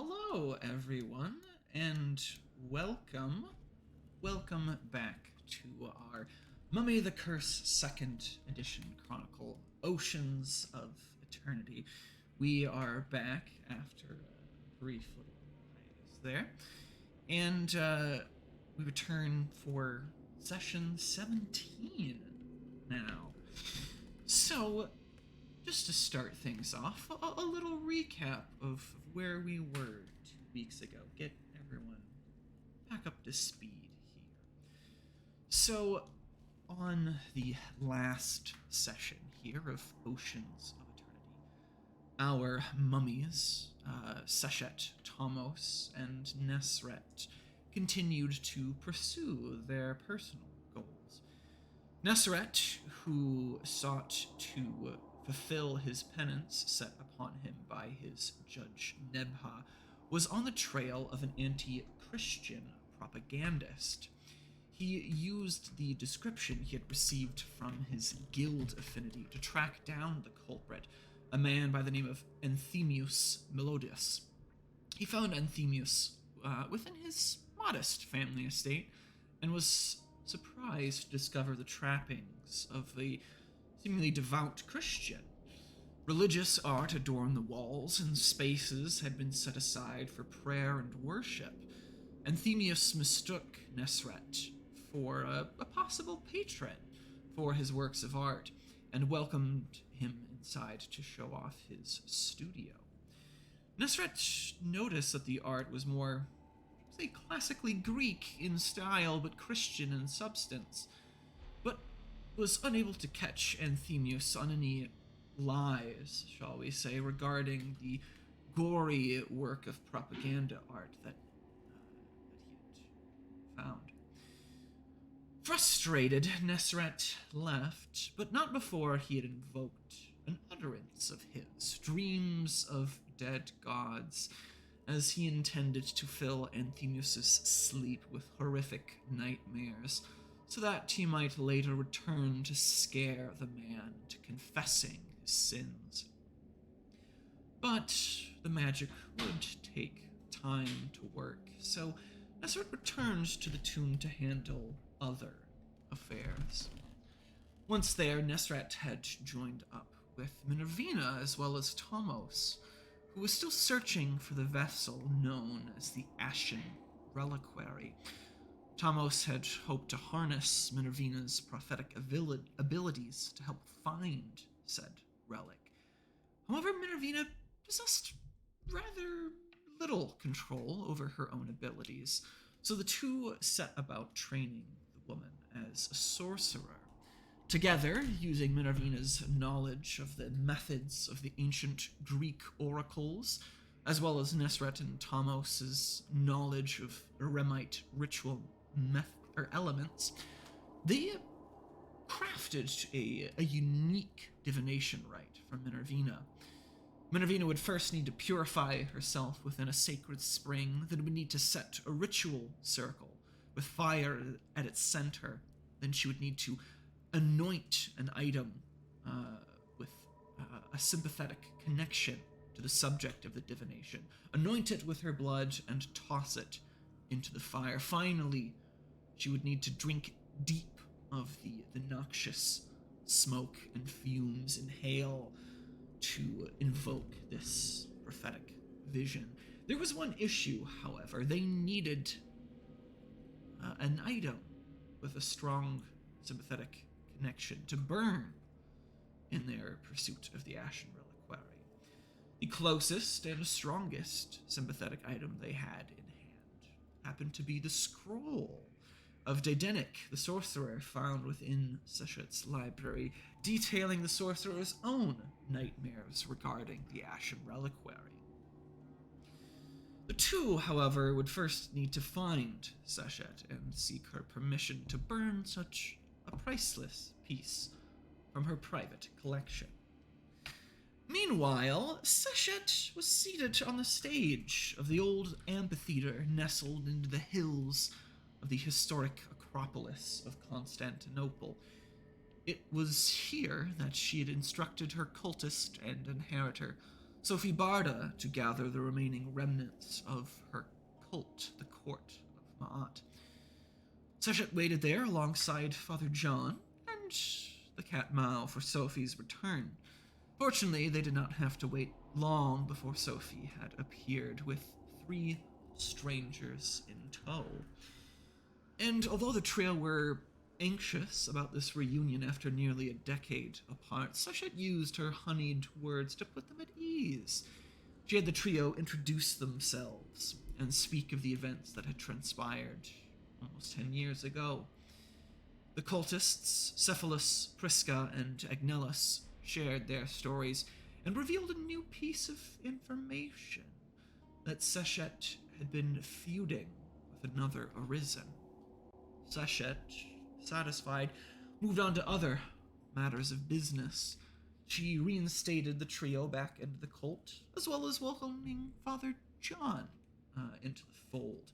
Hello, everyone, and welcome back to our Mummy the Curse 2nd Edition Chronicle, Oceans of Eternity. We are back after a brief little hiatus there, and we return for session 17 now. So, just to start things off, a little recap of where we were 2 weeks ago. Get everyone back up to speed here. So, on the last session here of Oceans of Eternity, our mummies, Seshet, Tomos, and Nesret, continued to pursue their personal goals. Nesret, who sought to fulfill his penance set upon him by his judge Nebha, was on the trail of an anti-Christian propagandist. He used the description he had received from his guild affinity to track down the culprit, a man by the name of Anthemius Melodius. He found Anthemius within his modest family estate and was surprised to discover the trappings of a seemingly devout Christian. Religious art adorned the walls, and spaces had been set aside for prayer and worship. Anthemius mistook Nesret for a possible patron for his works of art, and welcomed him inside to show off his studio. Nesret noticed that the art was more, say, classically Greek in style, but Christian in substance, but was unable to catch Anthemius on any lies, shall we say, regarding the gory work of propaganda art that he had found. Frustrated, Nesret left, but not before he had invoked an utterance of his, dreams of dead gods, as he intended to fill Anthemius's sleep with horrific nightmares, so that he might later return to scare the man to confessing his sins. But the magic would take time to work, so Nesret returned to the tomb to handle other affairs. Once there, Nesret had joined up with Minervina as well as Tomos, who was still searching for the vessel known as the Ashen Reliquary. Tomos had hoped to harness Minervina's prophetic abilities to help find said relic. However, Minervina possessed rather little control over her own abilities, so the two set about training the woman as a sorcerer. Together, using Minervina's knowledge of the methods of the ancient Greek oracles, as well as Nesret and Tomos's knowledge of Eremite ritual elements, they crafted a unique divination rite for Minervina. Minervina would first need to purify herself within a sacred spring, then would need to set a ritual circle with fire at its center. Then she would need to anoint an item with a sympathetic connection to the subject of the divination, anoint it with her blood, and toss it into the fire. Finally, she would need to drink deep of the noxious smoke and fumes, inhale to invoke this prophetic vision. There was one issue, however. They needed an item with a strong sympathetic connection to burn in their pursuit of the Ashen Reliquary. The closest and strongest sympathetic item they had in hand happened to be the scroll of Daedenic, the sorcerer, found within Seshet's library, detailing the sorcerer's own nightmares regarding the Ashen Reliquary. The two, however, would first need to find Seshet and seek her permission to burn such a priceless piece from her private collection. Meanwhile, Seshet was seated on the stage of the old amphitheater nestled into the hills of the historic Acropolis of Constantinople. It was here that she had instructed her cultist and inheritor, Sophie Barda to gather the remaining remnants of her cult, the court of Ma'at. Seshet waited there alongside Father John and the cat Mao for Sophie's return. Fortunately, they did not have to wait long before Sophie had appeared with 3 strangers in tow. And although the trio were anxious about this reunion after nearly a decade apart, Seshet used her honeyed words to put them at ease. She had the trio introduce themselves and speak of the events that had transpired almost 10 years ago. The cultists, Cephalus, Prisca, and Agnellus, shared their stories and revealed a new piece of information: that Seshet had been feuding with another Arisen. Seshet, satisfied, moved on to other matters of business. She reinstated the trio back into the cult, as well as welcoming Father John into the fold,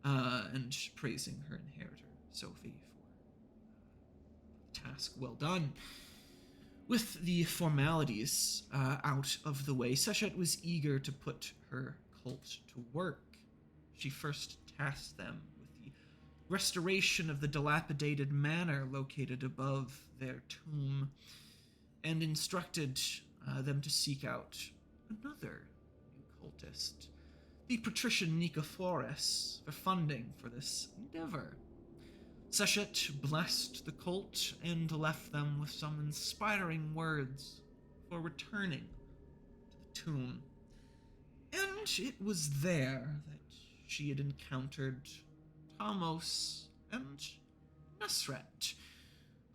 and praising her inheritor, Sophie, for the task well done. With the formalities out of the way, Seshet was eager to put her cult to work. She first tasked them with the restoration of the dilapidated manor located above their tomb, and instructed them to seek out another new cultist, the patrician Nicophorus, for funding for this endeavor. Seshet blessed the cult and left them with some inspiring words for returning to the tomb. And it was there that she had encountered Thamos and Nesret,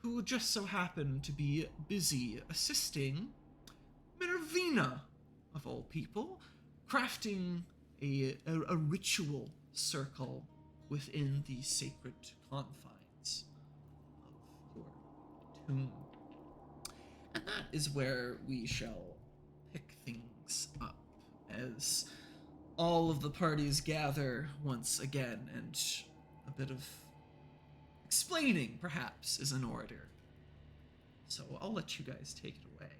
who just so happened to be busy assisting Minervina, of all people, crafting a ritual circle within the sacred confines of your tomb. And that is where we shall pick things up, as all of the parties gather once again, and a bit of explaining, perhaps, is in order. So I'll let you guys take it away.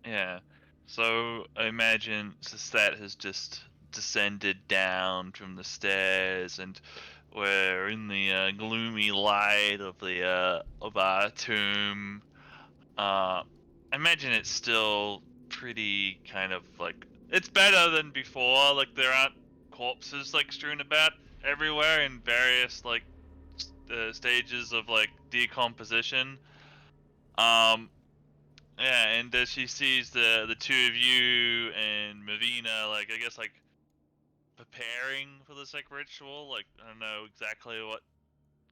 Yeah. So I imagine Sestet has just descended down from the stairs, and we're in the gloomy light of our tomb. I imagine it's still pretty kind of like, it's better than before. Like, there aren't corpses like strewn about everywhere in various like stages of like decomposition. Um, Yeah, and as she sees the two of you and Mavina, like, I guess, like, preparing for this, like, ritual, like, I don't know exactly what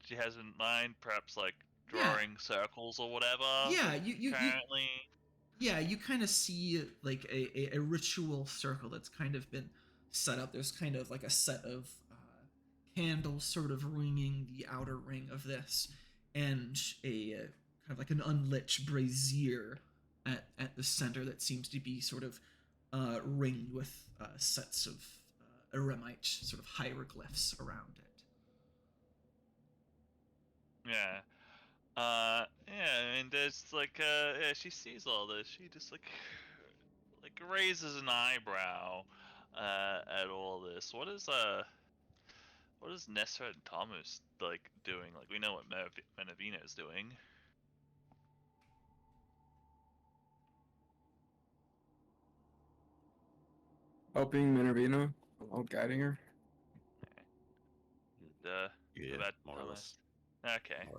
she has in mind, perhaps, like, Yeah, drawing circles or whatever, yeah, you currently. yeah, you kind of see like a ritual circle that's kind of been set up. There's kind of like a set of candles sort of ringing the outer ring of this, and a kind of like an unlit brazier at the center that seems to be sort of ringed with sets of eremite sort of hieroglyphs around it. Yeah. Yeah, and there's, like, yeah, she sees all this, she just, like, raises an eyebrow, at all this. What is Nessa and Thomas, like, doing? Like, we know what Menavina is doing. Helping Minervina while guiding her. What Yeah, about more or Thomas? less. Okay.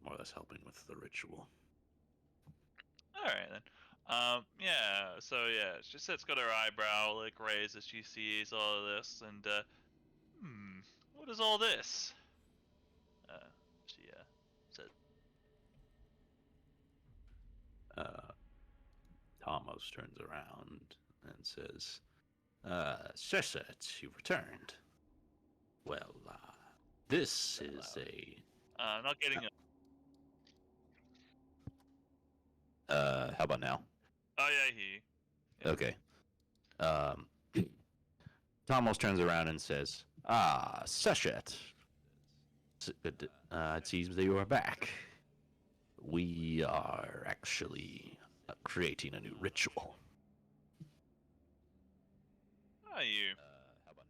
More or less helping with the ritual. Alright then. Yeah, so yeah, she says, got her eyebrow, like, raised as she sees all of this, and, what is all this? She, said, Thomas turns around and says, Sesset, you returned. Well, this is I'm not getting how about now? Oh yeah, he. Yeah. Okay. Thomas turns around and says, Seshet. It seems that you are back. We are actually creating a new ritual. Are you? How about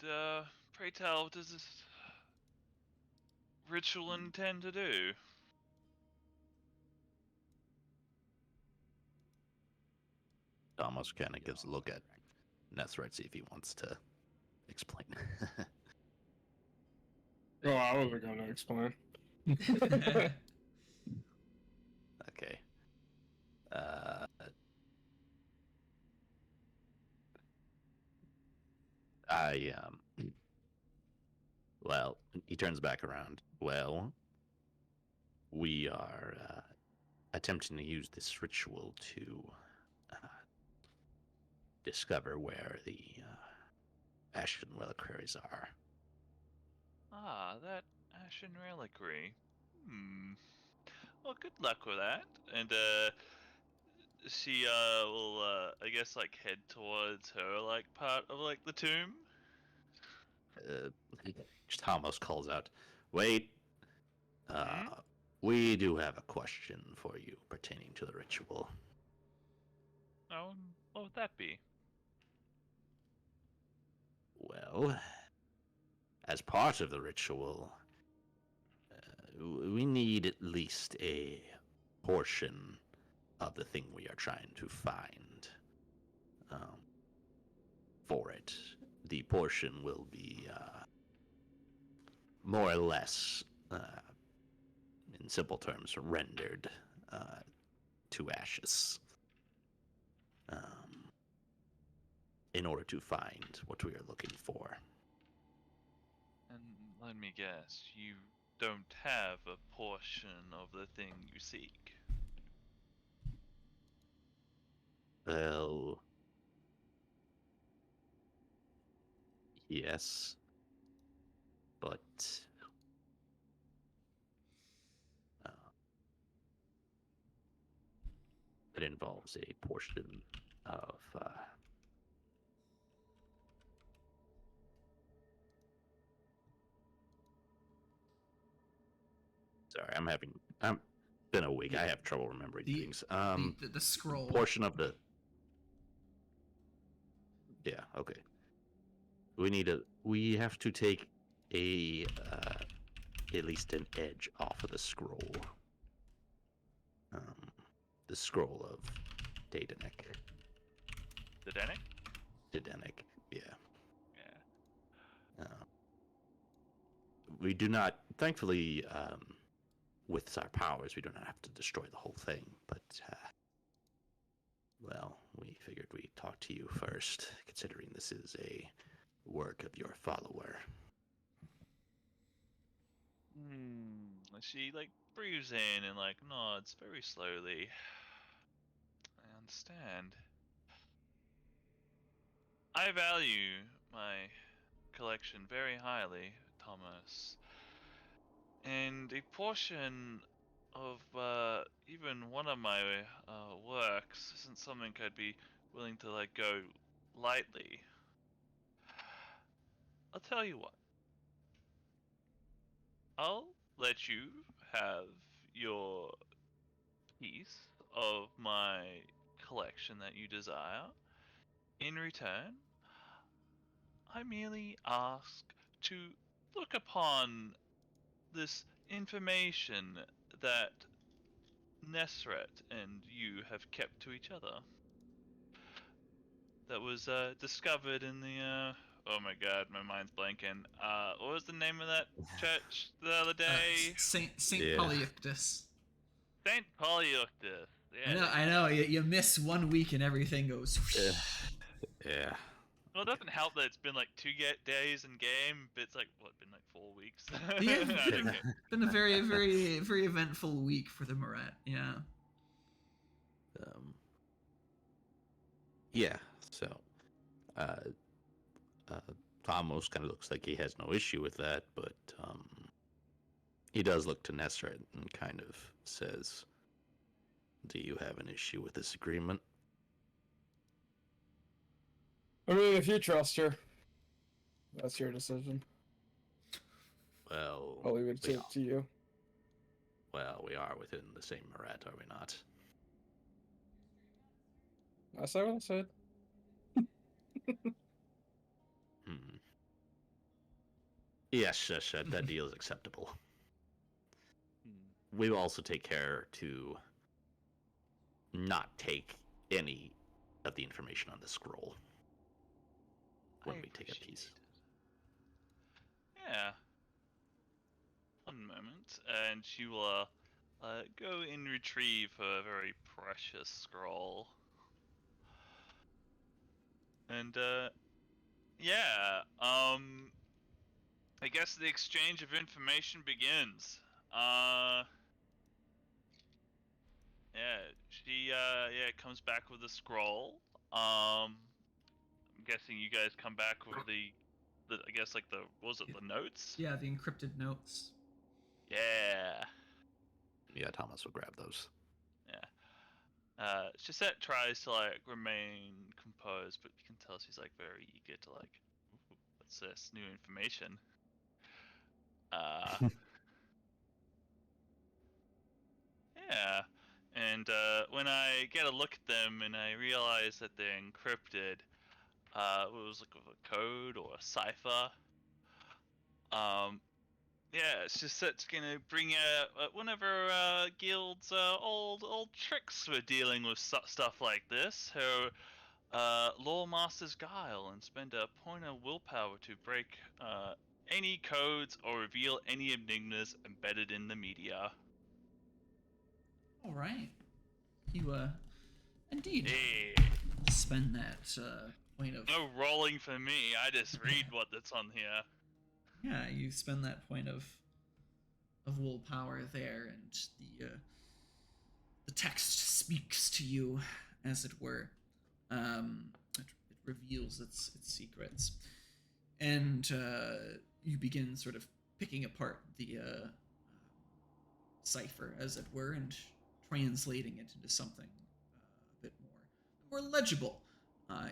now? Pray tell, what does this ritual intend to do? Almost kind of gives a look at Nethright, see if he wants to explain. Oh, I wasn't going to explain. Okay. Well, he turns back around. Well, we are attempting to use this ritual to discover where the Ashen reliquaries are. Ah, that Ashen reliquary. Well, good luck with that. And she will I guess like head towards her like part of like the tomb. Just almost calls out, "Wait, Hmm? we do have a question for you pertaining to the ritual." Oh, what would that be? Well, as part of the ritual, we need at least a portion of the thing we are trying to find. For it, the portion will be more or less, in simple terms, rendered to ashes. In order to find what we are looking for. And let me guess, you don't have a portion of the thing you seek. Well, yes, but uh, it involves a portion of sorry, I'm been a week. I have trouble remembering things. The scroll. Portion of the. Yeah. Okay. We have to take a at least an edge off of the scroll. The scroll of Daedenic. Dedenic? Daedenic. Yeah. Yeah. We do not, thankfully, with our powers, we do not have to destroy the whole thing. But, well, we figured we'd talk to you first, considering this is a work of your follower. She like breathes in and like nods very slowly. I understand. I value my collection very highly, Thomas. And a portion of even one of my works isn't something I'd be willing to let go lightly. I'll tell you what. I'll let you have your piece of my collection that you desire. In return, I merely ask to look upon this information that Nesret and you have kept to each other. That was discovered in the oh my god, my mind's blanking. What was the name of that church the other day? Saint Yeah. Polyeuctus. Saint Polyeuctus. Yeah, I know. You miss 1 week and everything goes. Yeah. Well, it doesn't help that it's been like 2 days in game, but it's like what, been like 4 weeks. Yeah, been a very, very, very eventful week for the Marat. Yeah. Yeah. So, Almost kind of looks like he has no issue with that, but he does look to Nesseret and kind of says, "Do you have an issue with this agreement?" I mean, if you trust her, that's your decision. Well, I'll leave it to you. well, we are within the same Marat, are we not? I said what I said. Hmm. Yes, yes, that deal is acceptable. We will also take care to not take any of the information on the scroll when I we take a appreciate piece. it. Yeah. One moment, and she will go and retrieve a very precious scroll. And yeah, I guess the exchange of information begins. Yeah, she comes back with a scroll. I'm guessing you guys come back with the I guess like the what was it, the notes? Yeah, the encrypted notes. Yeah. Yeah, Thomas will grab those. Yeah. Shazette tries to like remain composed, but you can tell she's like very eager to like, ooh, what's this new information? Uh, yeah. And when I get a look at them and I realize that they're encrypted, it was like a code or a cipher. Um, yeah, Shazette's gonna bring out one of her guild's old tricks for dealing with stuff like this. Her Lore Master's Guile, and spend a point of willpower to break any codes or reveal any enigmas embedded in the media. All right. You indeed Hey, spend that point of no rolling for me. I just read what's on here. yeah. You spend that point of willpower there, and the text speaks to you, as it were. It reveals its secrets, and you begin sort of picking apart the cipher, as it were, and translating it into something a bit more legible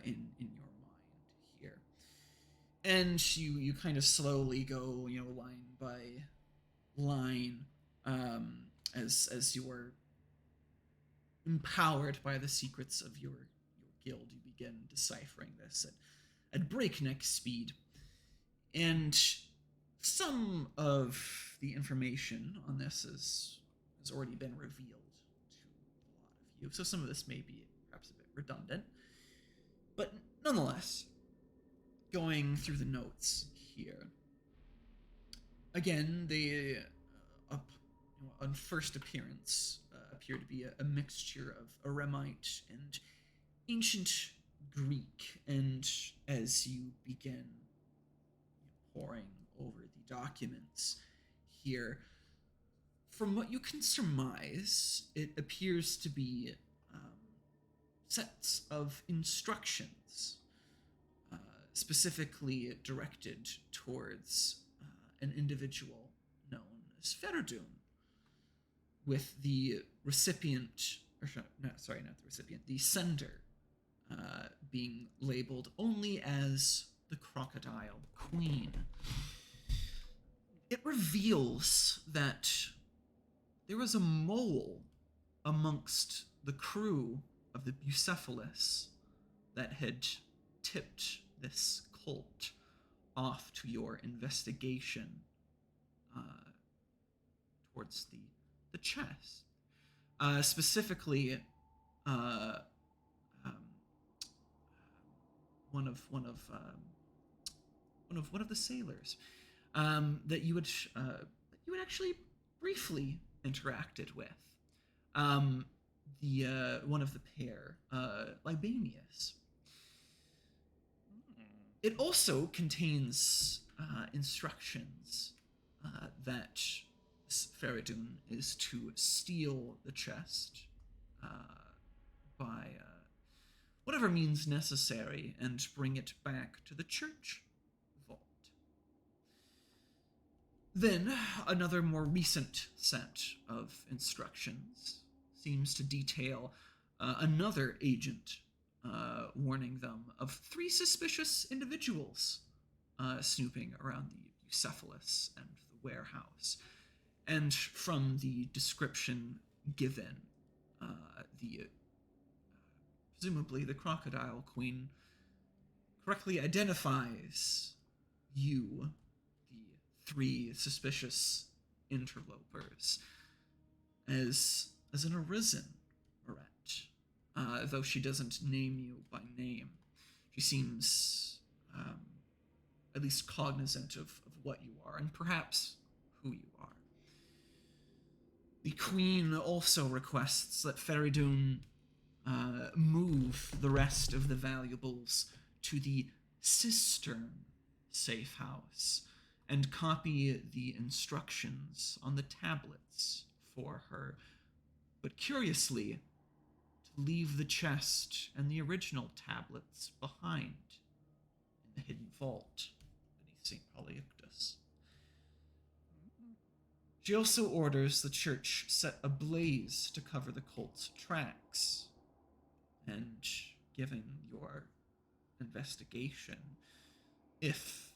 in your mind here. And you kind of slowly go, line by line, as you are empowered by the secrets of your guild. You begin deciphering this at breakneck speed, and some of the information on this has already been revealed to a lot of you. So some of this may be perhaps a bit redundant, but nonetheless, going through the notes here. Again, they, on first appearance, appear to be a mixture of Eremite and ancient Greek, and as you begin poring over the documents here, from what you can surmise, it appears to be sets of instructions specifically directed towards an individual known as Feridun, with the recipient, not the recipient, the sender being labeled only as the Crocodile Queen. It reveals that there was a mole amongst the crew of the Bucephalus that had tipped this cult off to your investigation towards the chest. Specifically, one of the sailors that you would actually briefly interacted with. The one of the pair, Libanius. It also contains instructions that Feridun is to steal the chest by whatever means necessary and bring it back to the church vault. Then, another more recent set of instructions seems to detail another agent warning them of 3 suspicious individuals snooping around the Bucephalus and the warehouse. And from the description given, the presumably the Crocodile Queen correctly identifies you, the three suspicious interlopers, as an Arisen Moret. Though she doesn't name you by name, she seems at least cognizant of what you are, and perhaps who you are. The Queen also requests that Feridun move the rest of the valuables to the Cistern safe house and copy the instructions on the tablets for her, but curiously, to leave the chest and the original tablets behind in the hidden vault beneath St. Polyeuctus. She also orders the church set ablaze to cover the cult's tracks, and given your investigation, if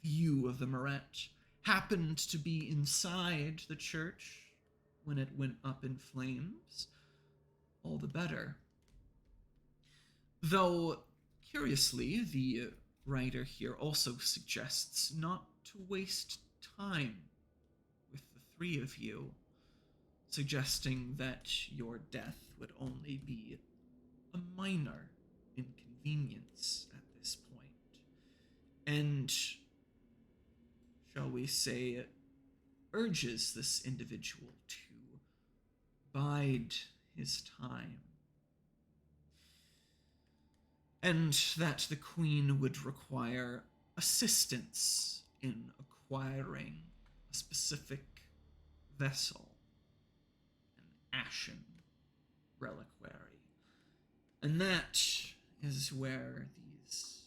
the view of the Moret happened to be inside the church when it went up in flames, all the better. Though, curiously, the writer here also suggests not to waste time with the three of you, suggesting that your death would only be a minor inconvenience at this point, and, shall we say, urges this individual to bide his time, and that the Queen would require assistance in acquiring a specific vessel, an ashen reliquary. And that is where these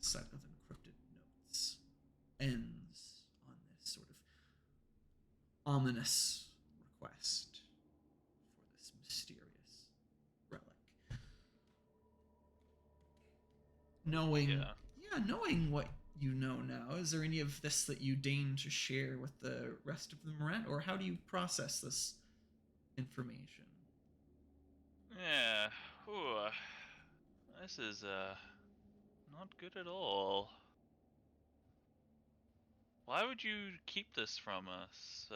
set of encrypted notes ends on this sort of ominous request for this mysterious relic. Knowing what you know now, is there any of this that you deign to share with the rest of the Moret, or how do you process this information? Yeah. Ooh. This is not good at all. Why would you keep this from us?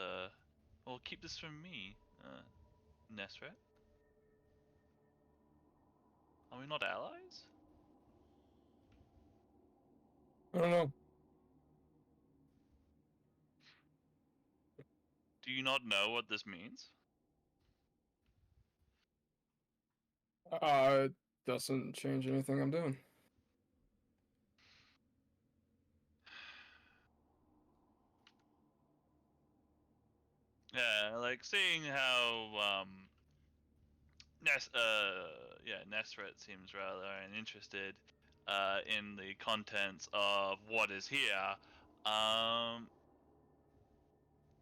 Or keep this from me, Nesret? Are we not allies? I don't know. Do you not know what this means? It doesn't change anything I'm doing. Yeah, like seeing how Nesret seems rather uninterested in the contents of what is here. Yeah,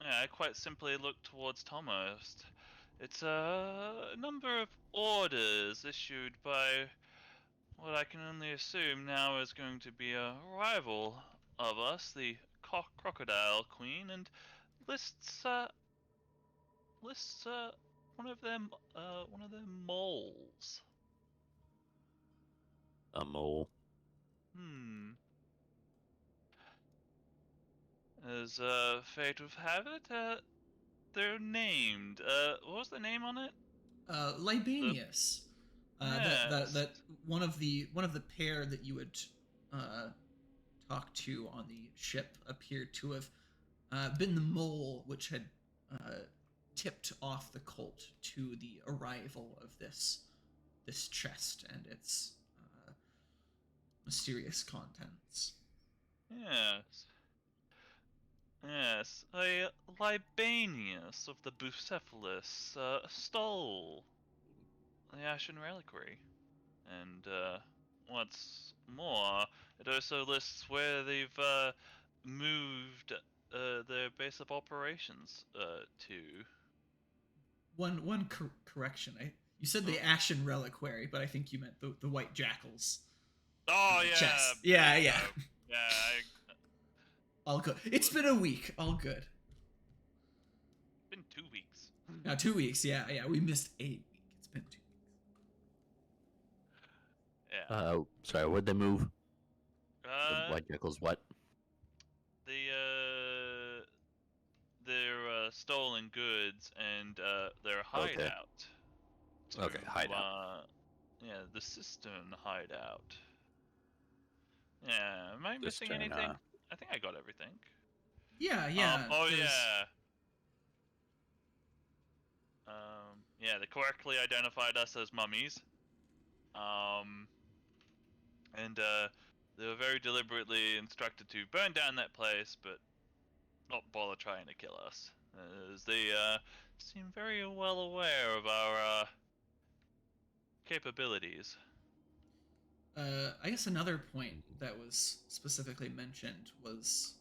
I quite simply look towards Tomost. It's a number of orders issued by what I can only assume now is going to be a rival of us, the Crocodile Queen, and lists one of them moles. A mole. As fate would have it, they're named. What was the name on it? Libanius. Yes. That one of the pair that you had talked to on the ship appeared to have been the mole which had tipped off the cult to the arrival of this chest and its mysterious contents. Yes. Yes, a Libanius of the Bucephalus stole the Ashen Reliquary. And what's more, it also lists where they've moved their base of operations to. One correction. You said the Ashen Reliquary, but I think you meant the White Jackals. Oh yeah. Chest. Yeah. Yeah. All good. It's been a week. All good. Been 2 weeks. Now 2 weeks. Yeah, we missed a week. It's been 2 weeks. Yeah. Sorry, where'd they move? The Uh, White Jackals, what? their stolen goods and their Okay. hideout. Okay, hideout. Yeah, the cistern hideout. Yeah, am I missing Cistern, anything? I think I got everything. Yeah. Oh there's- yeah. Yeah, they correctly identified us as mummies. And they were very deliberately instructed to burn down that place, but not bother trying to kill us, as they seem very well aware of our capabilities. I guess another point that was specifically mentioned was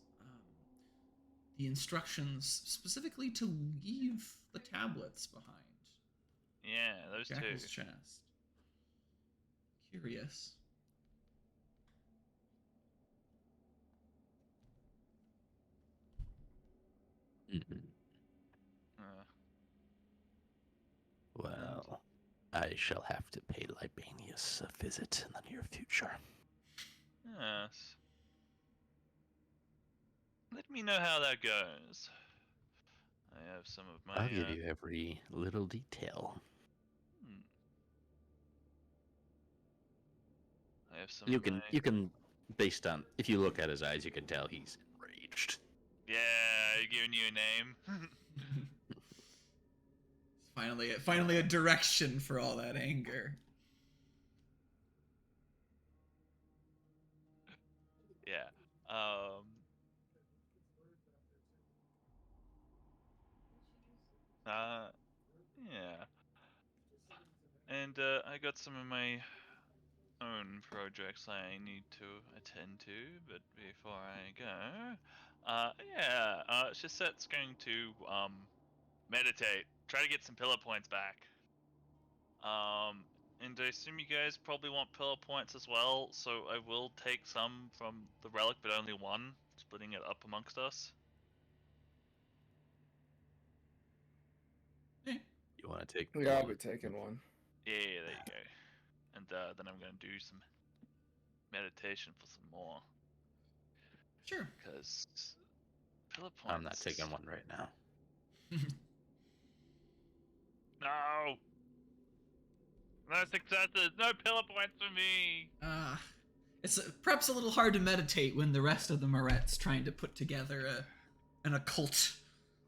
the instructions specifically to leave the tablets behind. Yeah, those Jackal's two. chest. Curious. Mhm. Uh, Well, I shall have to pay Libanius a visit in the near future. yes. Let me know how that goes. I have some of my. I'll give you every little detail. I have some. You of my... can, based on if you look at his eyes, you can tell he's enraged. Yeah, giving you a name. Finally a direction for all that anger. Yeah. Yeah. And I got some of my own projects I need to attend to, but before I go, Chasette's going to meditate, try to get some pillar points back. And I assume you guys probably want pillar points as well, so I will take some from the relic, but only one, splitting it up amongst us. Hey, You want to take? Yeah, I'll be taking one. Yeah, there you go. And then I'm gonna do some meditation for some more, sure. because pillar points. I'm not taking one right now. No. That's excessive. No pillar points for me. It's perhaps a little hard to meditate when the rest of the Moret's trying to put together an occult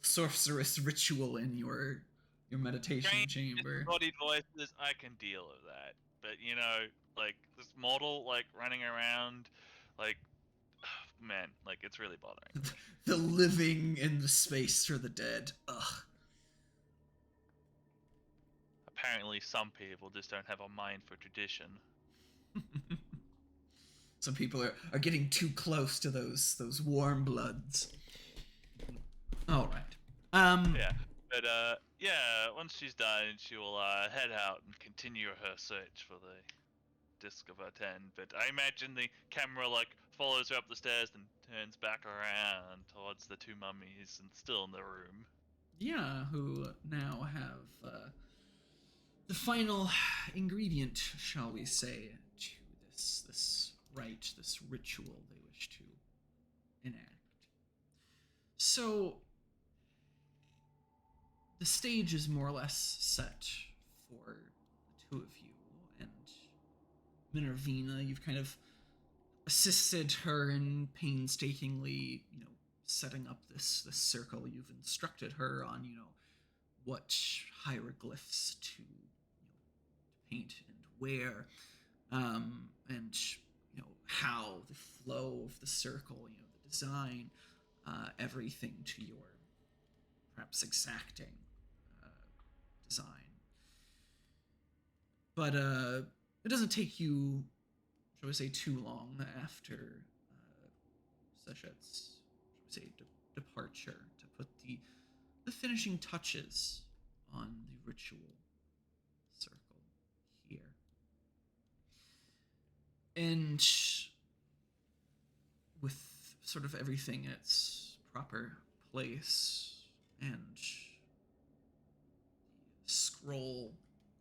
sorceress ritual in your meditation Strange chamber. disembodied voices, I can deal with that. But you know, like this model, like running around, like, man, like it's really bothering me. The living in the space for the dead. Ugh. Apparently, some people just don't have a mind for tradition. Some people are getting too close to those warm bloods. All right. Yeah, but yeah, once she's done, she will head out and continue her search for the Disc of her 10. But I imagine the camera like follows her up the stairs and turns back around towards the two mummies and still in the room. Yeah, who now have the final ingredient, shall we say, to this rite, this ritual they wish to enact. So the stage is more or less set for the two of you, and Minervina, you've kind of assisted her in painstakingly, setting up this circle. You've instructed her on, what hieroglyphs to paint and where, and how the flow of the circle, the design, everything to your perhaps exacting design. But it doesn't take you, shall we say, too long after Sechet's, shall we say, departure to put the finishing touches on the ritual circle here. And with sort of everything in its proper place and scroll,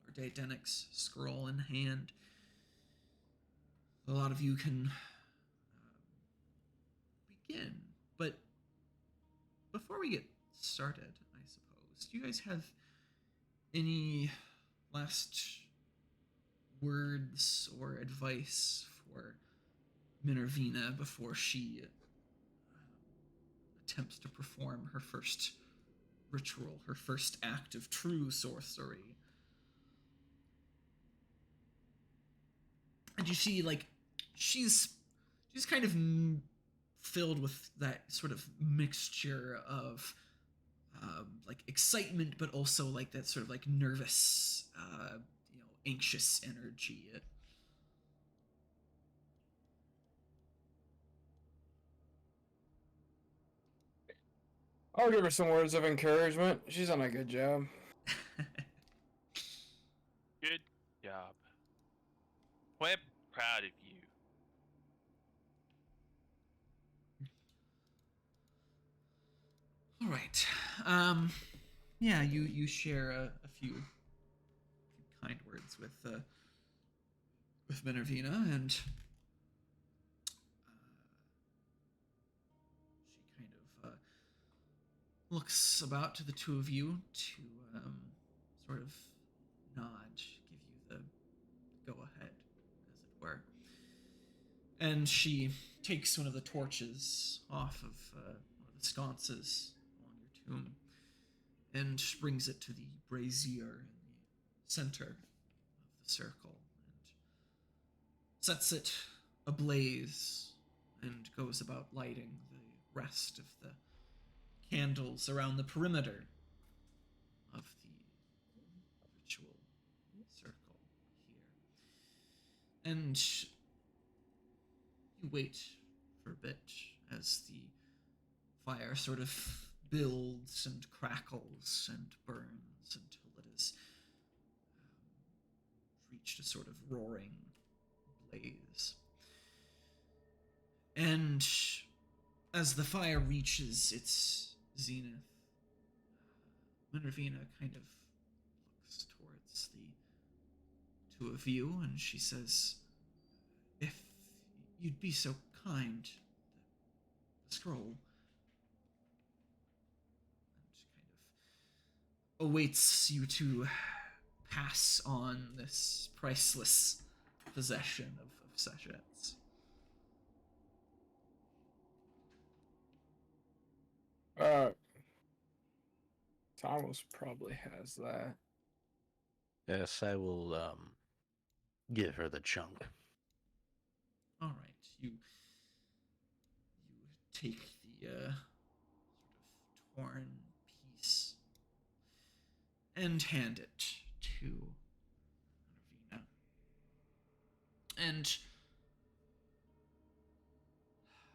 or Daedenic's scroll in hand. A lot of you can begin, but before we get started, I suppose, do you guys have any last words or advice for Minervina before she attempts to perform her first ritual, her first act of true sorcery? And you see, like, she's kind of filled with that sort of mixture of like excitement, but also like that sort of like nervous, anxious energy. I'll give her some words of encouragement. She's done a good job. Good job. We're proud of you. All right. Yeah, you share a few kind words with Minervina, and she kind of looks about to the two of you to sort of nod, give you the go-ahead, as it were. And she takes one of the torches off of one of the sconces along your tomb and brings it to the brazier in the center of the circle and sets it ablaze and goes about lighting the rest of the candles around the perimeter of the ritual circle here. And you wait for a bit as the fire sort of builds and crackles and burns until it has reached a sort of roaring blaze. And as the fire reaches its zenith, Minervina kind of looks towards the two of you and she says, "If you'd be so kind, the scroll," awaits you to pass on this priceless possession of Sechet's. Thomas probably has that. Yes, I will give her the chunk. All right, you take the sort of torn piece and hand it to Minervina. And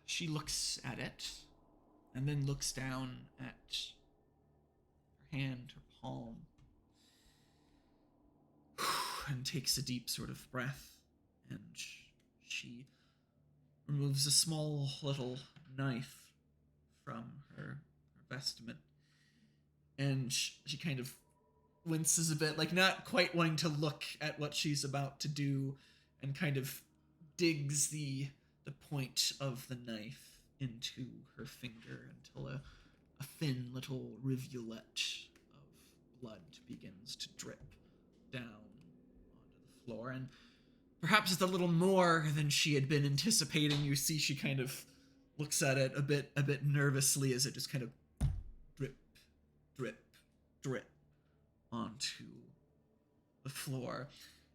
she looks at it and then looks down at her hand, her palm, and takes a deep sort of breath, and she removes a small little knife from her vestment, and she kind of winces a bit, like not quite wanting to look at what she's about to do, and kind of digs the point of the knife into her finger until a thin little rivulet of blood begins to drip down onto the floor. And perhaps it's a little more than she had been anticipating. You see she kind of looks at it a bit nervously as it just kind of drip, drip, drip onto the floor.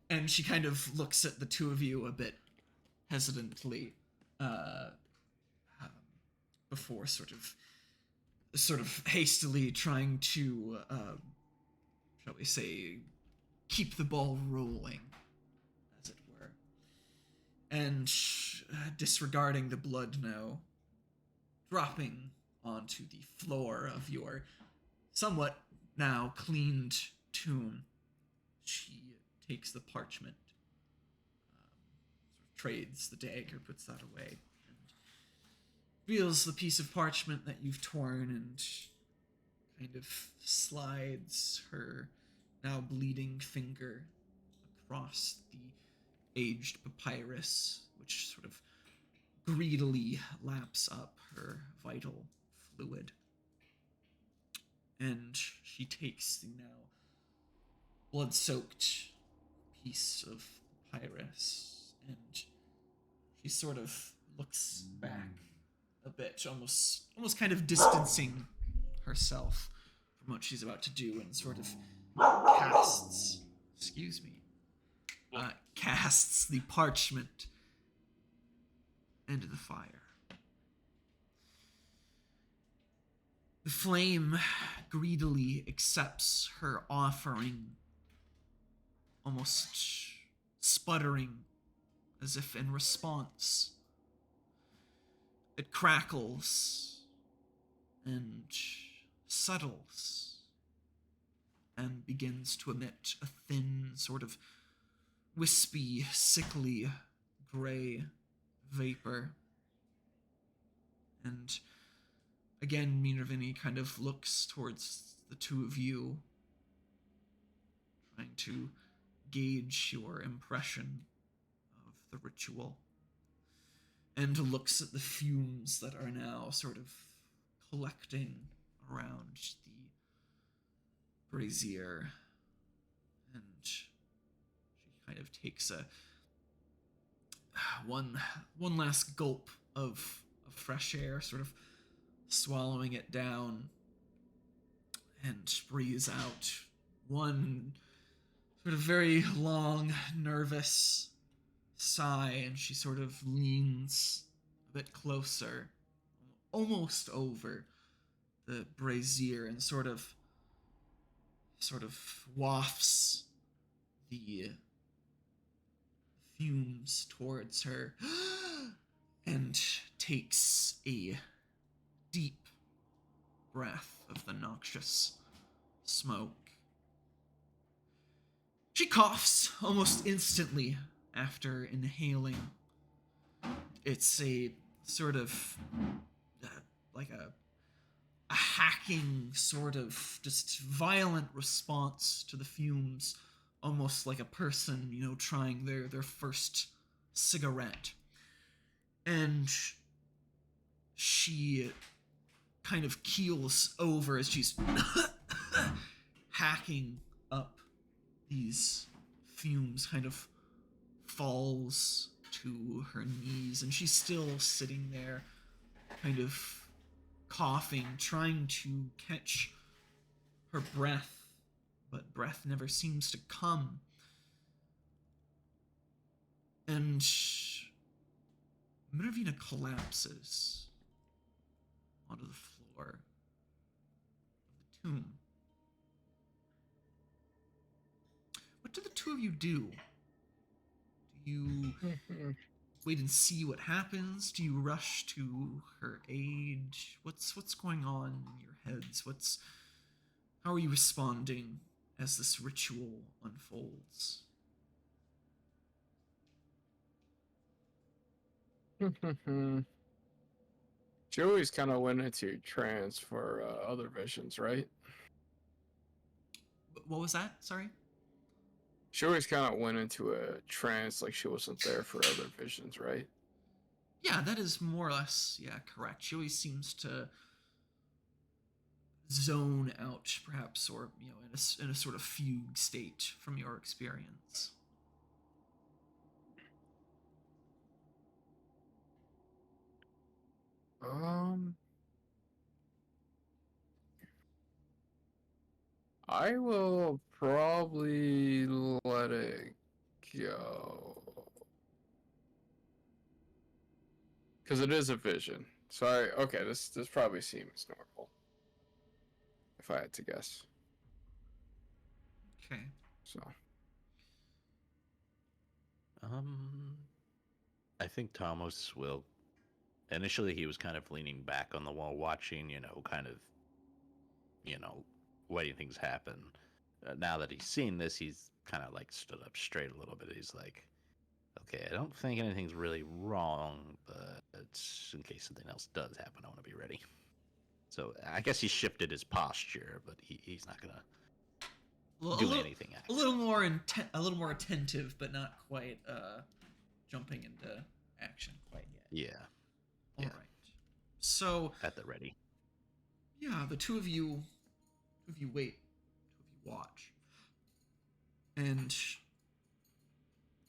And she kind of looks at the two of you a bit hesitantly, before sort of hastily trying to, shall we say, keep the ball rolling, as it were. And disregarding the blood now, dropping onto the floor of your somewhat now cleaned tomb, she takes the parchment, sort of trades the dagger, puts that away, and reveals the piece of parchment that you've torn, and kind of slides her now bleeding finger across the aged papyrus, which sort of greedily laps up her vital fluid. And she takes the now blood-soaked piece of papyrus, and she sort of looks back a bit, almost kind of distancing herself from what she's about to do, and sort of casts, casts the parchment into the fire. The flame greedily accepts her offering, almost sputtering as if in response. It crackles and settles and begins to emit a thin, sort of wispy, sickly, gray vapor. And again, Minervini kind of looks towards the two of you, trying to gauge your impression of the ritual, and looks at the fumes that are now sort of collecting around the brazier, and she kind of takes one last gulp of fresh air, sort of swallowing it down, and breathes out one sort of very long, nervous sigh, and she sort of leans a bit closer, almost over the brazier, and sort of wafts the fumes towards her and takes a deep breath of the noxious smoke. She coughs almost instantly after inhaling. It's a sort of like a hacking, sort of just violent response to the fumes, almost like a person, trying their first cigarette. And she kind of keels over as she's hacking up these fumes, kind of falls to her knees, and she's still sitting there, kind of coughing, trying to catch her breath, but breath never seems to come. And Minervina collapses onto the floor of the tomb. What do the two of you do? Do you wait and see what happens? Do you rush to her aid? What's going on in your heads? How are you responding as this ritual unfolds? Joey's kind of went into trance for other visions, right? What was that? Sorry? She always kind of went into a trance, like she wasn't there for other visions, right? Yeah, that is more or less, correct. She always seems to zone out, perhaps, or, in a sort of fugue state from your experience. I will probably let it go. Because it is a vision. So okay, this probably seems normal. If I had to guess. Okay. So. I think Thomas will. Initially, he was kind of leaning back on the wall, watching, kind of, letting things happen. Now that he's seen this, he's kind of like stood up straight a little bit. He's like, okay, I don't think anything's really wrong, but in case something else does happen, I want to be ready. So I guess he shifted his posture, but he's not gonna doing anything a active. little more a little more attentive, but not quite jumping into action quite yet. Yeah, All yeah. right. So at the ready. yeah, the two of you wait, two of you watch, and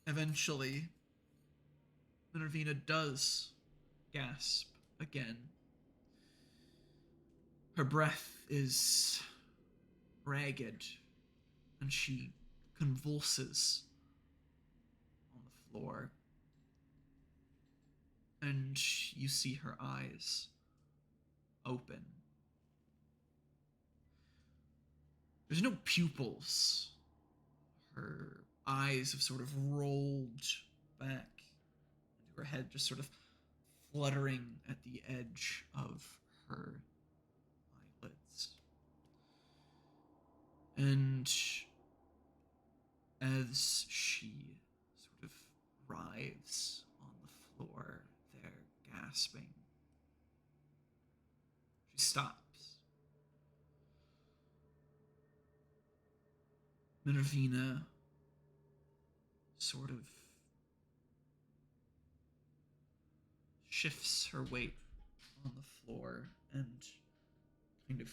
eventually, Minervina does gasp again. Her breath is ragged, and she convulses on the floor. And you see her eyes open. There's no pupils. Her eyes have sort of rolled back into her head, just sort of fluttering at the edge of her eyelids. And as she sort of writhes on the floor, there gasping, she stops. Minervina sort of shifts her weight on the floor and kind of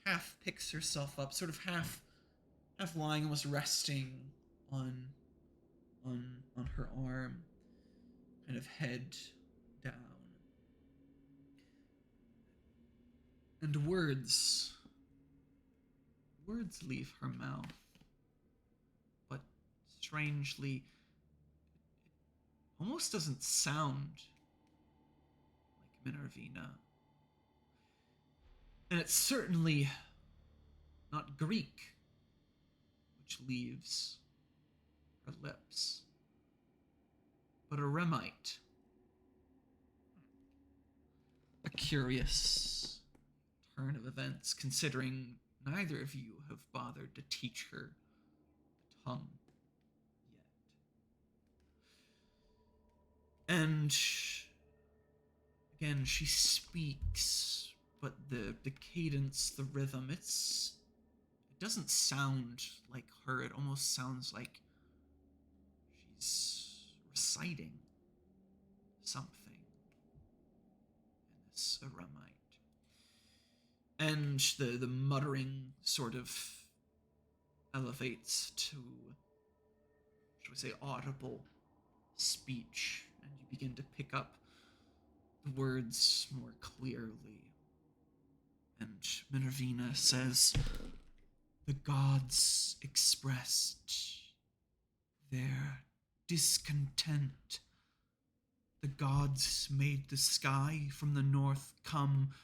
half picks herself up, sort of half lying, almost resting on her arm, kind of head down. And words leave her mouth, but strangely, it almost doesn't sound like Minervina. And it's certainly not Greek, which leaves her lips, but a Remite. A curious turn of events, considering neither of you have bothered to teach her the tongue yet. And again, she speaks, but the cadence, the rhythm, it doesn't sound like her. It almost sounds like she's reciting something in this Aramite. And the muttering sort of elevates to, shall we say, audible speech, and you begin to pick up the words more clearly. And Minervina says, "The gods expressed their discontent. The gods made the sky from the north come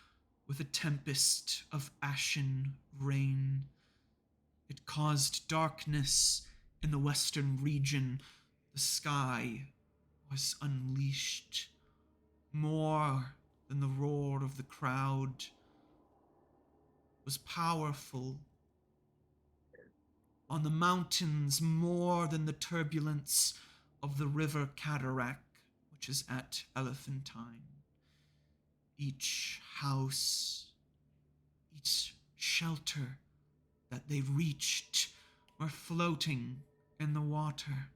with a tempest of ashen rain. It caused darkness in the western region. The sky was unleashed. More than the roar of the crowd, was powerful. On the mountains, more than the turbulence of the river Cataract, which is at Elephantine. Each house, each shelter that they reached were floating in the water,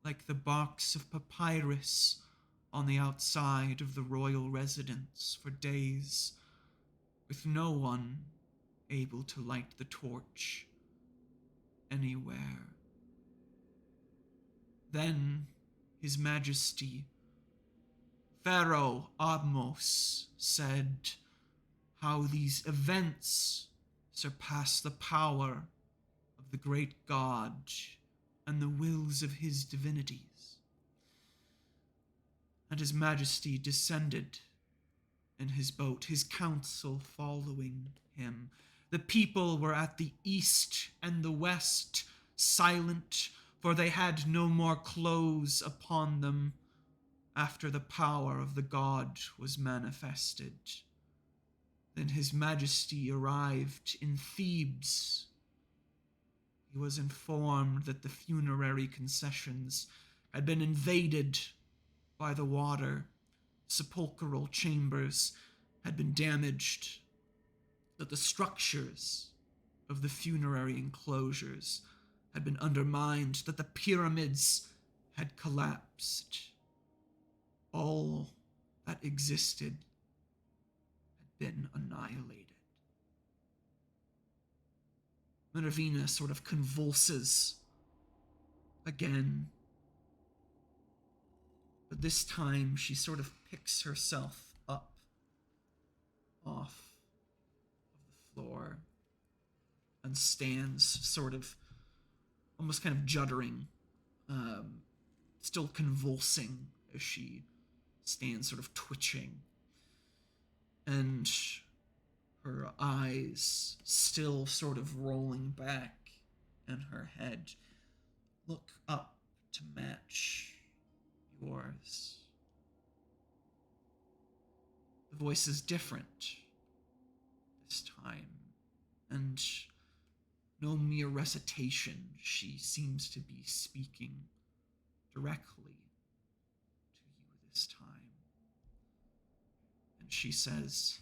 like the box of papyrus on the outside of the royal residence for days, with no one able to light the torch anywhere. Then His Majesty, Pharaoh Abmos, said how these events surpass the power of the great God and the wills of his divinities. And His Majesty descended in his boat, his council following him. The people were at the east and the west, silent, for they had no more clothes upon them after the power of the god was manifested. Then His Majesty arrived in Thebes. He was informed that the funerary concessions had been invaded by the water. Sepulchral chambers had been damaged, that the structures of the funerary enclosures had been undermined, that the pyramids had collapsed. All that existed had been annihilated. Minervina sort of convulses again. But this time she sort of picks herself up off of the floor and stands sort of almost kind of juddering, still convulsing as she stands sort of twitching. And her eyes still sort of rolling back in her head look up to match yours. The voice is different this time, and no mere recitation. She seems to be speaking directly to you this time. And she says,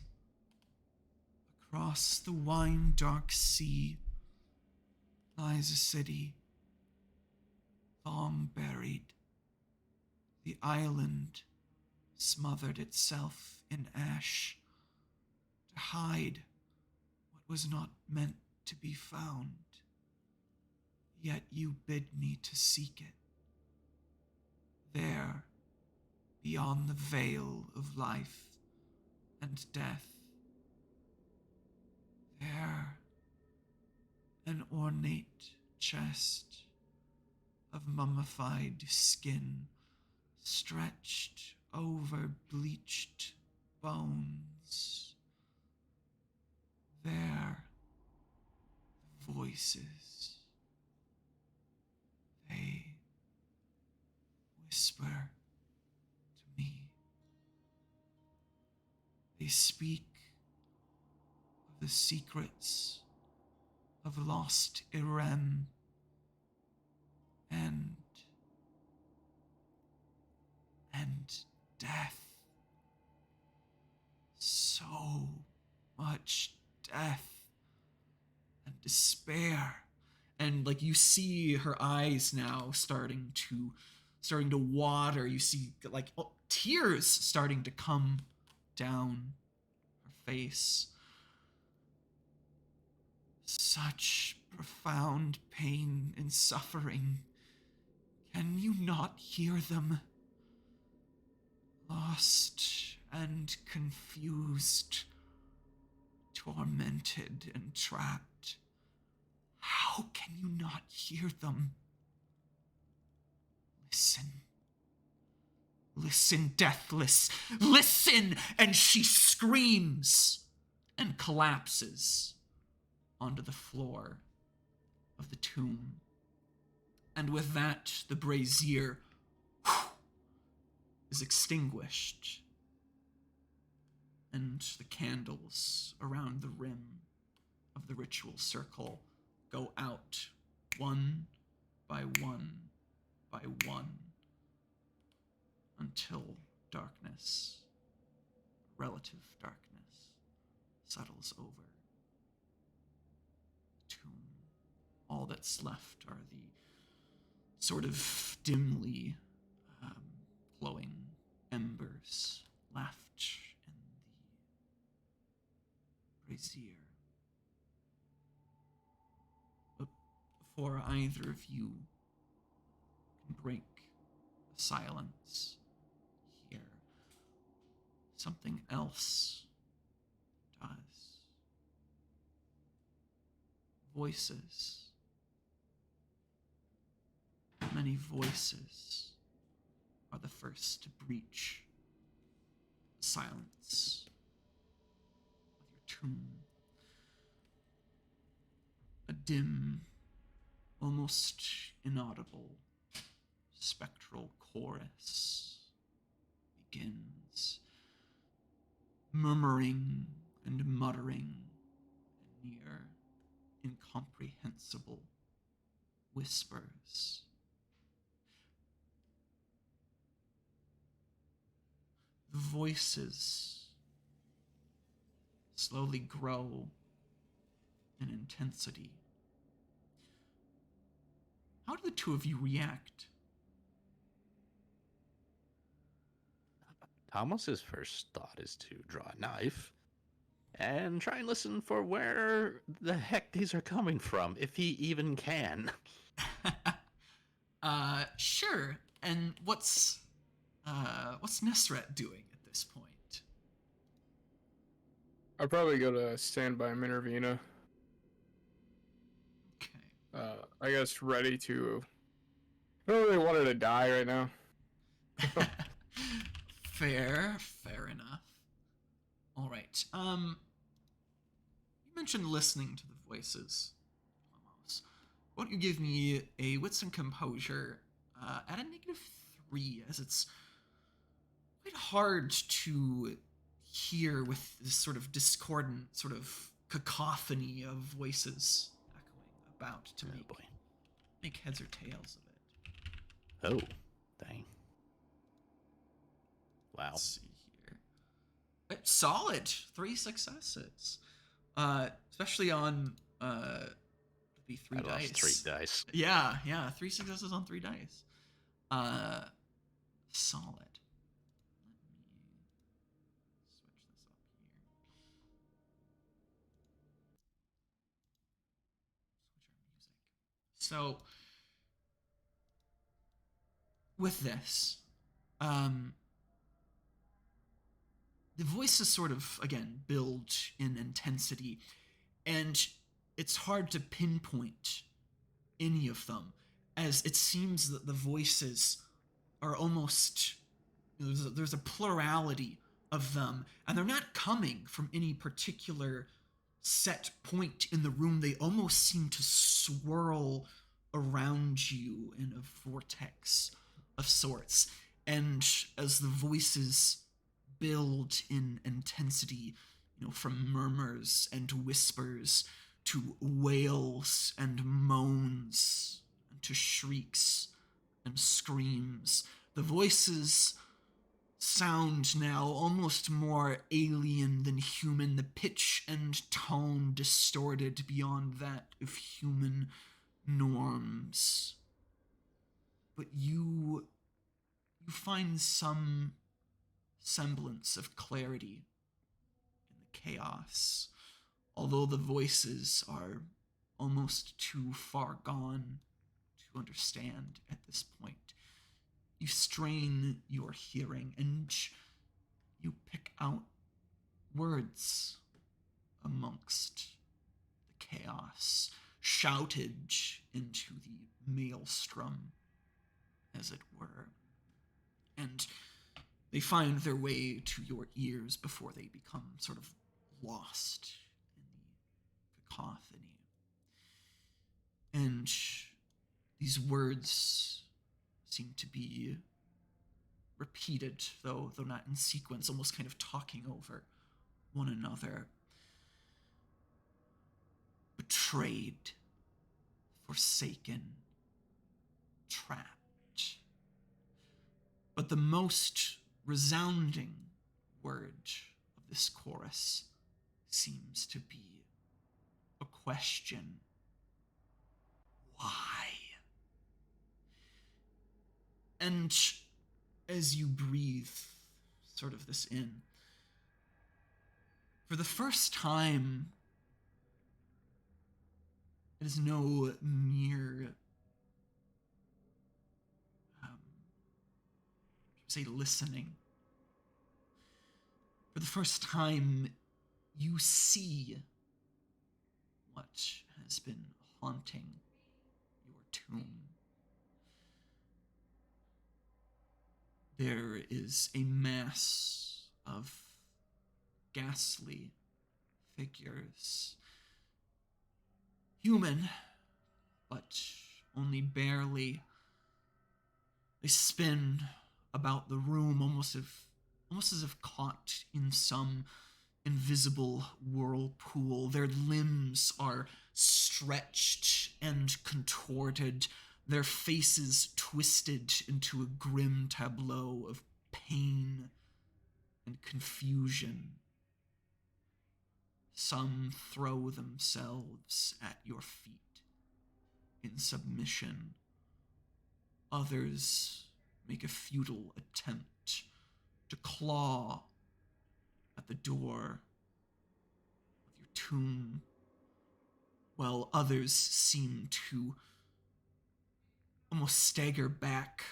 "Across the wine-dark sea lies a city, long buried. The island smothered itself in ash to hide what was not meant to be found. Yet you bid me to seek it. There, beyond the veil of life and death, there, an ornate chest of mummified skin stretched over bleached bones. There, voices. They whisper to me. They speak of the secrets of lost Irem and death. So much death and despair. And like you see her eyes now starting to water. You see like tears starting to come down her face. Such profound pain and suffering. Can you not hear them? Lost and confused, tormented and trapped. How can you not hear them? Listen. Listen, deathless. Listen! And she screams and collapses onto the floor of the tomb. And with that, the brazier is extinguished, and the candles around the rim of the ritual circle go out one by one by one until darkness, relative darkness, settles over the tomb. All that's left are the sort of dimly glowing embers left in the brazier. But before either of you can break the silence here, something else does. Voices. Many voices are the first to breach the silence of your tomb. A dim, almost inaudible, spectral chorus begins, murmuring and muttering near incomprehensible whispers. The voices slowly grow and intensity. How do the two of you react? Thomas's first thought is to draw a knife and try and listen for where the heck these are coming from, if he even can. Sure. And what's Nesret doing at this point? I'd probably go to standby Minervina. Okay. I guess ready to. I don't really want her to die right now. Fair enough. All right. You mentioned listening to the voices. Almost. Why don't you give me a wits and composure at a -3, as it's quite hard to hear with this sort of discordant, sort of cacophony of voices echoing about to make heads or tails of it. Oh, dang. Wow. Let's see here. Solid 3 successes. Especially on the 3 I dice. lost 3 dice. Yeah, 3 successes on 3 dice. Solid. Let me switch this up here. Switch our music. So with this, the voices sort of, again, build in intensity, and it's hard to pinpoint any of them, as it seems that the voices are almost, there's a plurality of them, and they're not coming from any particular set point in the room. They almost seem to swirl around you in a vortex of sorts, and as the voices build in intensity, from murmurs and whispers to wails and moans and to shrieks and screams, the voices sound now almost more alien than human, the pitch and tone distorted beyond that of human norms. But you find some semblance of clarity in the chaos, although the voices are almost too far gone to understand at this point. You strain your hearing and you pick out words amongst the chaos, shouted into the maelstrom, as it were. And they find their way to your ears before they become sort of lost in the cacophony. And these words seem to be repeated, though not in sequence, almost kind of talking over one another. Betrayed, forsaken, trapped. But the most resounding word of this chorus seems to be a question. Why? And as you breathe sort of this in, for the first time, it is no mere listening. For the first time, you see what has been haunting your tomb. There is a mass of ghastly figures. Human, but only barely. They spin about the room almost as if caught in some invisible whirlpool. Their limbs are stretched and contorted, their faces twisted into a grim tableau of pain and confusion. Some throw themselves at your feet in submission. Others make a futile attempt to claw at the door of your tomb, while others seem to almost stagger back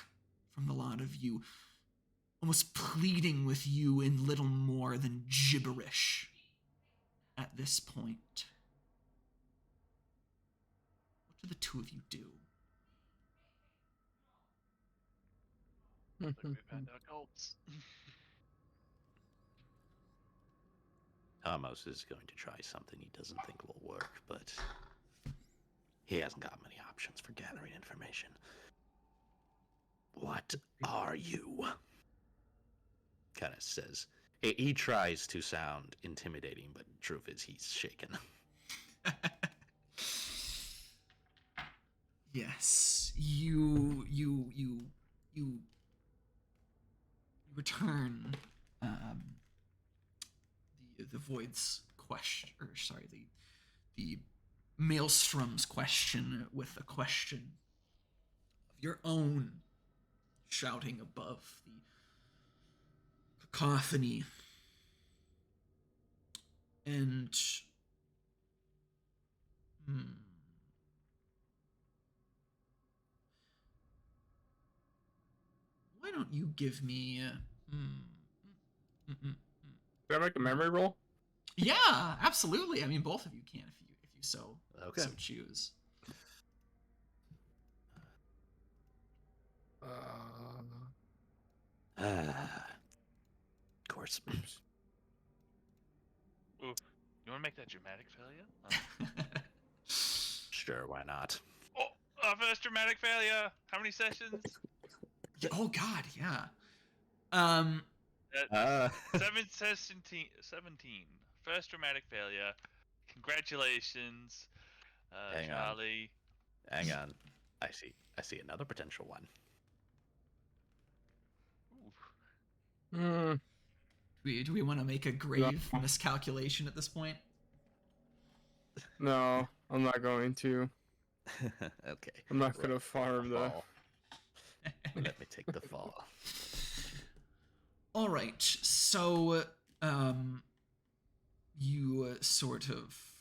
from the lot of you, almost pleading with you in little more than gibberish at this point. What do the two of you do? Like we've had our cults. Amos is going to try something he doesn't think will work, but he hasn't got many options for gathering information. What are you? Kind of says. He tries to sound intimidating, but truth is he's shaken. Yes, you return the void's question, or sorry, the maelstrom's question with a question of your own, shouting above the cacophony. And why don't you give me Can I make a memory roll? Yeah, absolutely. I mean, both of you can if you so choose. Of course. Ooh, you want to make that dramatic failure? Sure, why not? Oh, our first dramatic failure. How many sessions? Oh God, yeah. 17. First dramatic failure. Congratulations, Hang on. Charlie. Hang on. I see another potential one. Ooh. Do we want to make a grave miscalculation at this point? No, I'm not going to. Okay. I'm not gonna farm the. fall. Let me take the fall. All right, so you sort of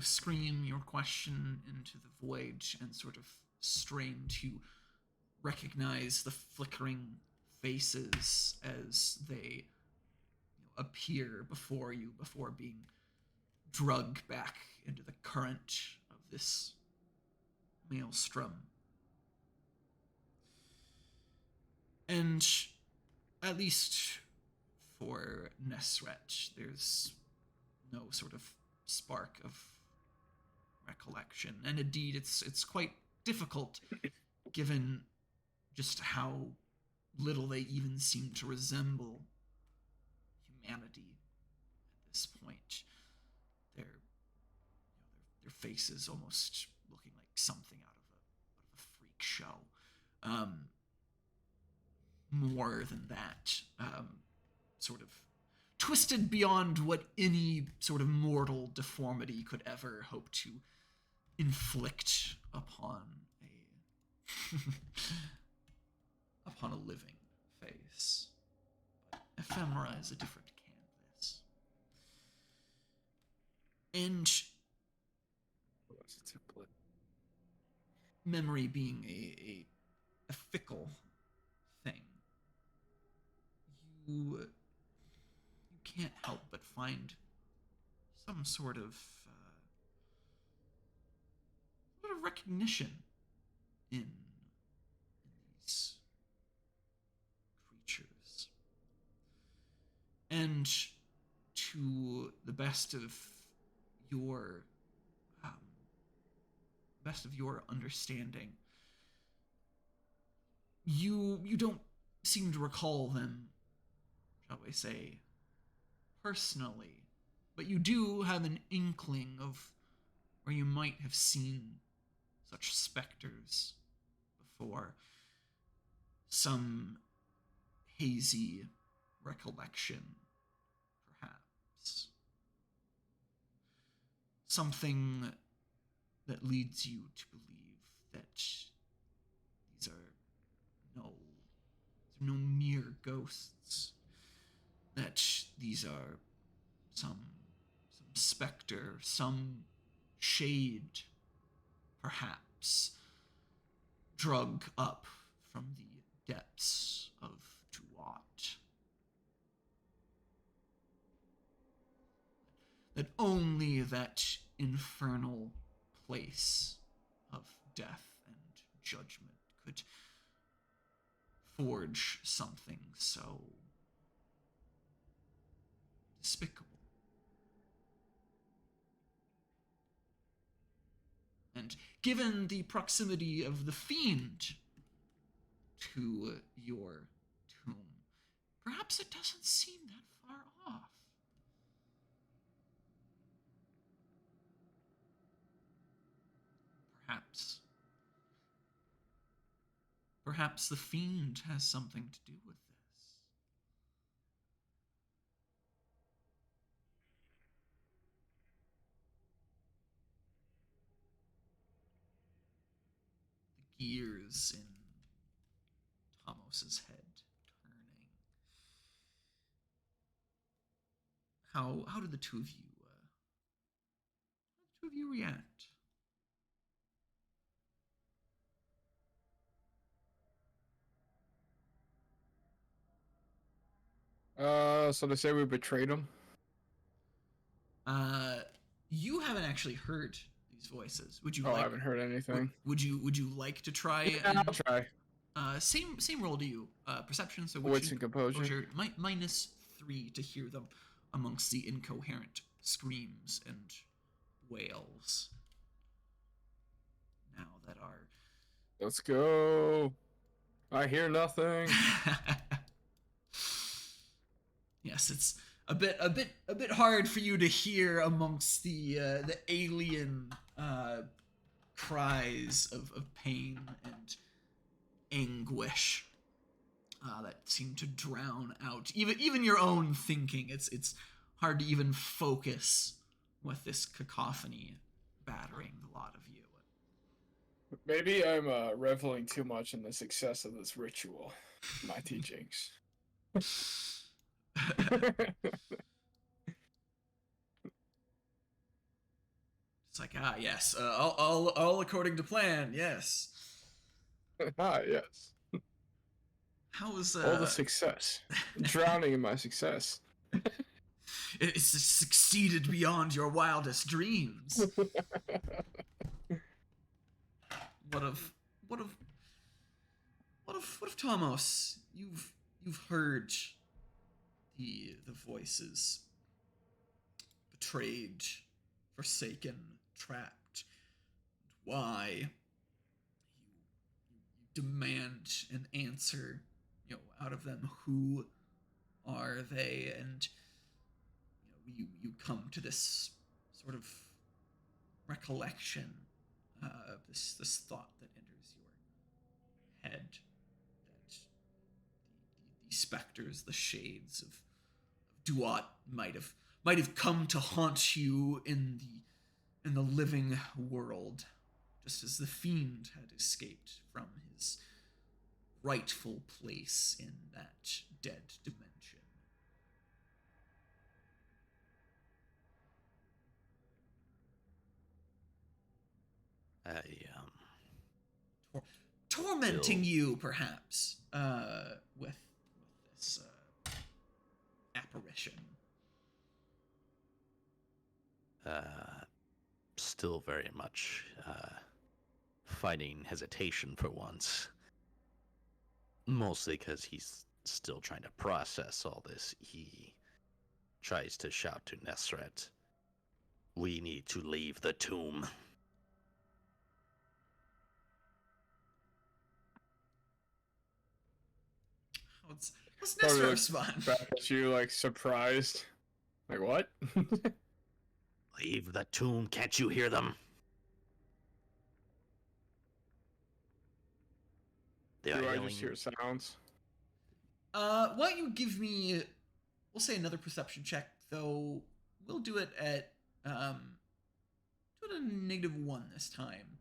scream your question into the void and sort of strain to recognize the flickering faces as they appear before you before being drugged back into the current of this maelstrom. And at least for Nesret, there's no sort of spark of recollection. And indeed, it's quite difficult given just how little they even seem to resemble humanity at this point. Their faces almost looking like something out of a freak show. More than that, sort of twisted beyond what any sort of mortal deformity could ever hope to inflict upon upon a living face. But ephemera is a different canvas. And memory being a fickle thing, you can't help but find some sort of recognition in these creatures. And to the best of your understanding, you don't seem to recall them, shall we say, personally, but you do have an inkling of where you might have seen such specters before. Some hazy recollection, perhaps. Something that leads you to believe that these are no mere ghosts. That these are some specter, some shade, perhaps, drug up from the depths of Tuat. That only that infernal place of death and judgment could forge something so despicable. And given the proximity of the fiend to your tomb, perhaps it doesn't seem that far off. Perhaps the fiend has something to do with this. The gears in Tomos's head turning. How do the two of you react? So they say we betrayed him. You haven't actually heard these voices. Would you Oh, like? I haven't heard anything. Would you like to try? Yeah, I'll try. Same roll to you. Perception. So Wits and composure. -3 to hear them amongst the incoherent screams and wails. Now that are. Let's go. I hear nothing. Yes, it's a bit hard for you to hear amongst the alien cries of pain and anguish that seem to drown out even your own thinking. It's hard to even focus with this cacophony battering the lot of you. Maybe I'm reveling too much in the success of this ritual. My teachings. It's like, yes, all according to plan, yes. Yes. How was all the success? Drowning in my success. It's succeeded beyond your wildest dreams. What of Tomos? You've heard the voices. Betrayed, forsaken, trapped. Why? You demand an answer, out of them. Who are they? And you come to this sort of recollection, this thought that enters your head, that the specters, the shades of Duat might have come to haunt you in the living world, just as the fiend had escaped from his rightful place in that dead dimension. Tormenting you, perhaps, with this apparition. Still very much fighting hesitation for once. Mostly because he's still trying to process all this. He tries to shout to Nesret, "We need to leave the tomb." What's Nesret respond? Back at you, like, surprised. Like, what? Leave the tomb, can't you hear them? They Do are I yelling. just hear sounds? Why don't you give me, we'll say, another perception check, though we'll do it at -1 this time,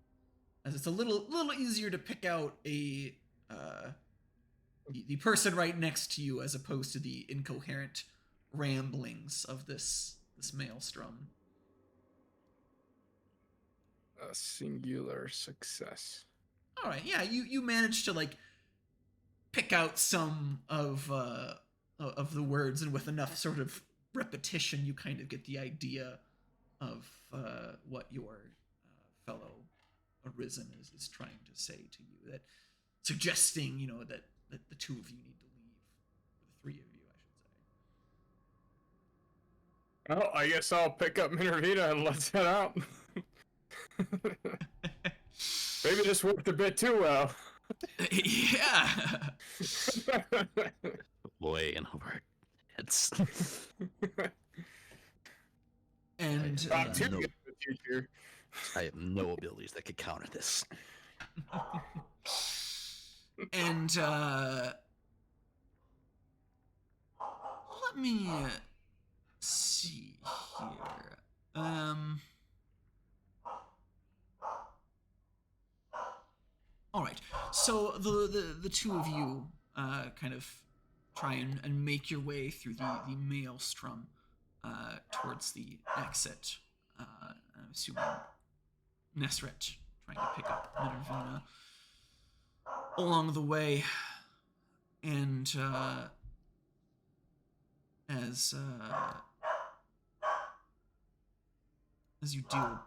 as it's a little easier to pick out a the person right next to you as opposed to the incoherent ramblings of this maelstrom. A singular success. All right, yeah, you managed to like pick out some of the words, and with enough sort of repetition, you kind of get the idea of what your fellow Arisen is trying to say to you, that suggesting, that the two of you need to leave, or the three of you, I should say. Oh, I guess I'll pick up Minervina and let's head out. Maybe this worked a bit too well. Yeah. Way in over our heads. And Too no. good of a teacher. I have no abilities that could counter this. and let me see here. All right. So the two of you kind of try and make your way through the maelstrom towards the exit. I'm assuming Nesret trying to pick up Minervina along the way, and as you do,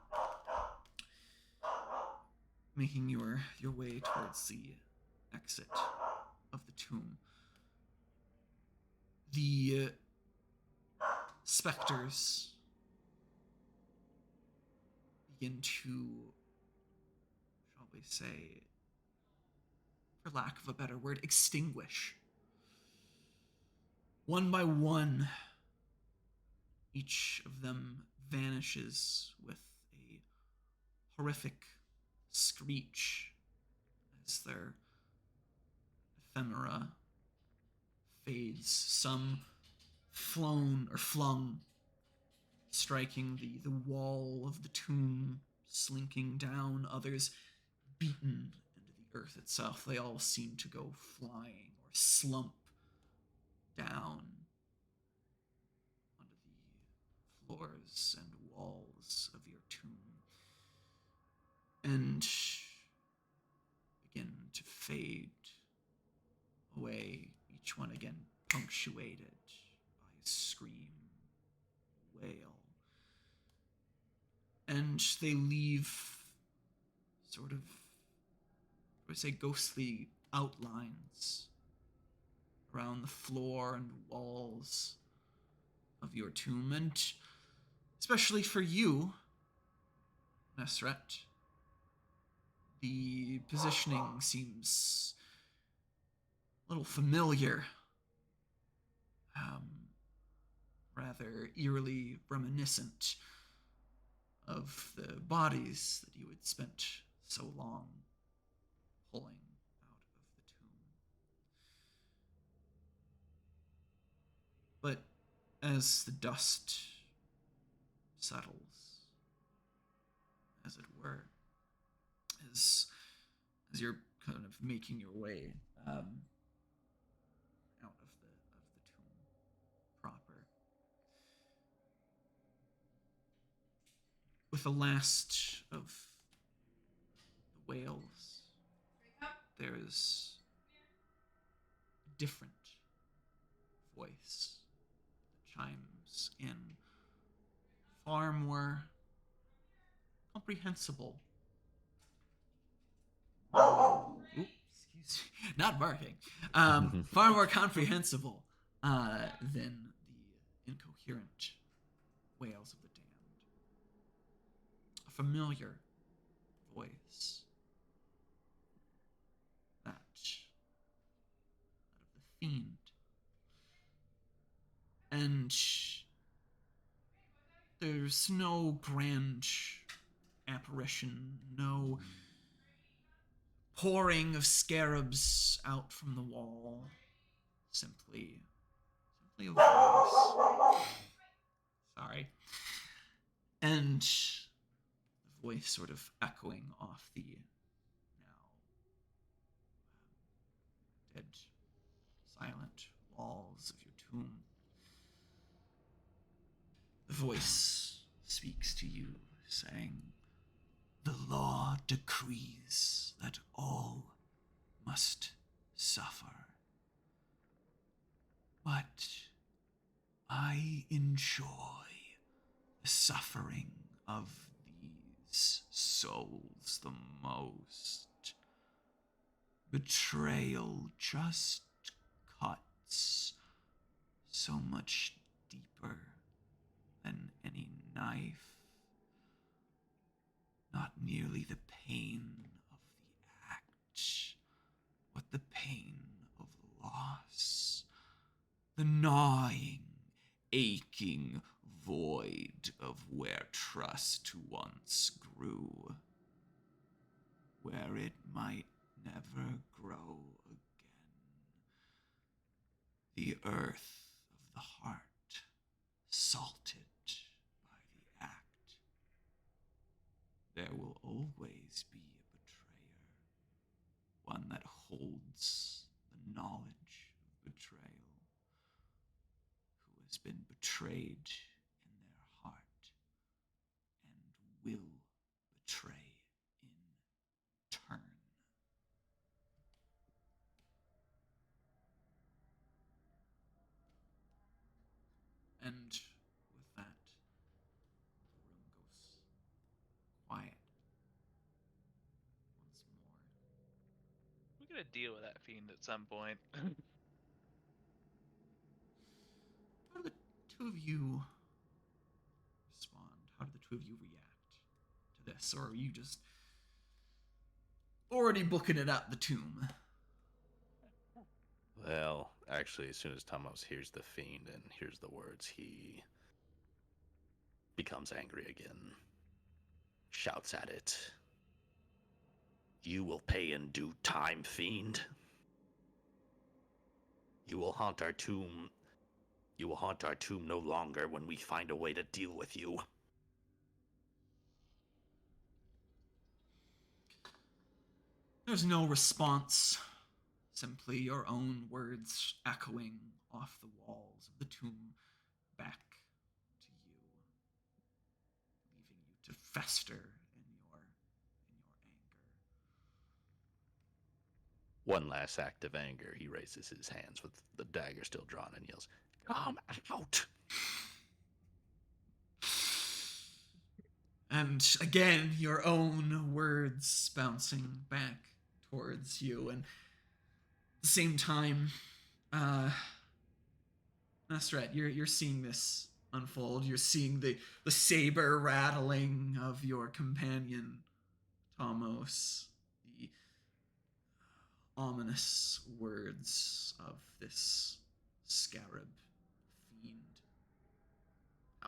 making your way towards the exit of the tomb, the specters begin to, shall we say, for lack of a better word, extinguish. One by one, each of them vanishes with a horrific screech as their ephemera fades, some flown or flung, striking the wall of the tomb, slinking down, others beaten into the earth itself. They all seem to go flying or slump down onto the floors and walls of your tomb, and begin to fade away, each one again punctuated by a scream, wail. And they leave sort of, I would say, ghostly outlines around the floor and walls of your tomb, and especially for you, Nesret, the positioning seems a little familiar, rather eerily reminiscent of the bodies that you had spent so long pulling out of the tomb. But as the dust settles, as it were, as you're kind of making your way out of the tomb proper, with the last of the wails, there's a different voice that chimes in, far more comprehensible. Oops, excuse me. Not barking. Far more comprehensible than the incoherent wails of the damned. A familiar voice. That of the fiend. And there's no grand apparition, no pouring of scarabs out from the wall. Simply a voice. Sorry. And the voice sort of echoing off the now dead, silent walls of your tomb. The voice speaks to you, saying, "The law decrees that all must suffer. But I enjoy the suffering of these souls the most. Betrayal just cuts so much deeper than any knife. Not merely the pain of the act, but the pain of loss. The gnawing, aching void of where trust once grew. Where it might never grow again. The earth of the heart, salted by the act. There will always be a betrayer, one that holds the knowledge of betrayal, who has been betrayed in their heart and will betray in turn." And with that, the room goes quiet once more. We're gonna deal with that fiend at some point. How do the two of you respond? How do the two of you react to this? Or are you just already booking it at the tomb? Well, actually, as soon as Tomos hears the fiend and hears the words, he becomes angry again. Shouts at it. "You will pay in due time, fiend. You will haunt our tomb. You will haunt our tomb no longer when we find a way to deal with you." There's no response. Simply your own words echoing off the walls of the tomb back to you, leaving you to fester in your anger. One last act of anger, he raises his hands with the dagger still drawn and yells, "Come out!" And again, your own words bouncing back towards you. And at the same time, Nasrat, you're seeing this unfold. You're seeing the saber rattling of your companion, Tomos. The ominous words of this scarab fiend.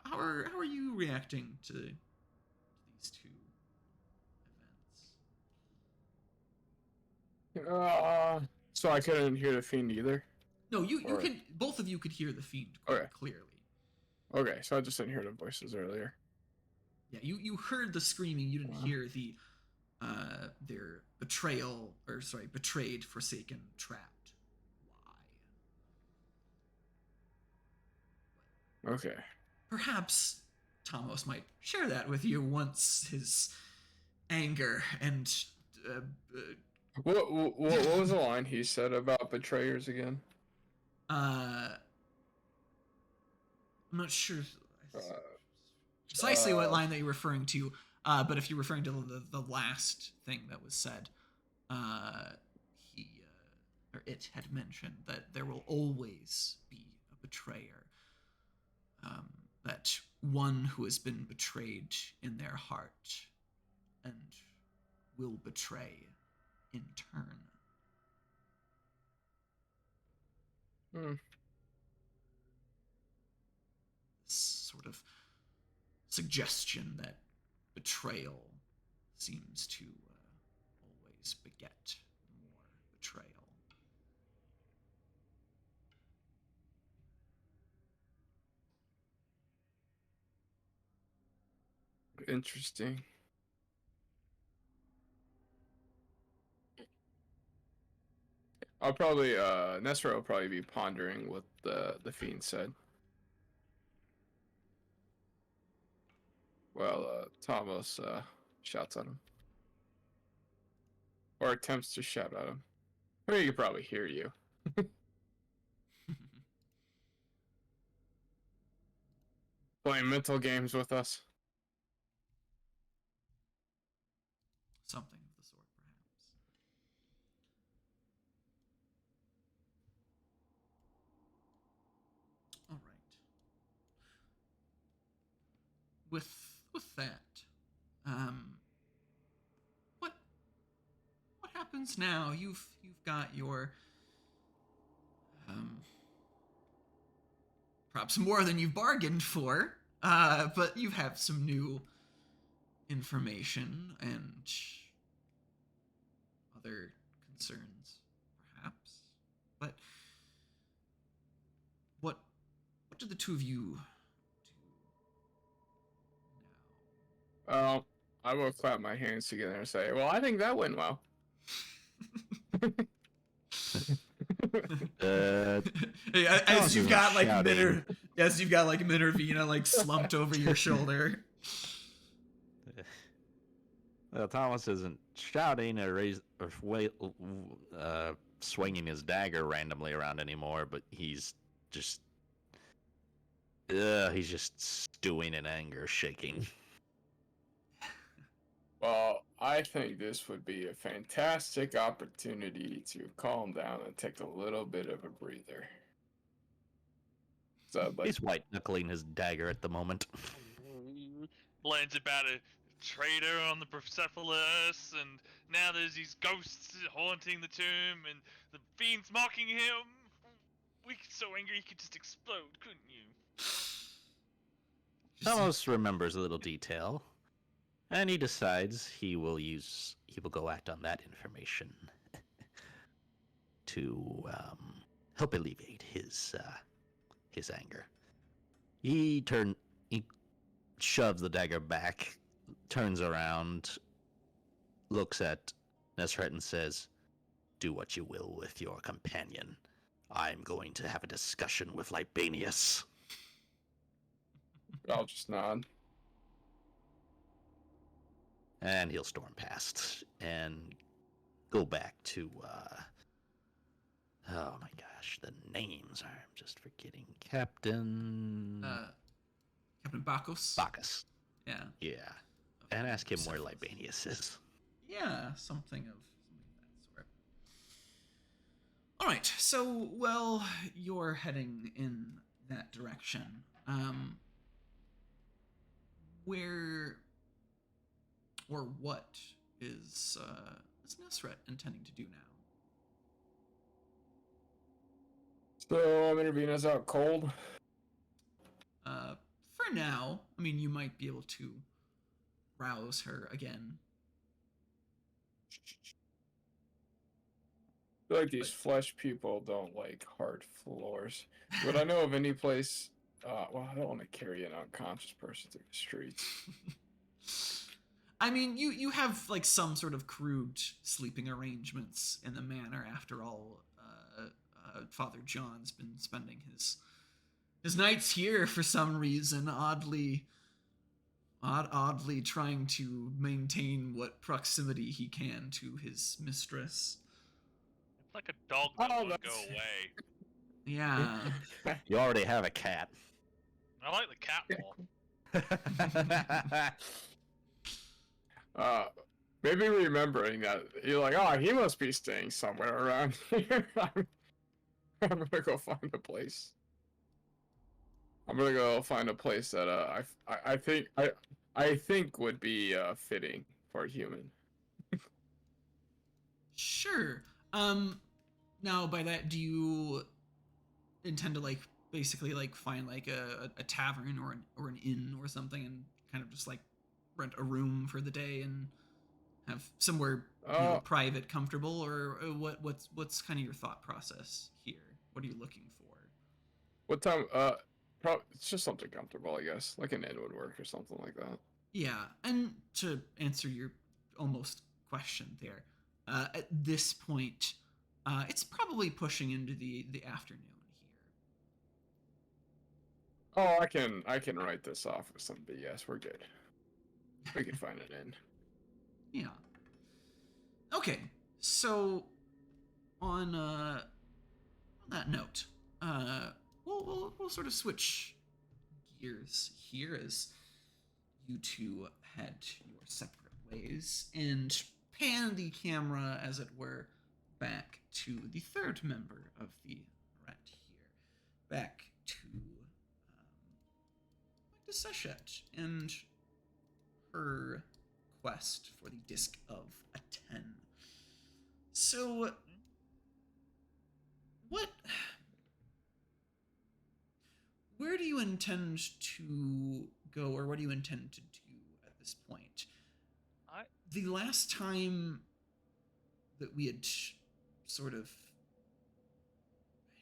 How are you reacting to these two events? So I couldn't hear the fiend either. No, you Or- can. Both of you could hear the fiend quite Okay. clearly. Okay, so I just didn't hear the voices earlier. Yeah, you heard the screaming. You didn't hear the their betrayed, forsaken, trapped. Why? Okay. Perhaps Tomos might share that with you once his anger and What was the line he said about betrayers again? I'm not sure precisely what line that you're referring to, but if you're referring to the last thing that was said, he or it had mentioned that there will always be a betrayer, that one who has been betrayed in their heart and will betray in turn. This sort of suggestion that betrayal seems to always beget more betrayal. interesting. I'll probably Nesra will probably be pondering what the fiend said. Well, Thomas shouts at him. Or attempts to shout at him. I mean, he could probably hear you. Playing mental games with us. Something of the sort, perhaps. All right. With that, what happens now? You've got your perhaps more than you've bargained for, but you have some new information and other concerns, perhaps. But what do the two of you do now? I will clap my hands together and say, well, I think that went well. As you've got like shouting. Minervina like slumped over your shoulder. Well, Thomas isn't shouting or swinging his dagger randomly around anymore, but he's just stewing in anger, shaking. Well, I think this would be a fantastic opportunity to calm down and take a little bit of a breather. So, like, He's white knuckling his dagger at the moment. Learns about a traitor on the Persepolis, and now there's these ghosts haunting the tomb, and the fiend's mocking him. We get so angry he could just explode, couldn't you? Thomas remembers a little detail, and he decides he will go act on that information to help alleviate his anger. He shoves the dagger back, turns around, looks at Nesret and says, "Do what you will with your companion. I'm going to have a discussion with Libanius." I'll just nod. And he'll storm past and go back to, oh my gosh, the names I'm just forgetting. Captain Captain Bacchus. Bacchus. Yeah. Yeah. And ask him where Libanius is. Yeah, something of that sort. All right, so you're heading in that direction. Where or what is Nesret intending to do now? So, Minervina's out cold. For now, I mean, you might be able to rouse her again. I feel like these flesh people don't like hard floors. Would I know of any place? Well, I don't want to carry an unconscious person through the streets. I mean, you have like some sort of crude sleeping arrangements in the manor. After all, Father John's been spending his nights here for some reason, oddly trying to maintain what proximity he can to his mistress. It's like a dog that Oh, won't go that's- away. Yeah. You already have a cat. I like the cat more. Maybe remembering that you're like, oh, he must be staying somewhere around here. I'm gonna go find a place. I'm gonna go find a place that I think would be fitting for a human. Sure. Now by that, do you intend to like basically like find like a tavern or an inn or something and kind of just like rent a room for the day and have somewhere private, comfortable, or what's kind of your thought process here? What are you looking for? What time? It's just something comfortable, I guess. Like an inn would work or something like that. Yeah, and to answer your almost question there, at this point, it's probably pushing into the afternoon here. Oh, I can write this off with some BS. We're good. We can find it in. Yeah. Okay, so on that note, we'll sort of switch gears here as you two head your separate ways and pan the camera, as it were, back to the third member of the rat here, back to Seshet and her quest for the Disc of Aten. So, where do you intend to go, or what do you intend to do at this point? The last time that we had sort of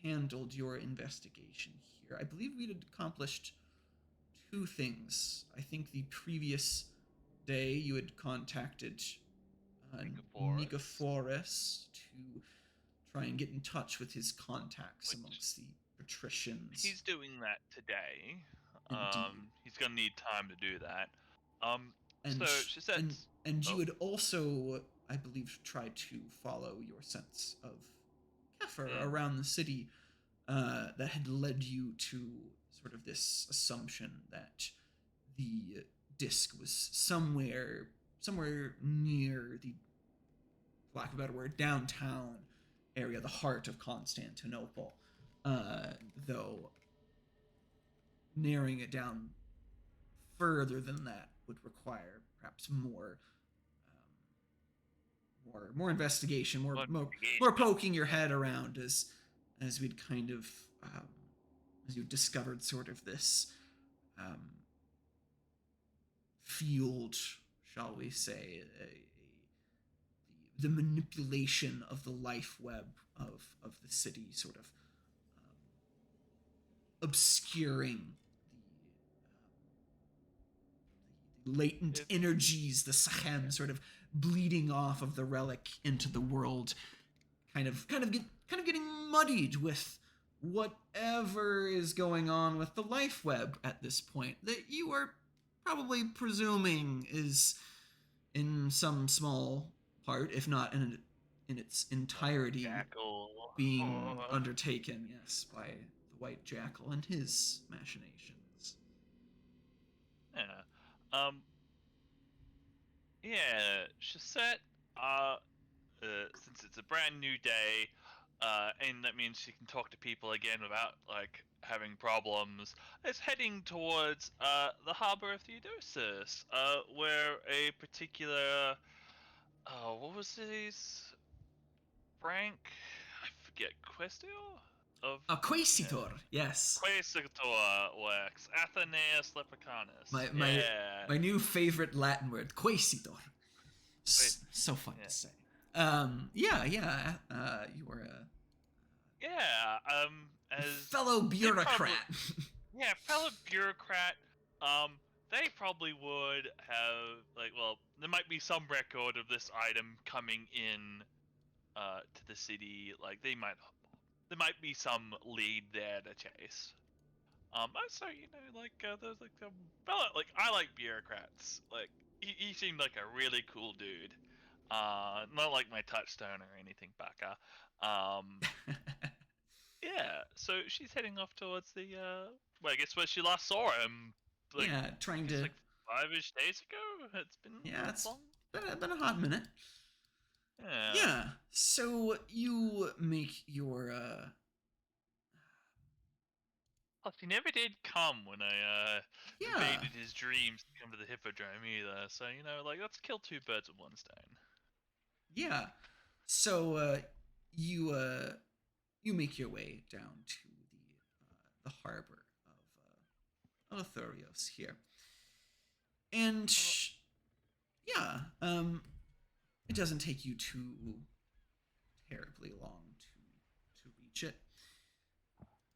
handled your investigation here, I believe we had accomplished two things. I think the previous day you had contacted Nicophorus to try and get in touch with his contacts amongst the patricians. He's doing that today. Indeed. He's gonna need time to do that. And so she said, and you had also, I believe, tried to follow your sense of Kefir around the city, that had led you to sort of this assumption that the disc was somewhere near the, for lack of a better word, downtown area, the heart of Constantinople. Though narrowing it down further than that would require perhaps more investigation, more poking your head around as we'd kind of as you discovered sort of this field, shall we say, the manipulation of the life web of the city, sort of obscuring the latent energies, the Sahem sort of bleeding off of the relic into the world, kind of getting muddied with whatever is going on with the life web at this point, that you are probably presuming is in some small part, if not in its entirety, being undertaken, yes, by the White Jackal and his machinations. Yeah. Yeah, Shasette, since it's a brand new day, and that means she can talk to people again without, like, having problems, is heading towards, the harbor of Theodosis, where a particular, what was his rank? I forget, Questor? Quaesitor, yes. Quaesitor works. Athenaeus Leprechaunus. My new favorite Latin word, Quaesitor. So fun to say. You were a as fellow bureaucrat. Fellow bureaucrat. They probably would have, like, well, there might be some record of this item coming in to the city. Like, there might be some lead there to chase. Also, there's I like bureaucrats. Like, he seemed like a really cool dude. Not like my touchstone or anything, Baka. Yeah. So she's heading off towards the I guess where she last saw him. Trying to, like 5-ish days ago. It's been long. Been a hot minute. Yeah. So you make your Plus, he never did come when I invaded his dreams to come to the Hippodrome either. So, let's kill two birds with one stone. Yeah. So you make your way down to the harbor of Athurios here, and it doesn't take you too terribly long to reach it,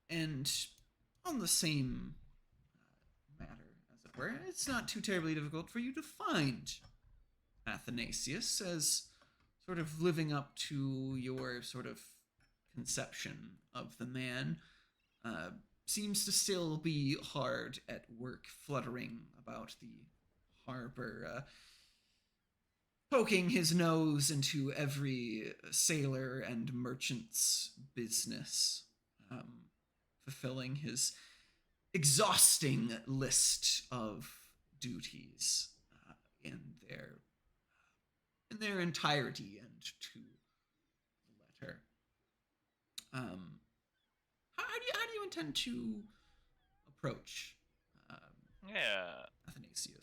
and on the same matter, as it where it's not too terribly difficult for you to find Athanasius as sort of living up to your sort of conception of the man. Seems to still be hard at work, fluttering about the harbor, poking his nose into every sailor and merchant's business, fulfilling his exhausting list of duties in their entirety and to the letter. How do you intend to approach Yeah. Athanasius?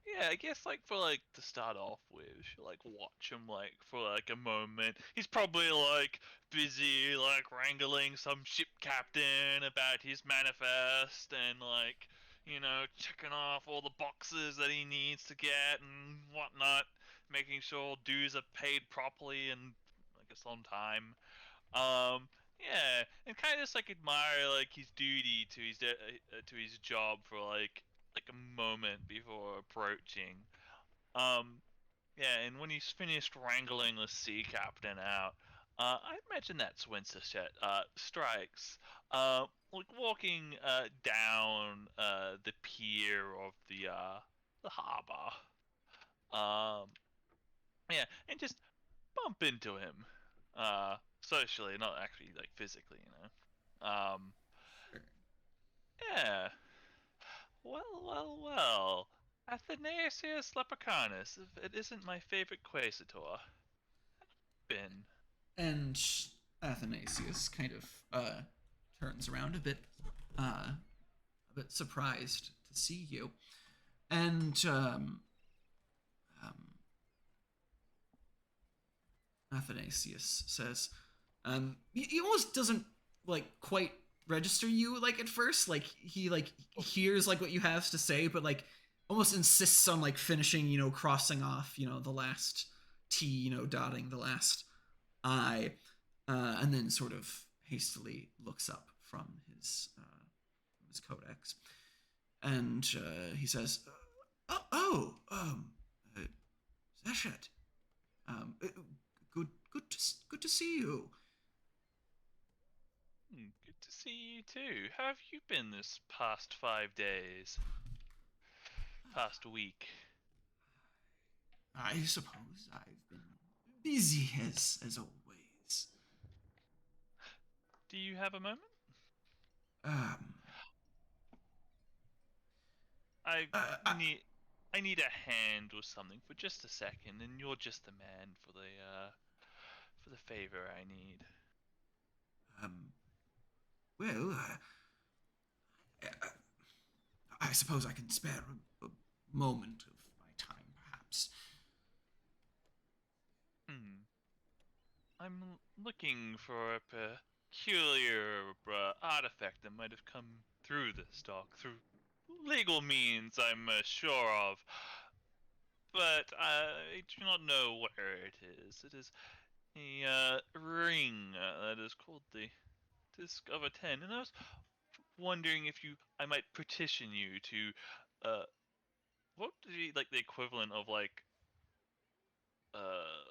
Yeah, I guess like for like to start off with, like watch him like for like a moment. He's probably like busy like wrangling some ship captain about his manifest and like, checking off all the boxes that he needs to get and whatnot, making sure dues are paid properly and I guess on time. Yeah, and kind of just like admire like his duty to his job for like a moment before approaching. Um, yeah, and when he's finished wrangling the sea captain out, I imagine that's when Sachet strikes. Like walking down the pier of the harbor. Yeah, and just bump into him. Socially, not actually like physically. Sure. Yeah. Well. Athanasius Leprechaunus. If it isn't my favorite Quaesitor. Been. And Athanasius kind of turns around a bit surprised to see you, and Athanasius says, he almost doesn't like quite register you like at first. Like he like hears like what you have to say, but like almost insists on like finishing, crossing off, the last T, dotting the last I, and then sort of hastily looks up from his codex, and he says, Zeshet, good to see you. Good to see you too. How have you been this past 5 days? Past week? I suppose I've been busy as always. Do you have a moment? Um, I uh, need I need a hand or something for just a second, and you're just the man for the favor I need. um, well, I suppose I can spare a moment of my time, perhaps. I'm looking for a peculiar artifact that might have come through this dock through legal means, I'm sure of, but I do not know where it is. It is a ring that is called the Discover 10, and I was wondering if I might petition you to, what would be like the equivalent of like uh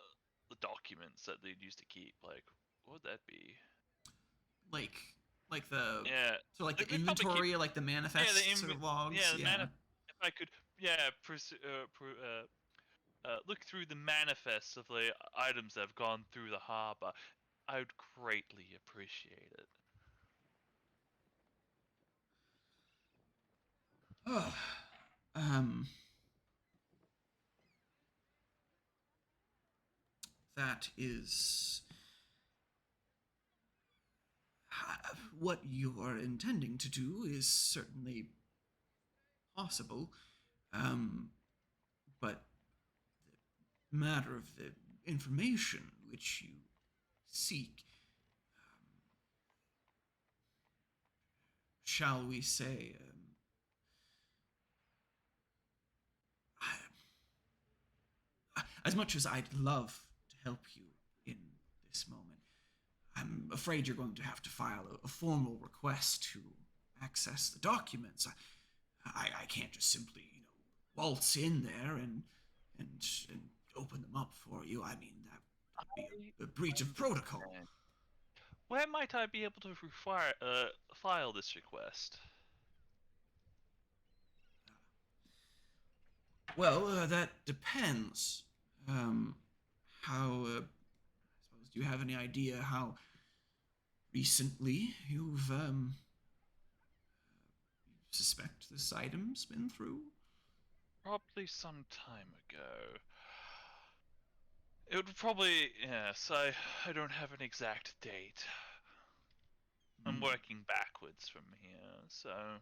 the documents that they'd used to keep, like what would that be? Like, like the Yeah, so like the they probably keep. inventory, like the Yeah, manifest sort of yeah, logs. the Yeah. if I could, yeah, look through the manifests of the items that have gone through the harbor, I would greatly appreciate it. Oh, um, that is what you are intending to do is certainly possible, but the matter of the information which you seek, shall we say, as much as I'd love to help you in this moment, I'm afraid you're going to have to file a formal request to access the documents. I can't just simply, waltz in there and open them up for you. I mean, that would be a breach of protocol. Understand. Where might I be able to file this request? Well, that depends. How, I suppose, do you have any idea how recently you've, suspect this item's been through? Probably some time ago. It would probably, yes, I don't have an exact date. I'm Hmm. working backwards from here, so...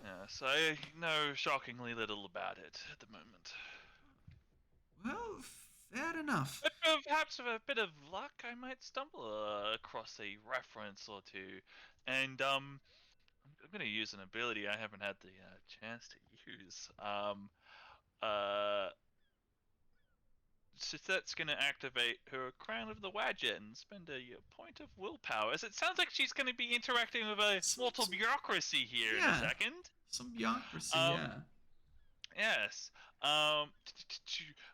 Yes, I know shockingly little about it at the moment. Well, fair enough. But perhaps with a bit of luck, I might stumble across a reference or two. And, I'm going to use an ability I haven't had the chance to use. Uh, Suzette's going to activate her Crown of the Wadjet and spend a point of willpower, as it sounds like she's going to be interacting with a mortal bureaucracy here in a Yeah. second. Some bureaucracy, Um, yeah. Yes.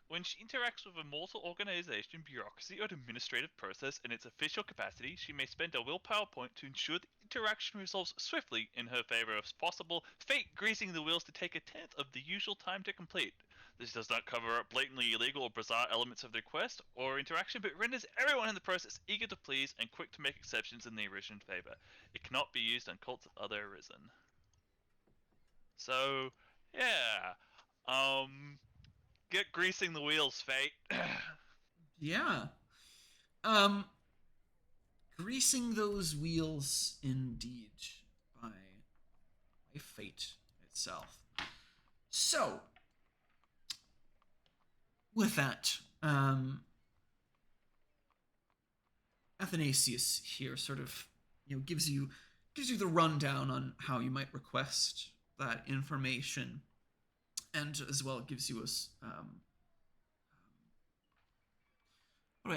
When she interacts with a mortal organization, bureaucracy, or administrative process in its official capacity, she may spend a willpower point to ensure the interaction resolves swiftly in her favor if possible, fate greasing the wheels to take a tenth of the usual time to complete. This does not cover up blatantly illegal or bizarre elements of the request or interaction, but renders everyone in the process eager to please and quick to make exceptions in the Arisen favor. It cannot be used on cults of other Arisen. So, yeah. Get greasing the wheels, Fate. Yeah. Greasing those wheels indeed by fate itself. So, with that, Athanasius here sort of, gives you the rundown on how you might request that information, and as well gives you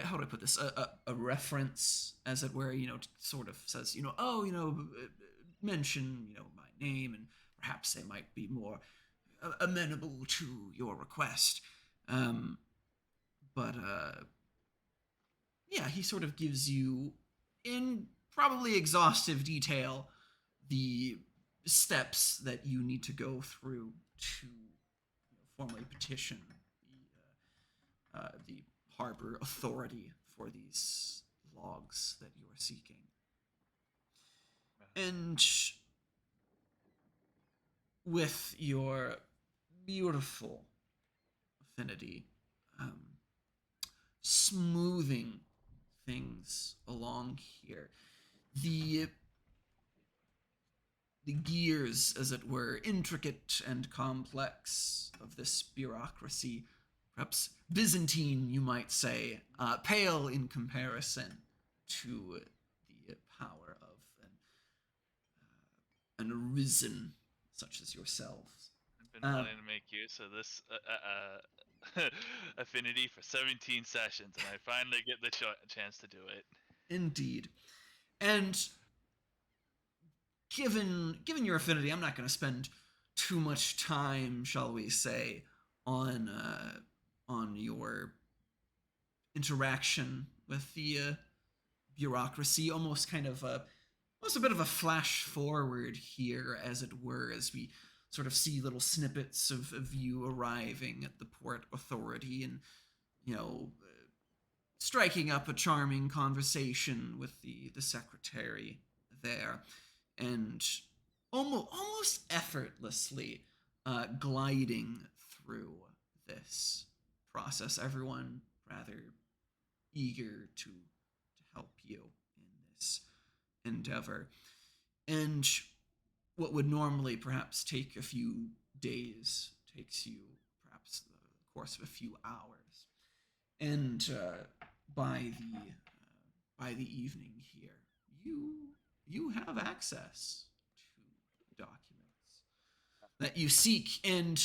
how do I put this? A reference, as it were, sort of says, mention, my name, and perhaps they might be more amenable to your request. But yeah, he sort of gives you, in probably exhaustive detail, the steps that you need to go through to formally petition the harbor authority for these logs that you are seeking. And with your beautiful affinity, smoothing things along here, the gears, as it were, intricate and complex of this bureaucracy, perhaps Byzantine, you might say, pale in comparison to the power of an Arisen such as yourselves. I've been wanting to make use of this affinity for 17 sessions, and I finally get the chance to do it. Indeed. And given your affinity, I'm not going to spend too much time, shall we say, on your interaction with the bureaucracy. Almost a bit of a flash forward here, as it were, as we sort of see little snippets of you arriving at the port authority and striking up a charming conversation with the secretary there, and almost effortlessly gliding through this process. Everyone rather eager to help you in this endeavor. And what would normally perhaps take a few days takes you perhaps the course of a few hours. And by the evening here, you have access to documents that you seek, and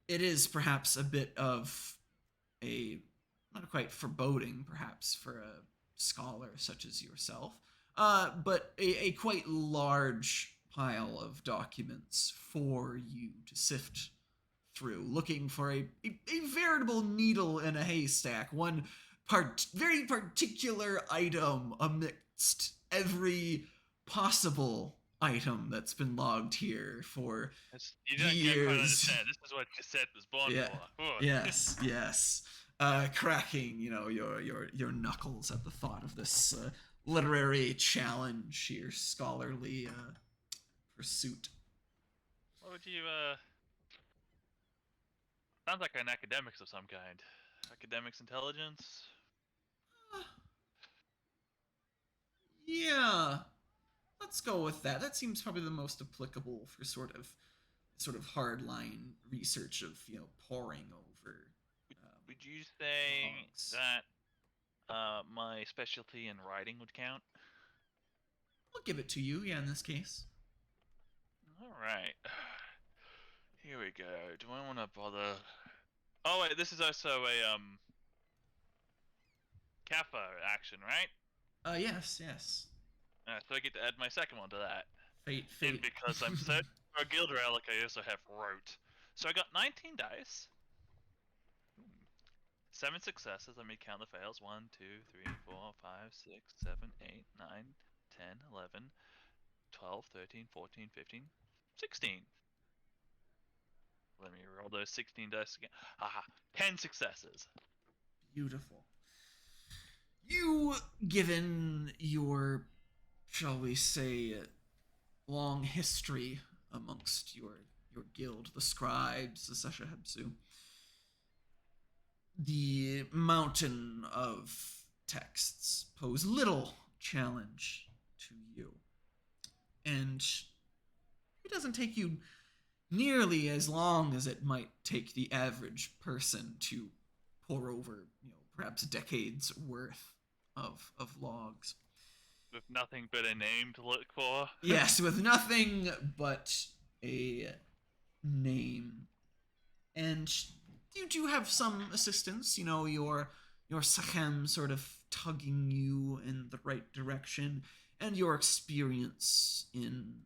it is perhaps a bit of a, not quite foreboding, perhaps, for a scholar such as yourself, but a quite large pile of documents for you to sift through, looking for a veritable needle in a haystack, one very particular item amidst every possible item that's been logged here for You can't quite years. understand. This is what cassette was born Yeah. for. Ooh. Yes. Cracking, your knuckles at the thought of this literary challenge, your scholarly pursuit. What would you, sounds like an academics of some kind. Academics intelligence? Yeah, let's go with that. That seems probably the most applicable for sort of hardline research of poring over. Would you say logs. that my specialty in writing would count? I'll give it to you. Yeah, in this case. All right. Here we go. Do I want to bother? Oh wait, this is also a Kappa action, right? Yes. So I get to add my second one to that. Fate. And because I'm searching for a guild relic, I also have rote. So I got 19 dice. 7 successes. Let me count the fails. 1, 2, 3, 4, 5, 6, 7, 8, 9, 10, 11, 12, 13, 14, 15, 16. Let me roll those 16 dice again. Haha. 10 successes. Beautiful. You, given your, shall we say, long history amongst your guild, the scribes, the Seshahebsu, the mountain of texts pose little challenge to you. And it doesn't take you nearly as long as it might take the average person to pour over, perhaps decades worth of logs. With nothing but a name to look for. Yes, with nothing but a name. And you do have some assistance, your Sachem sort of tugging you in the right direction, and your experience in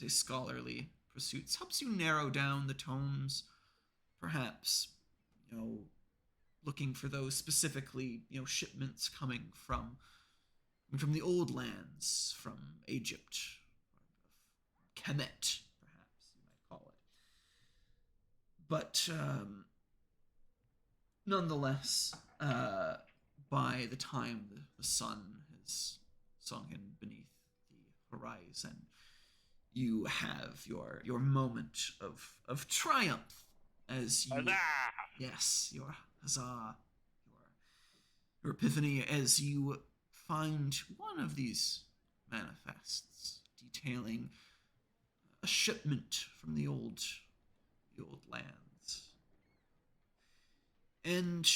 scholarly pursuits helps you narrow down the tomes, perhaps, looking for those specifically, shipments coming from the old lands, from Egypt, Kemet, perhaps you might call it. But nonetheless, by the time the sun has sunken beneath the horizon, you have your moment of triumph as you, Huzzah! yes, your huzzah, your epiphany, as you find one of these manifests detailing a shipment from the old lands. And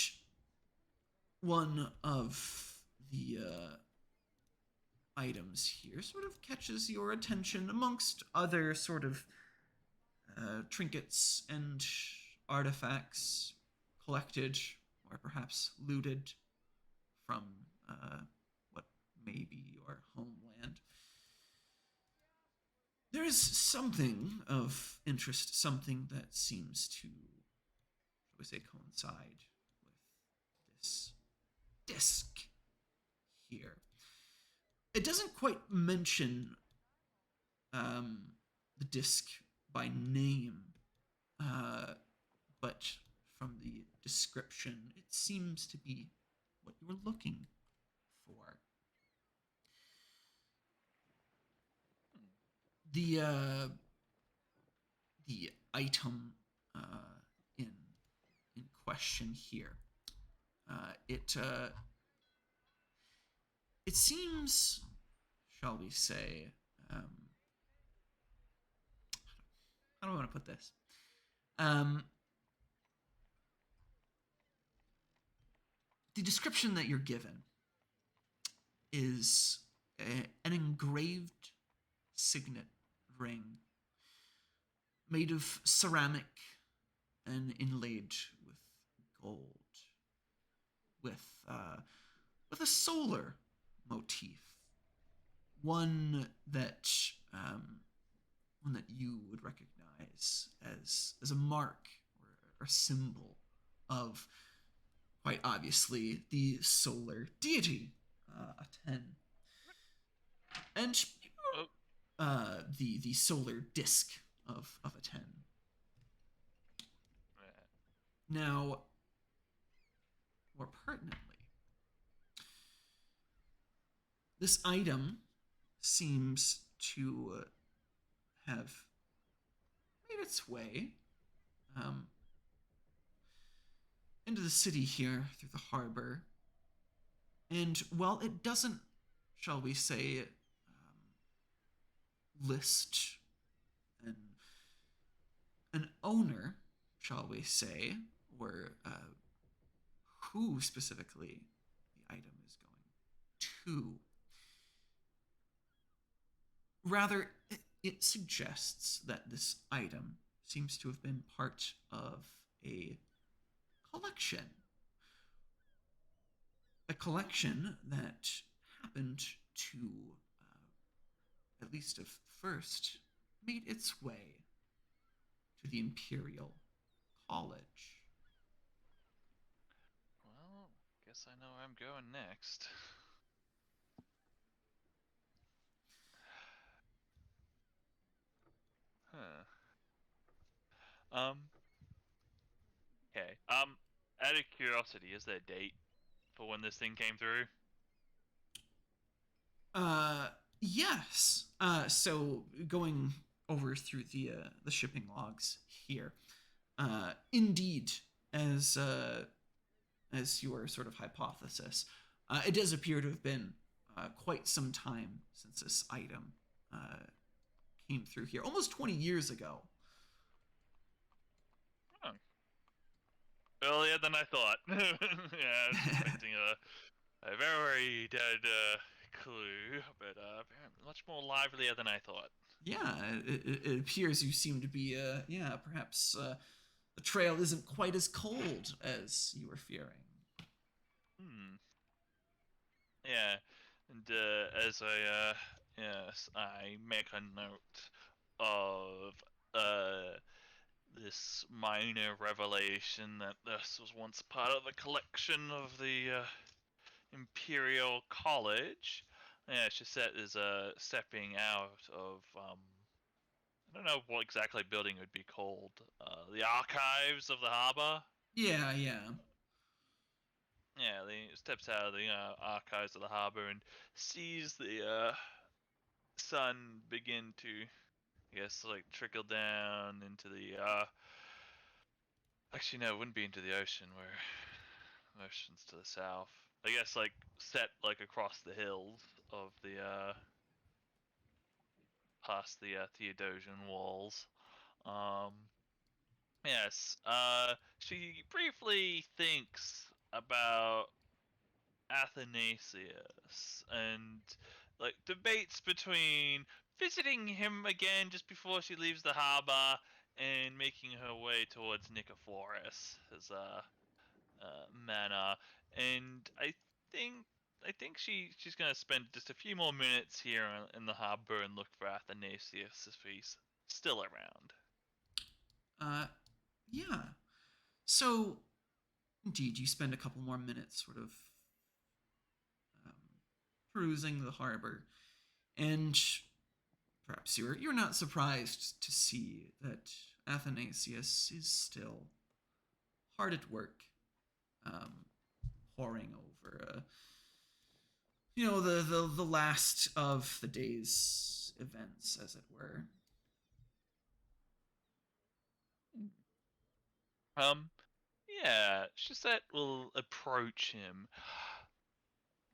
one of the items here sort of catches your attention amongst other sort of trinkets and artifacts collected or perhaps looted from what may be your homeland. There is something of interest, something that seems to, shall we say, coincide with this disc here. It doesn't quite mention the disc by name, but from the description, it seems to be what you were looking for. The item in question here, it seems, shall we say, how do I want to put this? The description that you're given is an engraved signet ring made of ceramic and inlaid with gold, with a solar motif, one that one that you would recognize as a mark or a symbol of, quite obviously, the solar deity, Aten. And Oh, the solar disk of Aten. yeah. Now, more pertinently, this item seems to have made its way into the city here through the harbor. And while it doesn't, shall we say, list an, an owner, shall we say, or who specifically the item is going to, rather, it suggests that this item seems to have been part of a collection. A collection that happened to, at least at first, made its way to the Imperial College. Well, guess I know where I'm going next. Huh. Okay. Out of curiosity, is there a date for when this thing came through? Yes. So going over through the shipping logs here, indeed, as your sort of hypothesis, it does appear to have been quite some time since this item came through here, almost 20 years ago. Oh. Earlier than I thought. Yeah, I was expecting a very dead clue, but apparently much more livelier than I thought. Yeah, it appears you seem to be, perhaps the trail isn't quite as cold as you were fearing. Hmm. Yeah, and as yes, I make a note of this minor revelation that this was once part of the collection of the Imperial College. Yeah, Shasette is stepping out of I don't know what exactly building it would be called. The archives of the harbor. Yeah, yeah. Yeah, he steps out of the archives of the harbor and sees the sun begin to, I guess, like trickle down into the. Actually, no, it wouldn't be into the ocean. Where the ocean's to the south. I guess like set like across the hills of the past the Theodosian walls. Um, yes. She briefly thinks about Athanasius and like debates between visiting him again just before she leaves the harbor and making her way towards Nicophorus, his manor. And think I think she's gonna spend just a few more minutes here in the harbor and look for Athanasius if he's still around. Uh, yeah. So, indeed, you spend a couple more minutes sort of um, perusing the harbor, and perhaps you're not surprised to see that Athanasius is still hard at work, um, poring over, the last of the day's events, as it were. Um, yeah, Shazette will approach him.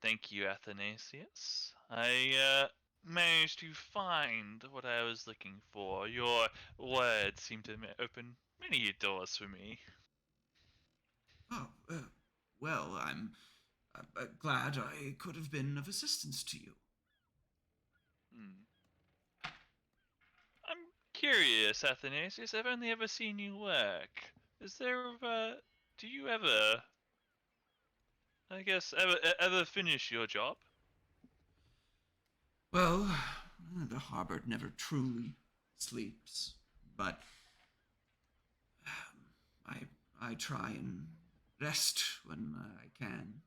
Thank you, Athanasius. I managed to find what I was looking for. Your words seem to open many doors for me. Oh, well, I'm glad I could have been of assistance to you. Hmm. I'm curious, Athanasius. I've only ever seen you work. Is there do you ever, ever finish your job? Well, the harbor never truly sleeps, but I try and rest when I can.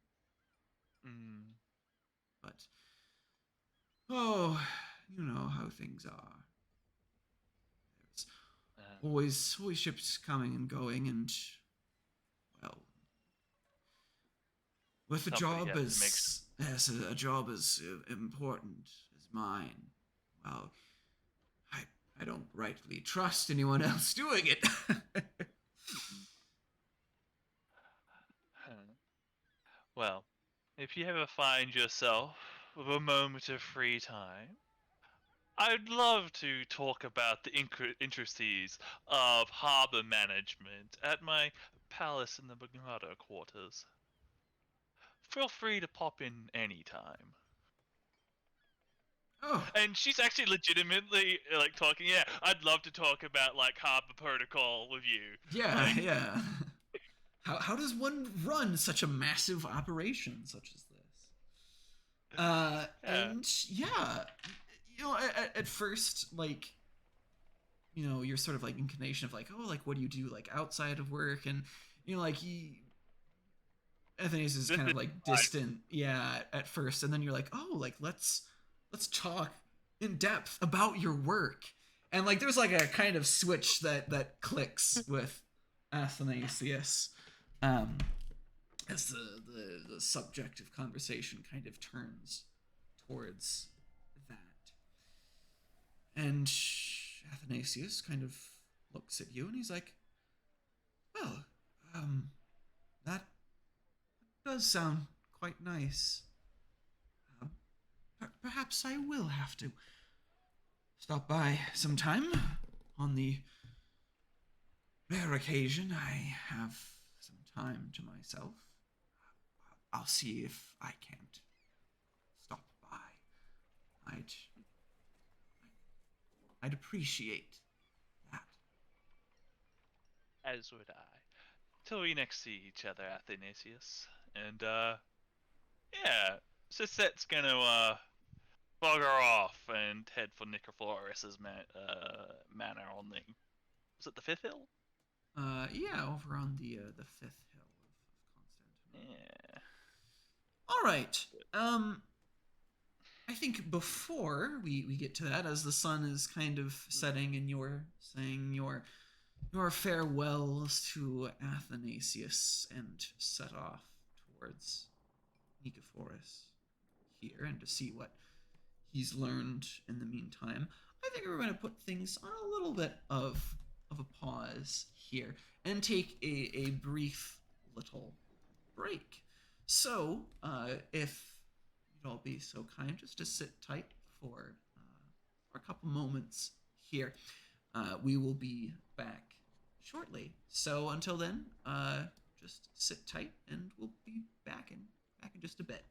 Mm. But oh, you know how things are. There's Uh, always ships coming and going, and well, with a Somebody job has to make a job as important as mine, well, I don't rightly trust anyone else doing it. Well, if you ever find yourself with a moment of free time, I'd love to talk about the intricacies of harbor management at my palace in the Magnata quarters. Feel free to pop in anytime. Oh, And she's actually legitimately like talking. Yeah, I'd love to talk about like harbor protocol with you. yeah, Like, yeah. How does one run such a massive operation such as this? yeah, And yeah, at first, like, your sort of like inclination of like, oh, like, what do you do like outside of work? And like Athanasius is this kind is of like distant, yeah, at first, and then you're like, oh, like let's talk in depth about your work, and like there's like a kind of switch that clicks with Athanasius, um, as the subject of conversation kind of turns towards that, and Athanasius kind of looks at you and he's like, well, that does sound quite nice. Uh, Perhaps I will have to stop by sometime on the rare occasion I have some time to myself. I'll see if I can't stop by. I'd appreciate that. as would I. Till we next see each other, Athanasius. And yeah, Sisette's gonna bugger off and head for Nicophorus's manor on the. Was it the fifth hill? Yeah, over on the fifth hill of Constantinople. Yeah. All right. I think before we get to that, as the sun is kind of setting and you're saying your farewells to Athanasius and set off towards Nicophorus here and to see what he's learned in the meantime, I think we're going to put things on a little bit of a pause here and take a brief little break. So, if you'd all be so kind just to sit tight for a couple moments here, we will be back shortly. So until then, just sit tight, and we'll be back in just a bit.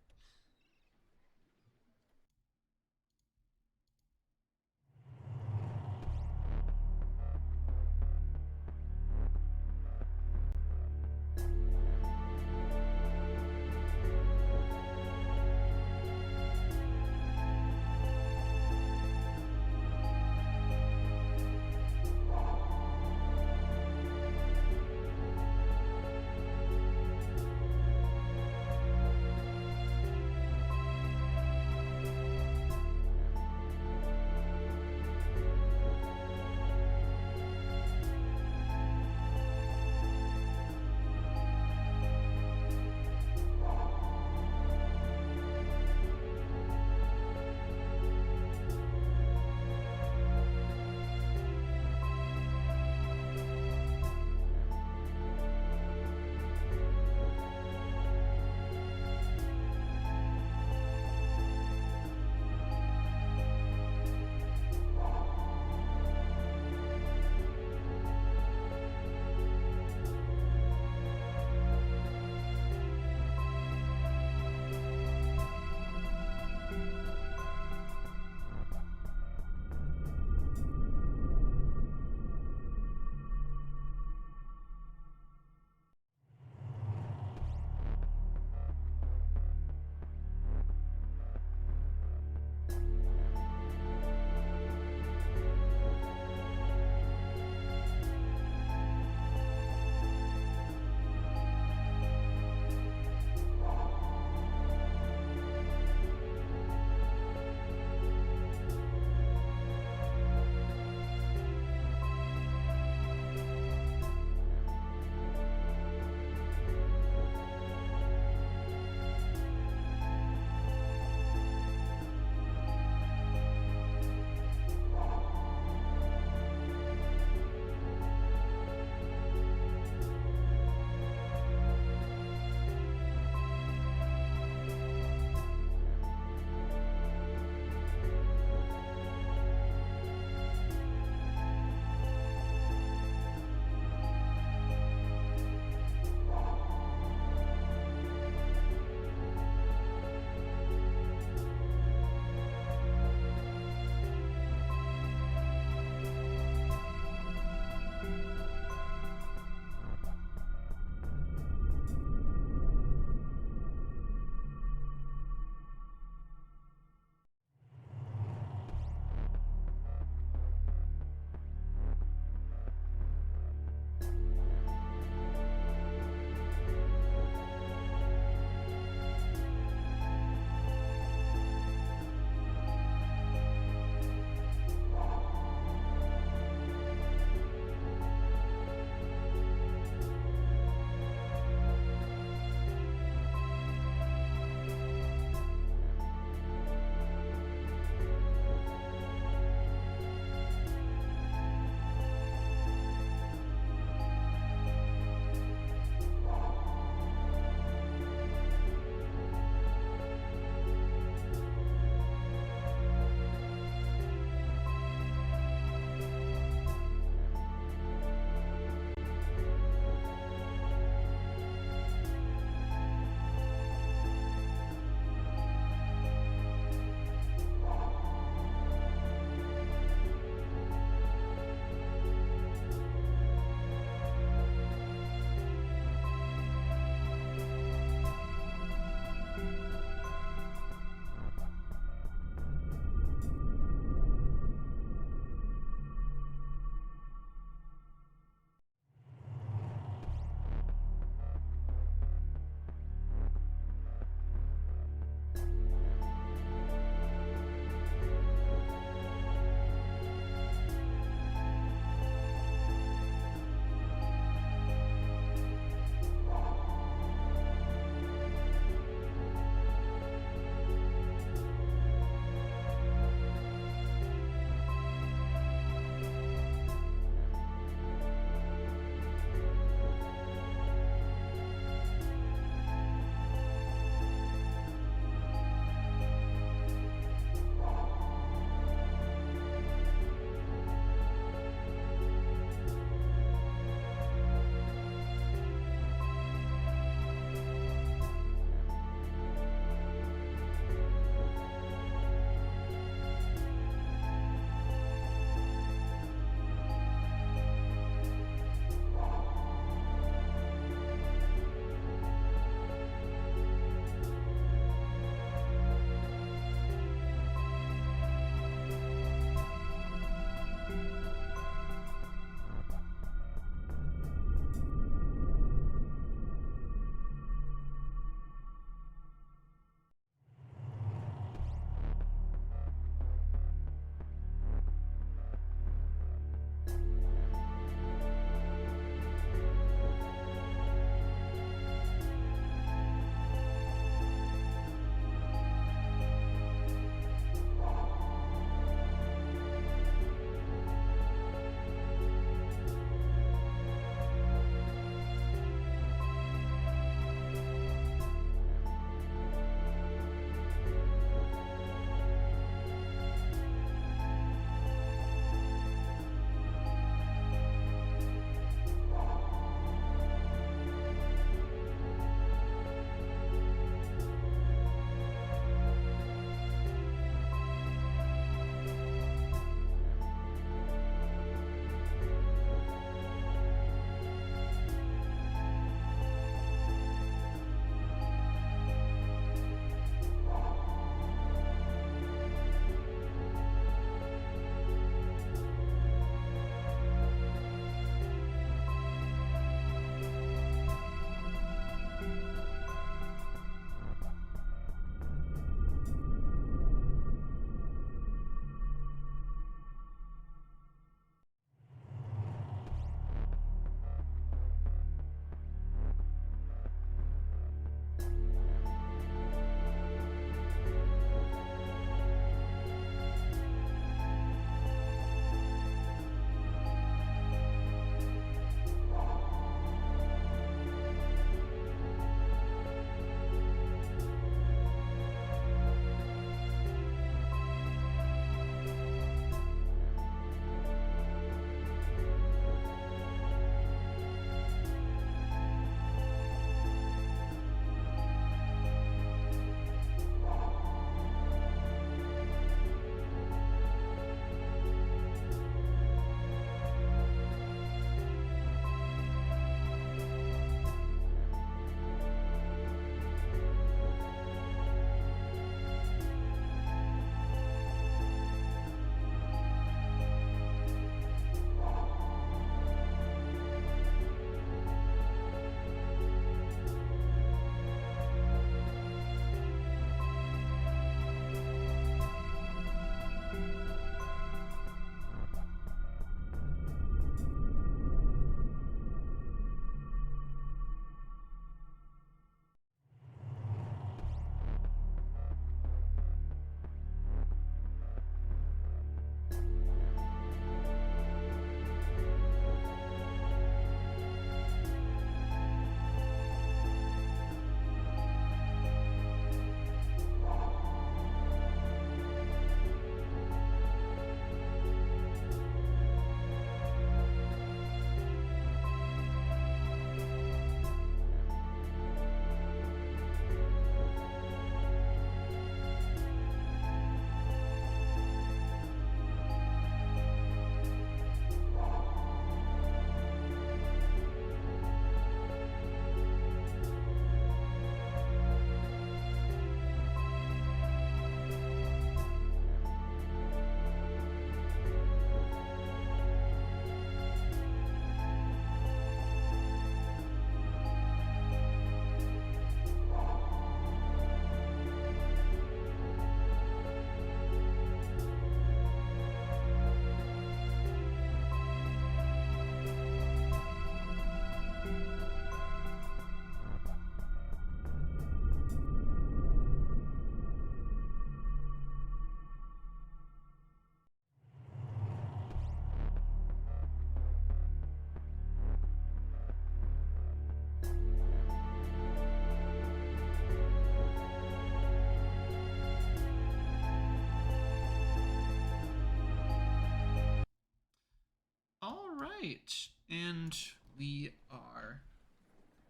All right, and we are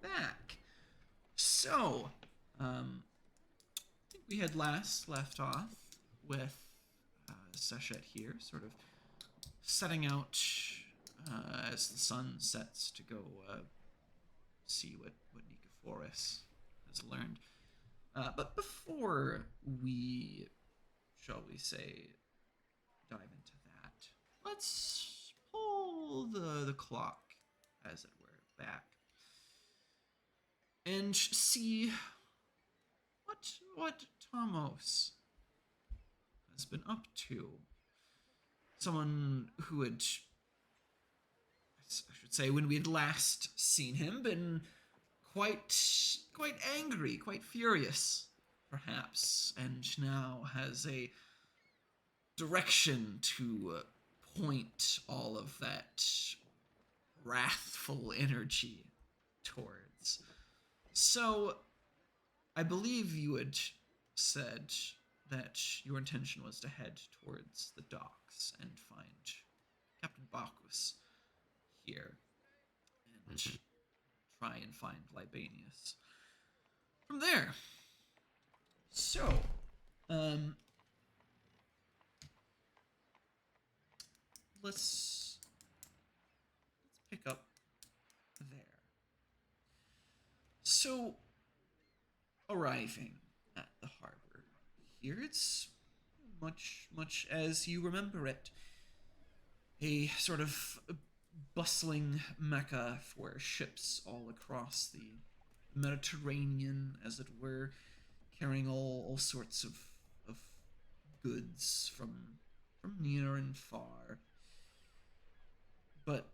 back. So, I think we had last left off with Sachet here, sort of setting out as the sun sets to go see what Nicephorus has learned. But before we, shall we say, dive into that, let's pull the clock, as it were, back and see what Tomos has been up to. Someone who had, I should say, when we had last seen him, been quite angry, quite furious, perhaps, and now has a direction to point all of that wrathful energy towards. So, I believe you had said that your intention was to head towards the docks and find Captain Bacchus here and try and find Libanius from there. So, let's pick up there. So, arriving at the harbor here, it's much as you remember it. A sort of bustling mecca for ships all across the Mediterranean, as it were, carrying all sorts of goods from near and far. But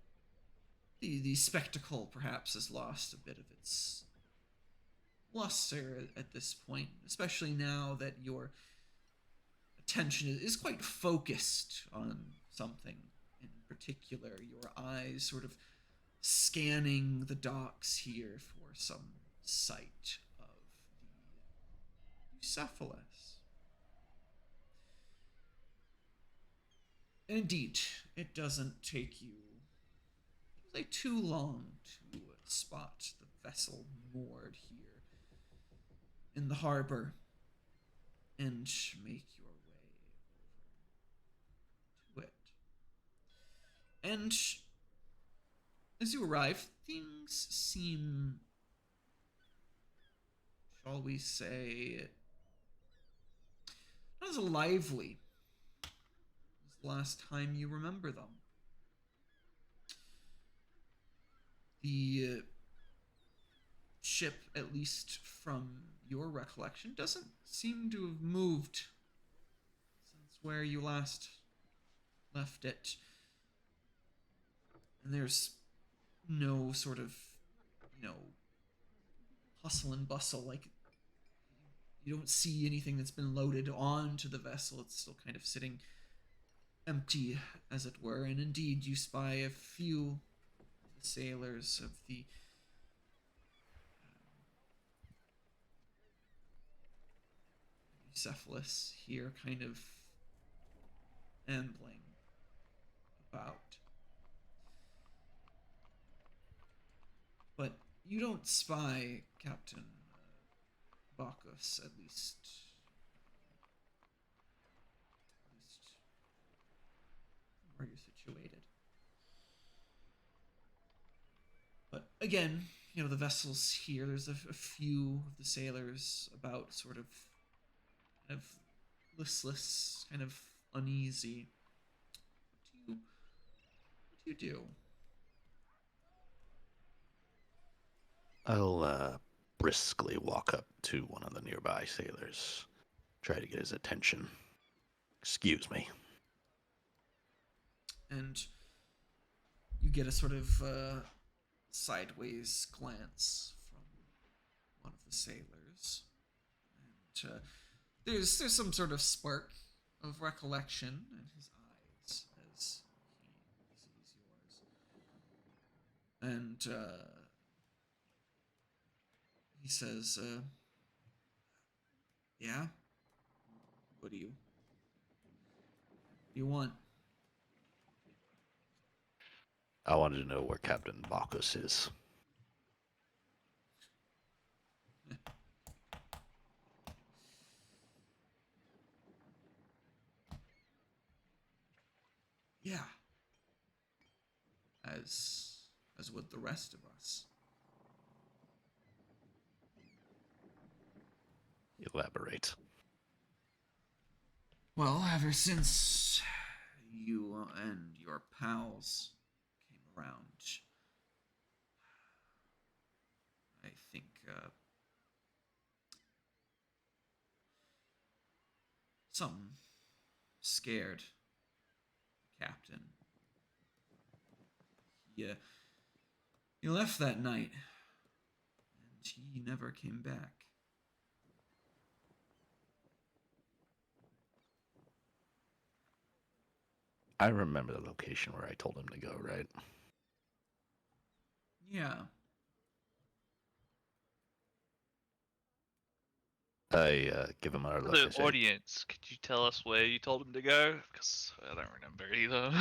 the spectacle perhaps has lost a bit of its luster at this point, especially now that your attention is quite focused on something in particular. Your eyes sort of scanning the docks here for some sight of the Bucephalus. Indeed, it doesn't take you too long to spot the vessel moored here in the harbor and make your way over to it. And as you arrive, things seem, shall we say, not as lively as the last time you remember them. The ship, at least from your recollection, doesn't seem to have moved since where you last left it. And there's no sort of, hustle and bustle. Like, you don't see anything that's been loaded onto the vessel. It's still kind of sitting empty, as it were. And indeed, you spy a few of the sailors of the Bucephalus here kind of ambling about. But you don't spy Captain Bacchus, at least where you're situated. But again, the vessel's here. There's a few of the sailors about, sort of kind of listless, kind of uneasy. What do you do? I'll briskly walk up to one of the nearby sailors, try to get his attention. Excuse me. And you get a sort of sideways glance from one of the sailors. And there's some sort of spark of recollection in his eyes as he sees yours. And he says, yeah? What do you want? I wanted to know where Captain Bacchus is. Yeah. As would the rest of us. Elaborate. Well, ever since you and your pals came around, I think something scared the captain. He left that night, and he never came back. I remember the location where I told him to go, right? Yeah. I give him another For look. I the say, audience, could you tell us where you told him to go? Because I don't remember either.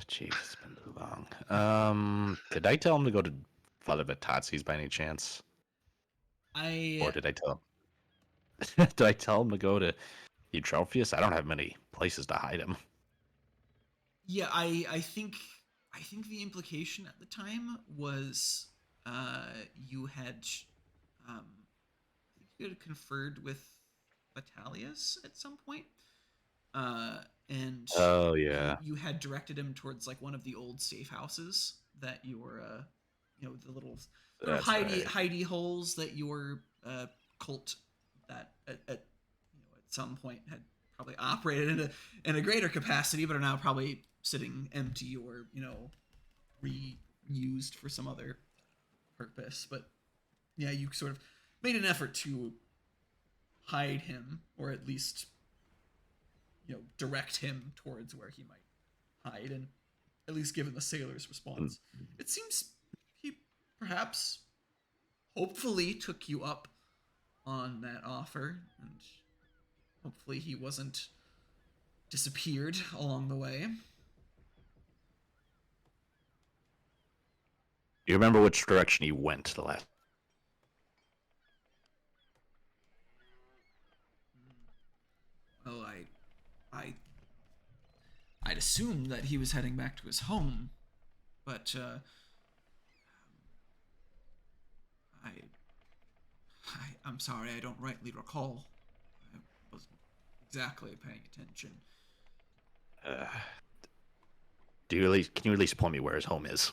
Jeez, it's been too long. Did I tell him to go to Father Vitatsi's by any chance? Or did I tell him? Did I tell him to go to Eutrophius? I don't have many places to hide him. Yeah, I think the implication at the time was you had I think you had conferred with Vitalius at some point. And Oh yeah, you had directed him towards like one of the old safe houses that your the little sort of that's right. hidey holes that your cult that at some point had probably operated in a greater capacity, but are now probably sitting empty or reused for some other purpose. But yeah, you sort of made an effort to hide him, or at least direct him towards where he might hide, and at least given the sailor's response, it seems he perhaps hopefully took you up on that offer, and hopefully he wasn't disappeared along the way. You remember which direction he went the last? Well, I'd assumed that he was heading back to his home, but I, I'm sorry, I don't rightly recall. I wasn't exactly paying attention. Can you at least point me where his home is?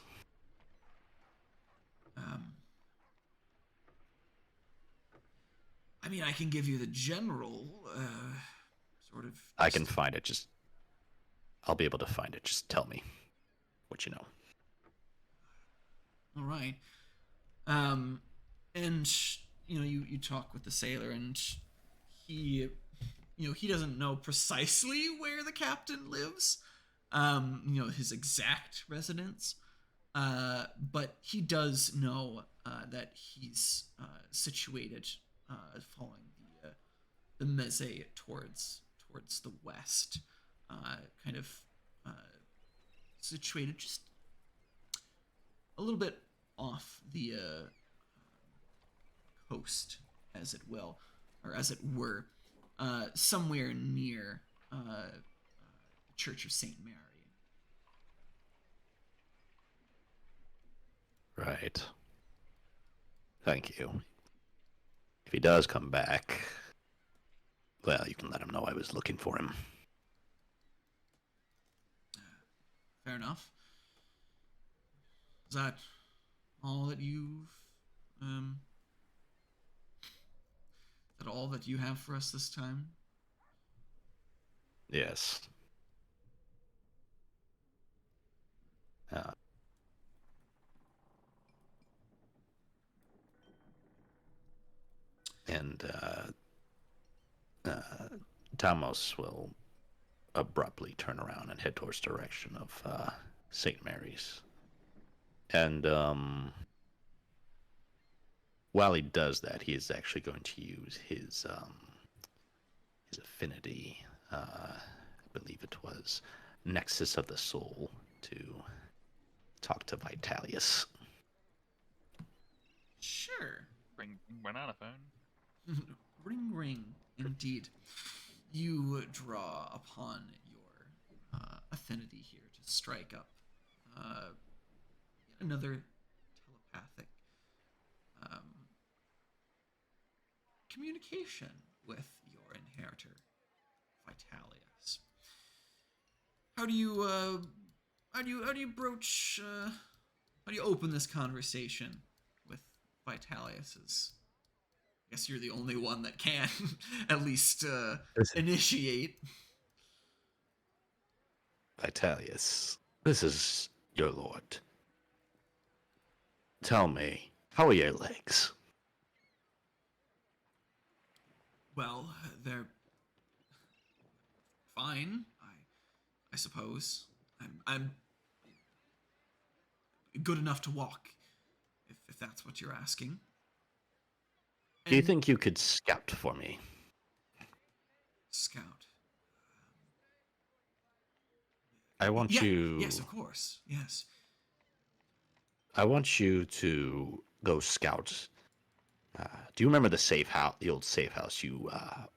I mean, I can give you the general sort of. I can find it. I'll be able to find it. Just tell me what you know. All right. And you talk with the sailor, and he, he doesn't know precisely where the captain lives. His exact residence. But he does know that he's situated following the Meze towards the west, kind of situated just a little bit off the coast, as it will, or as it were, somewhere near the Church of Saint Mary. Right. Thank you. If he does come back, well, you can let him know I was looking for him. Fair enough. Is that all that you've is that all that you have for us this time? Yes. And Tamos will abruptly turn around and head towards the direction of St. Mary's. And while he does that, he is actually going to use his his affinity, I believe it was Nexus of the Soul, to talk to Vitalius. Bring banana phone. Ring, ring, indeed. You draw upon your affinity here to strike up yet another telepathic communication with your inheritor, Vitalius. How do you broach? How do you open this conversation with Vitalius's? I guess you're the only one that can at least initiate. Vitalius, this is your lord. Tell me, how are your legs? Well, they're fine. I suppose. I'm good enough to walk, if that's what you're asking. Do you And think you could scout for me? Scout? I want you. Yes, of course. Yes. I want you to go scout. Do you remember the safe house, the old safe house you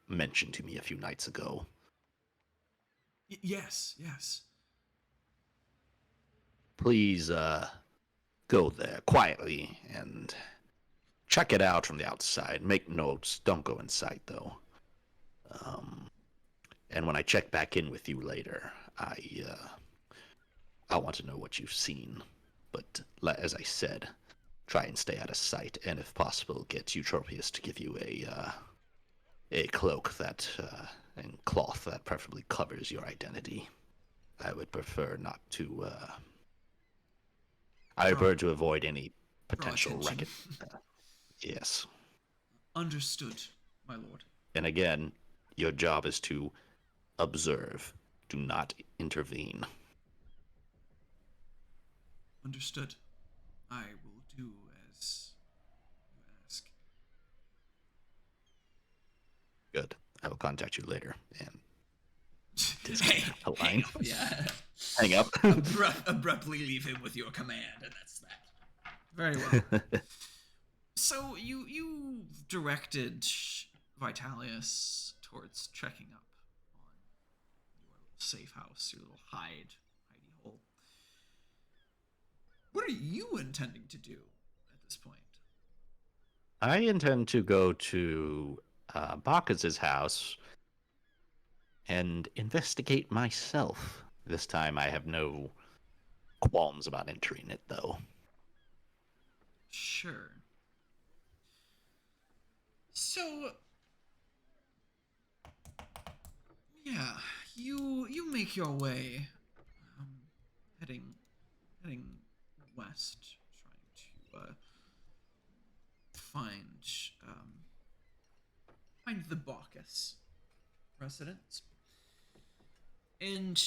mentioned to me a few nights ago? Yes. Yes. Please go there quietly and check it out from the outside. Make notes. Don't go inside though. And when I check back in with you later, I want to know what you've seen. But as I said, try and stay out of sight, and if possible, get Eutropius to give you a cloak that and cloth that preferably covers your identity. I would prefer not to. I prefer to avoid any potential attention. wreckage. Yes. Understood, my lord. And again, your job is to observe. Do not intervene. Understood. I will do as you ask. Good. I will contact you later. And Hey, a line. yeah. Hang up. Abruptly leave him with your command, and that's that. Very well. So you directed Vitalius towards checking up on your little safe house, your little hidey hole. What are you intending to do at this point? I intend to go to Bacchus's house and investigate myself. This time I have no qualms about entering it, though. Sure. So, yeah, you make your way, heading west, trying to find the Bacchus residence. And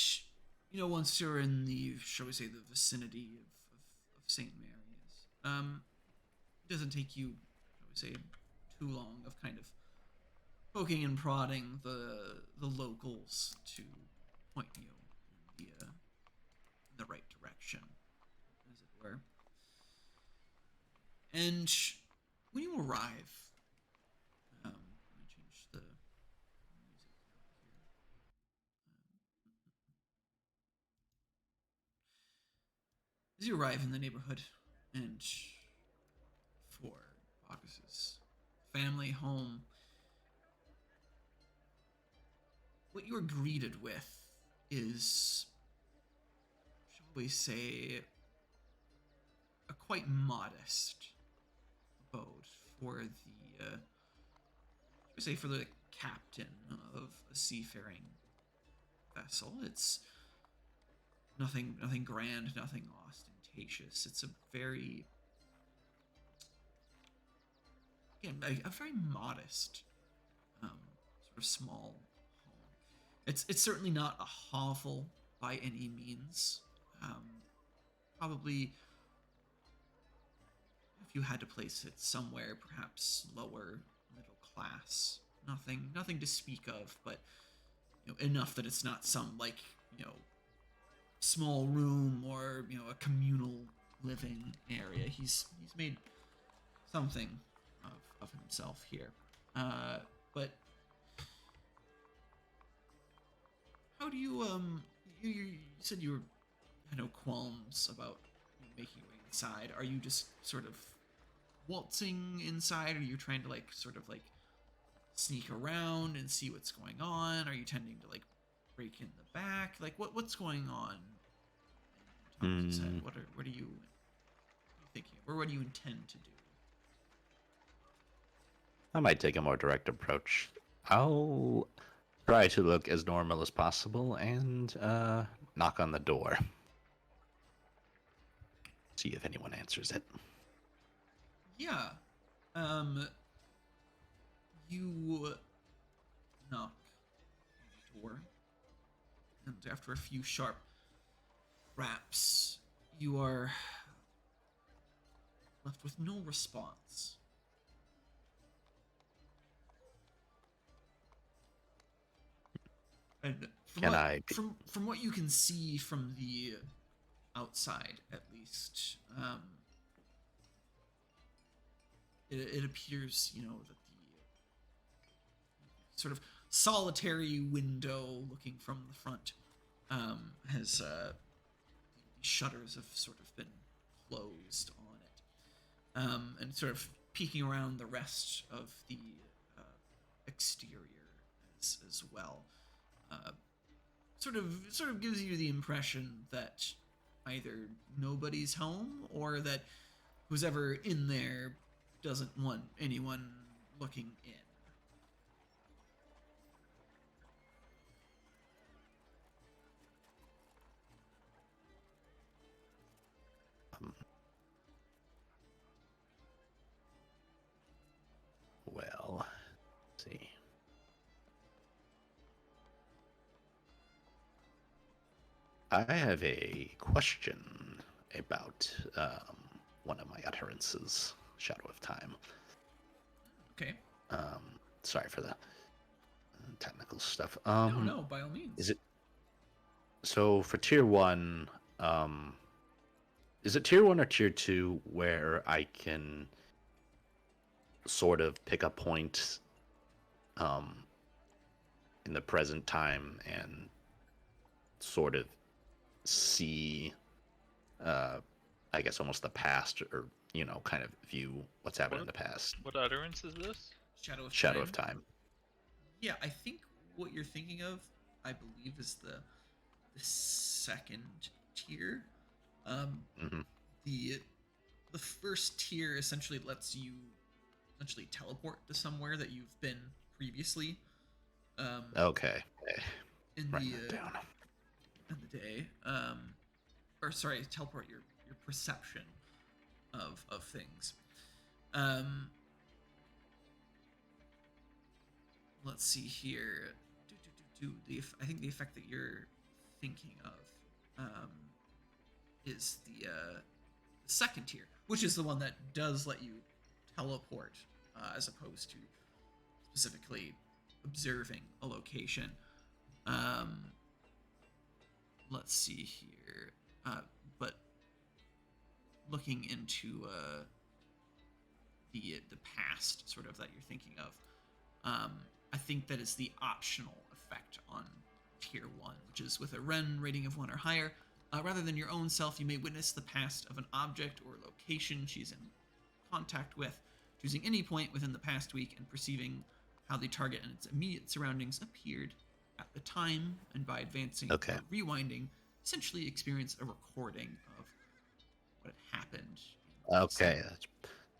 once you're in the, shall we say, the vicinity of St. Mary's, it doesn't take you, shall we say, too long of kind of poking and prodding the locals to point you in the right direction, as it were. And when you arrive, let me change the music here. As you arrive in the neighborhood, and for Bacchus's family home, what you are greeted with is, shall we say, a quite modest abode for the, shall we say, for the captain of a seafaring vessel. It's nothing grand, nothing ostentatious. It's a very, again, a very modest, sort of small home. It's certainly not a hovel by any means. Probably, if you had to place it somewhere, perhaps lower middle class, Nothing to speak of, but enough that it's not some like small room or a communal living area. He's made something of himself here. But how do you you said you had no qualms about making your way inside. Are you just sort of waltzing inside? Are you trying to like sort of like sneak around and see what's going on? Are you tending to like break in the back? Like what's going on in Thomas's head? What are you thinking of? Or what do you intend to do? I might take a more direct approach. I'll try to look as normal as possible and knock on the door. See if anyone answers it. Yeah. You knock on the door, and after a few sharp raps, you are left with no response. And from what you can see from the outside, at least, it appears, that the sort of solitary window looking from the front has the shutters have sort of been closed on it, and sort of peeking around the rest of the exterior as well. Sort of gives you the impression that either nobody's home or that who's ever in there doesn't want anyone looking in. Well, let's see. I have a question about one of my utterances, Shadow of Time. Okay. Sorry for the technical stuff. No, by all means. Is it so for tier 1? Is it tier 1 or tier 2 where I can sort of pick a point in the present time and sort of see I guess almost the past, or kind of view what's happened in the past? What utterance is this? Shadow of Time. Yeah, I think what you're thinking of, I believe, is the second tier. The first tier essentially lets you teleport to somewhere that you've been previously. Okay. In Writing that down. In the day. Or sorry, teleport your perception of things. Let's see here. I think the effect that you're thinking of is the second tier, which is the one that does let you teleport, as opposed to specifically observing a location. Let's see here. But looking into the past, sort of, that you're thinking of, I think that is the optional effect on tier 1, which is with a Ren rating of 1 or higher. Rather than your own self, you may witness the past of an object or location she's in contact with, choosing any point within the past week and perceiving how the target and its immediate surroundings appeared at the time, and by advancing or rewinding, essentially experience a recording of what had happened. Okay, that's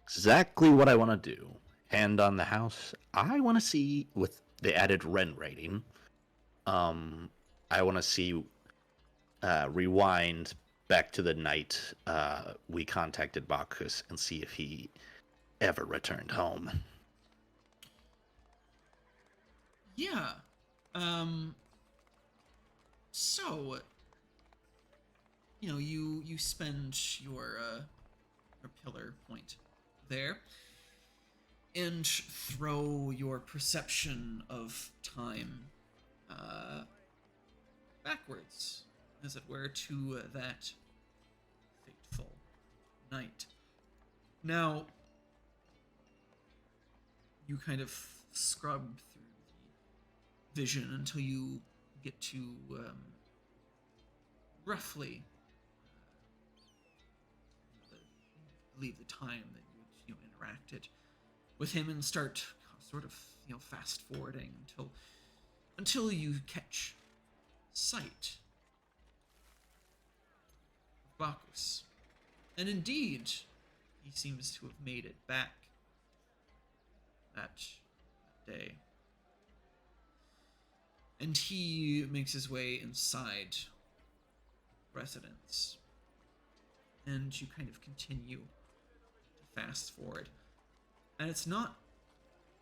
exactly what I want to do. Hand on the house. I want to see, with the added Ren rating, I want to see rewind back to the night we contacted Bacchus and see if he ever returned home. Yeah. So, you spend your pillar point there. and throw your perception of time backwards, as it were, to that fateful night. Now, you kind of scrub through the vision until you get to roughly leave the time that you interacted with him and start sort of fast forwarding until you catch sight of Bacchus. And indeed, he seems to have made it back that day. And he makes his way inside residence. And you kind of continue to fast forward. And it's not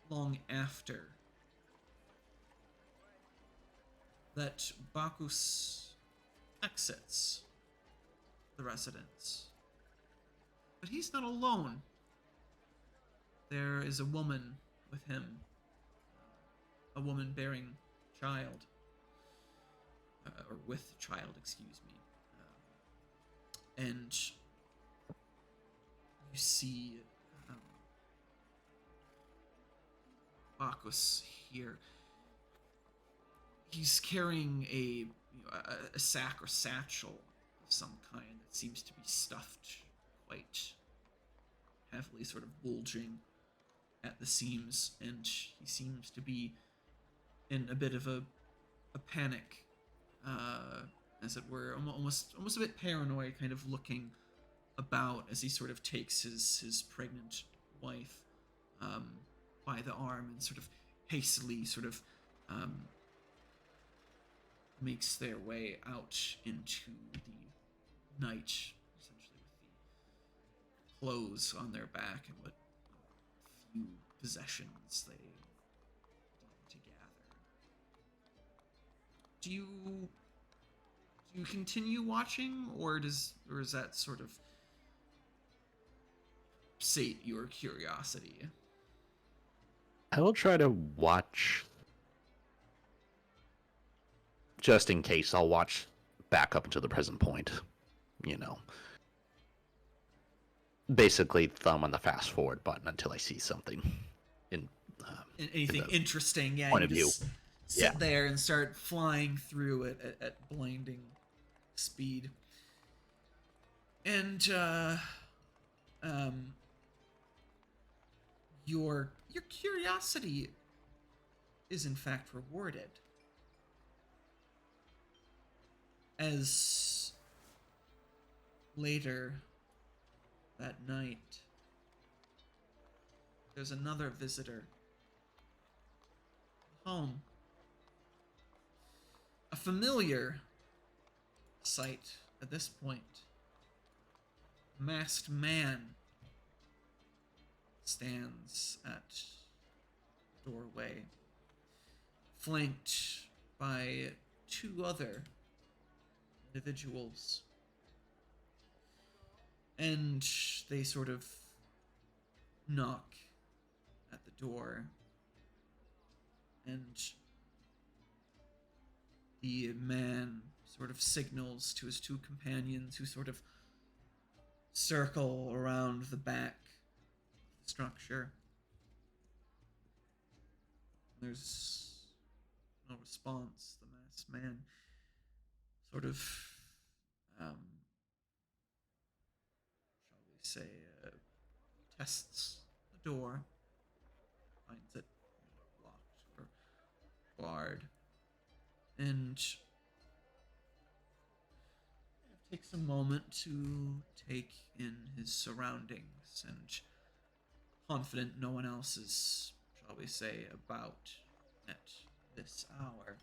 long after that Bacchus exits the residence. But he's not alone. There is a woman with him. A woman bearing child. Or with child, excuse me. And you see Bacchus here. He's carrying a sack or satchel of some kind that seems to be stuffed quite heavily, sort of bulging at the seams, and he seems to be in a bit of a panic, as it were, almost a bit paranoid, kind of looking about as he sort of takes his pregnant wife by the arm and sort of hastily makes their way out into the night, essentially with the clothes on their back and what few possessions they need to gather. Do you continue watching, or is that sort of sate your curiosity? I will try to watch. Just in case, I'll watch back up until the present point. Basically, thumb on the fast forward button until I see something Anything interesting, yeah. Point You of view. just sit there and start flying through it at blinding speed. And your curiosity is in fact rewarded, as later that night there's another visitor home. A familiar sight at this point. A masked man stands at the doorway, flanked by two other individuals. And they sort of knock at the door. And the man sort of signals to his two companions, who sort of circle around the back of the structure. There's no response. The masked man sort of, shall we say, tests the door, finds it locked or barred, and takes a moment to take in his surroundings, and confident no one else is, shall we say, about at this hour.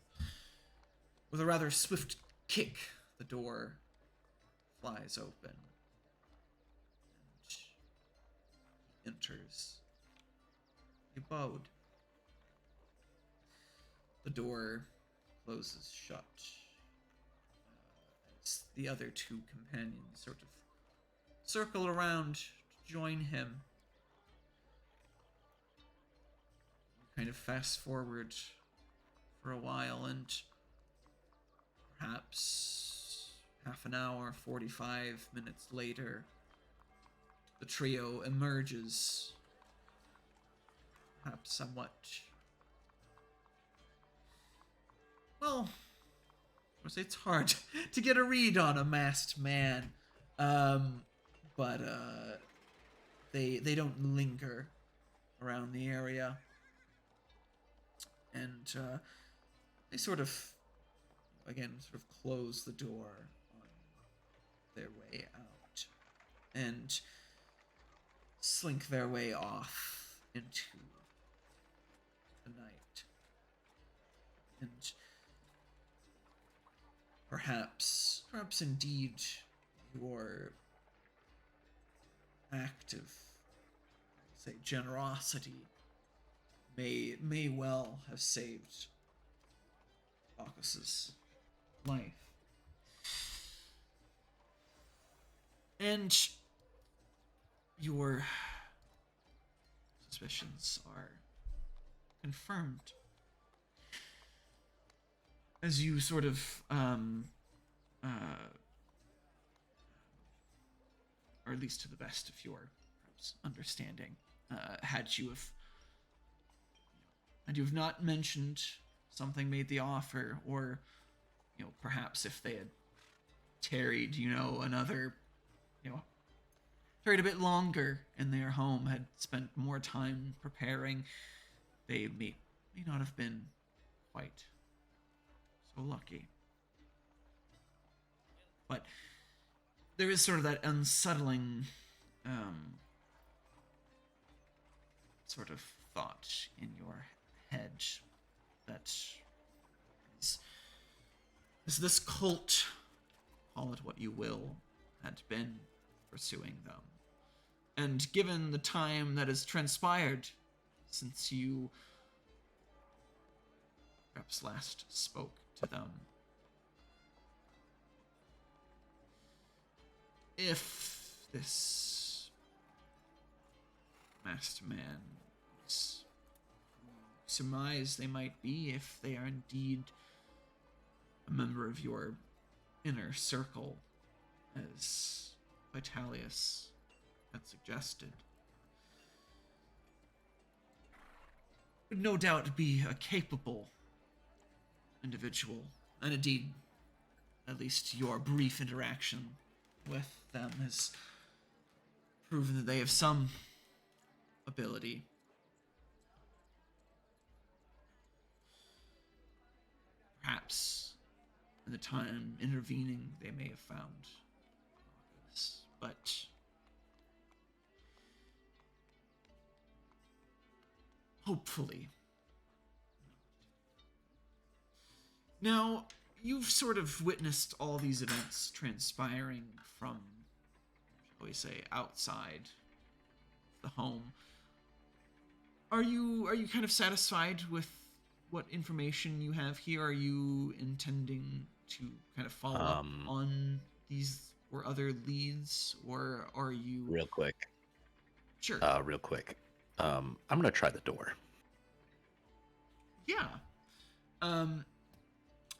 With a rather swift kick, the door flies open, and he enters the abode. The door closes shut, as the other two companions sort of circle around to join him. kind of fast forward for a while, and perhaps half an hour, 45 minutes later, the trio emerges, perhaps somewhat, well, of course it's hard to get a read on a masked man, but they don't linger around the area, and they sort of, again, sort of close the door on their way out and slink their way off into the night. And perhaps indeed your act of, say, generosity may well have saved Bacchus's life. And your suspicions are confirmed as you sort of or at least to the best of your perhaps understanding, had you have not mentioned something made the offer, or perhaps if they had tarried tarried a bit longer in their home, had spent more time preparing, they may not have been quite so lucky. But there is sort of that unsettling sort of thought in your head that is this cult, call it what you will, had been pursuing them. And given the time that has transpired since you perhaps last spoke to them, if this masked man is who you surmise they might be, if they are indeed a member of your inner circle, as Vitalius had suggested, would no doubt be a capable individual, and indeed, at least your brief interaction with them has proven that they have some ability. Perhaps in the time intervening they may have found this, but hopefully not. Now, you've sort of witnessed all these events transpiring from, shall we say, outside the home. Are you kind of satisfied with what information you have here? Are you intending to kind of follow up on these or other leads, or are you... Real quick. Sure. Real quick. I'm gonna try the door. Yeah.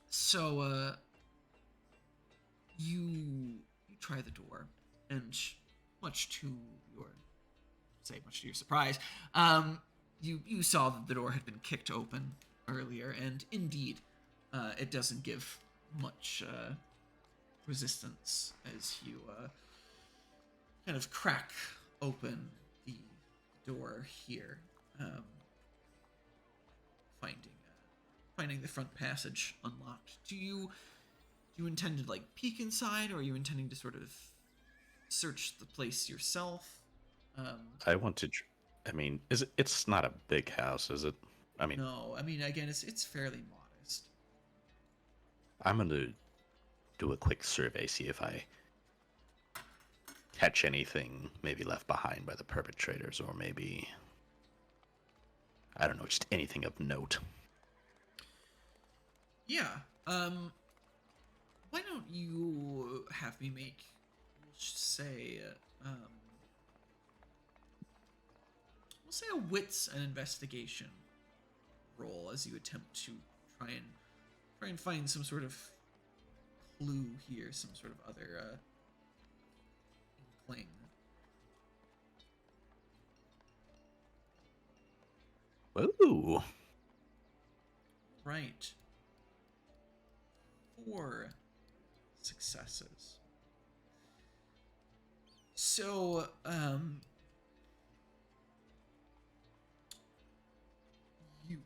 So, you try the door, and much to your surprise, you saw that the door had been kicked open earlier, and indeed, it doesn't give much resistance as you kind of crack open the door here, finding the front passage unlocked. Do you intend to peek inside, or are you intending to sort of search the place yourself? I want to. I mean, it's not a big house, is it? I mean, no. I mean, again, it's fairly modest. I'm gonna do a quick survey, see if I catch anything maybe left behind by the perpetrators, or maybe, I don't know, just anything of note. Yeah. Why don't you have me make, we'll say a wits and investigation roll as you attempt to try and find some sort of clue here, some sort of other inkling. Ooh. Right. 4 successes. So, you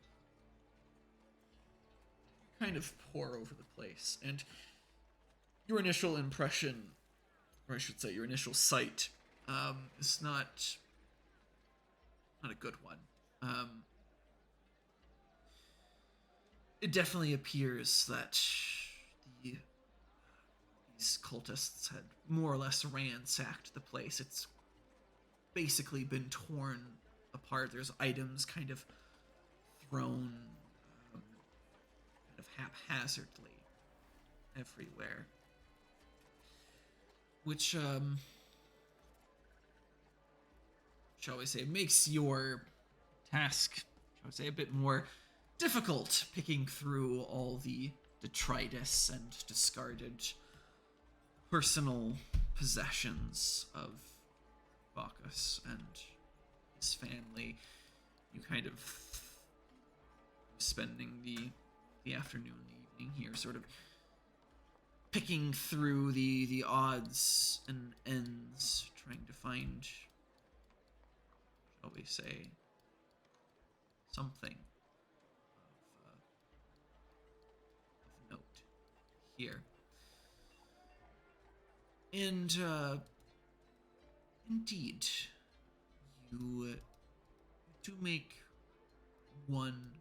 kind of pour over the place, and your initial impression, or I should say your initial sight, is not a good one. It definitely appears that these cultists had more or less ransacked the place. It's basically been torn apart. There's items kind of thrown kind of haphazardly everywhere. Which, shall we say, makes your task, shall we say, a bit more difficult, picking through all the detritus and discarded personal possessions of Bacchus and his family. You kind of spending the afternoon, the evening here, sort of picking through the odds and ends, trying to find, shall we say, something of note here. And, indeed, you do make one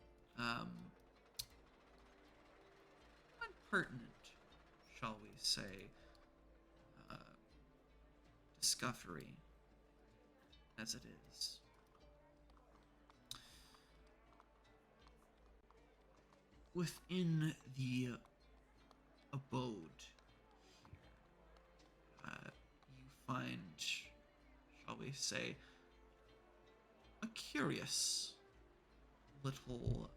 pertinent, shall we say, discovery, as it is. Within the abode, you find, shall we say, a curious little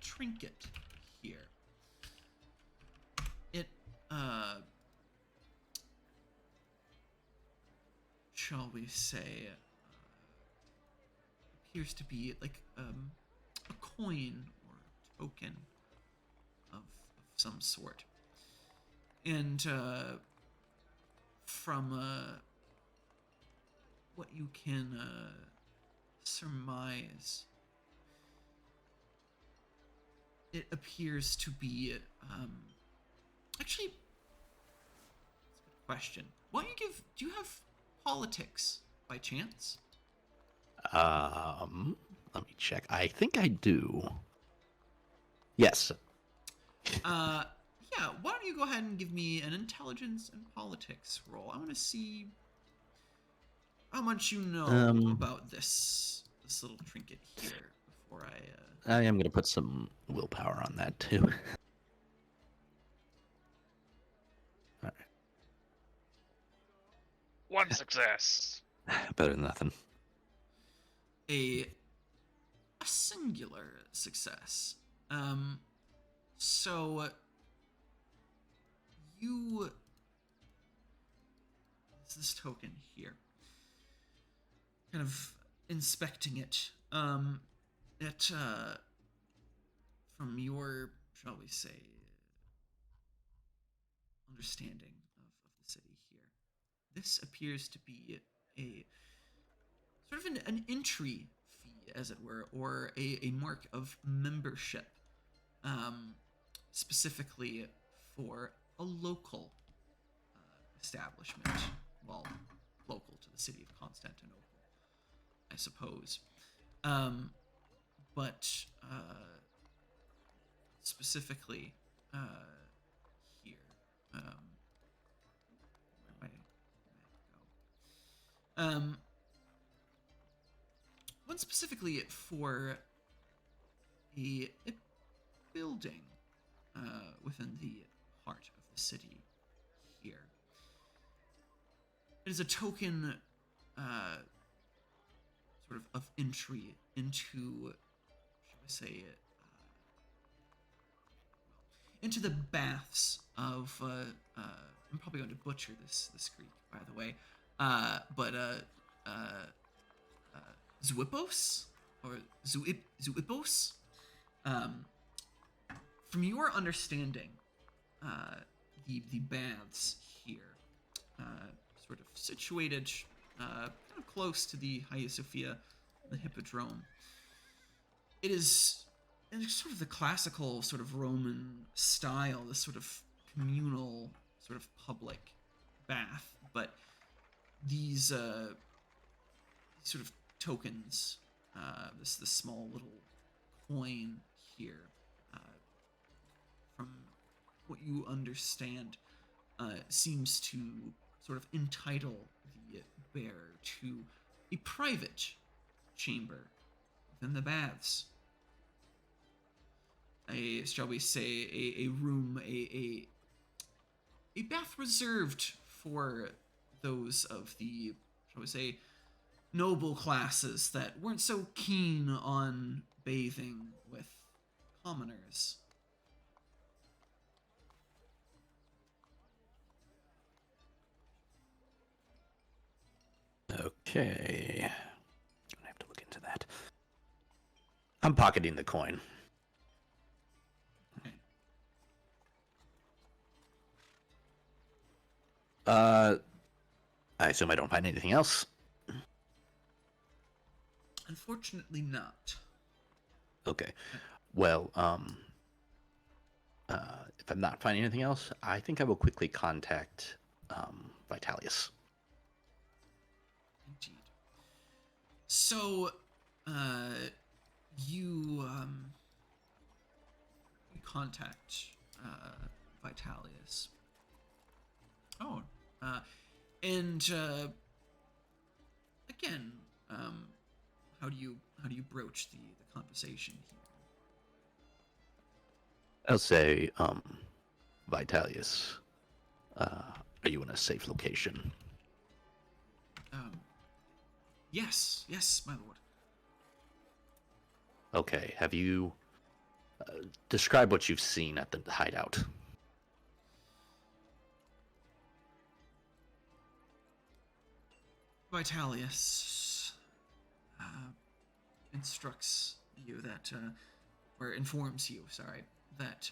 trinket here. It shall we say, appears to be like a coin or token of some sort. And from what you can surmise, it appears to be actually, that's a good question. Why don't you do you have politics by chance? Let me check. I think I do. Yes. Yeah, why don't you go ahead and give me an intelligence and politics roll? I want to see how much you know about this little trinket here before I am going to put some willpower on that, too. All right. 1 success. Better than nothing. a singular success. So you, this token here, kind of inspecting it. It from your, shall we say, understanding of the city here, this appears to be a sort of an entry fee, as it were, or a mark of membership, specifically for a local establishment. Well, local to the city of Constantinople, I suppose. But specifically here, where am I go? One specifically for a building within the heart of the city here. It is a token sort of entry into say, into the baths of. I'm probably going to butcher this Greek, by the way, but Zuipos or Zuipos. From your understanding, the baths here, sort of situated kind of close to the Hagia Sophia, the Hippodrome. It is sort of the classical sort of Roman style, this sort of communal sort of public bath, but these sort of tokens, this small little coin here, from what you understand, seems to sort of entitle the bearer to a private chamber within the baths. Shall we say, a room, a bath reserved for those of the, shall we say, noble classes that weren't so keen on bathing with commoners. Okay. I have to look into that. I'm pocketing the coin. Okay. I assume I don't find anything else. Unfortunately not. Okay. Well, if I'm not finding anything else, I think I will quickly contact Vitalius. Indeed. So, you contact Vitalius. Oh, and again, how do you broach the conversation here? I'll say, Vitalius, are you in a safe location? Yes, my lord. Okay, have you... describe what you've seen at the hideout. Vitalius instructs you that, or informs you, sorry, that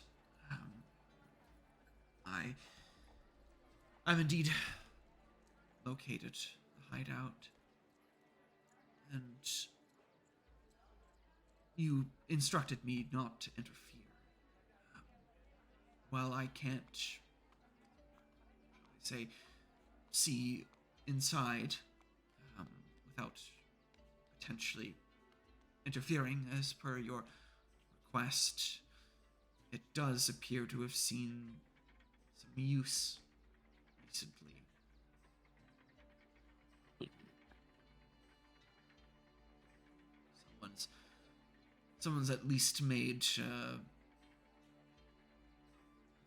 I've indeed located the hideout, and you instructed me not to interfere. While I can't, shall I say, see inside without potentially interfering as per your request, it does appear to have seen some use recently. Someone's at least made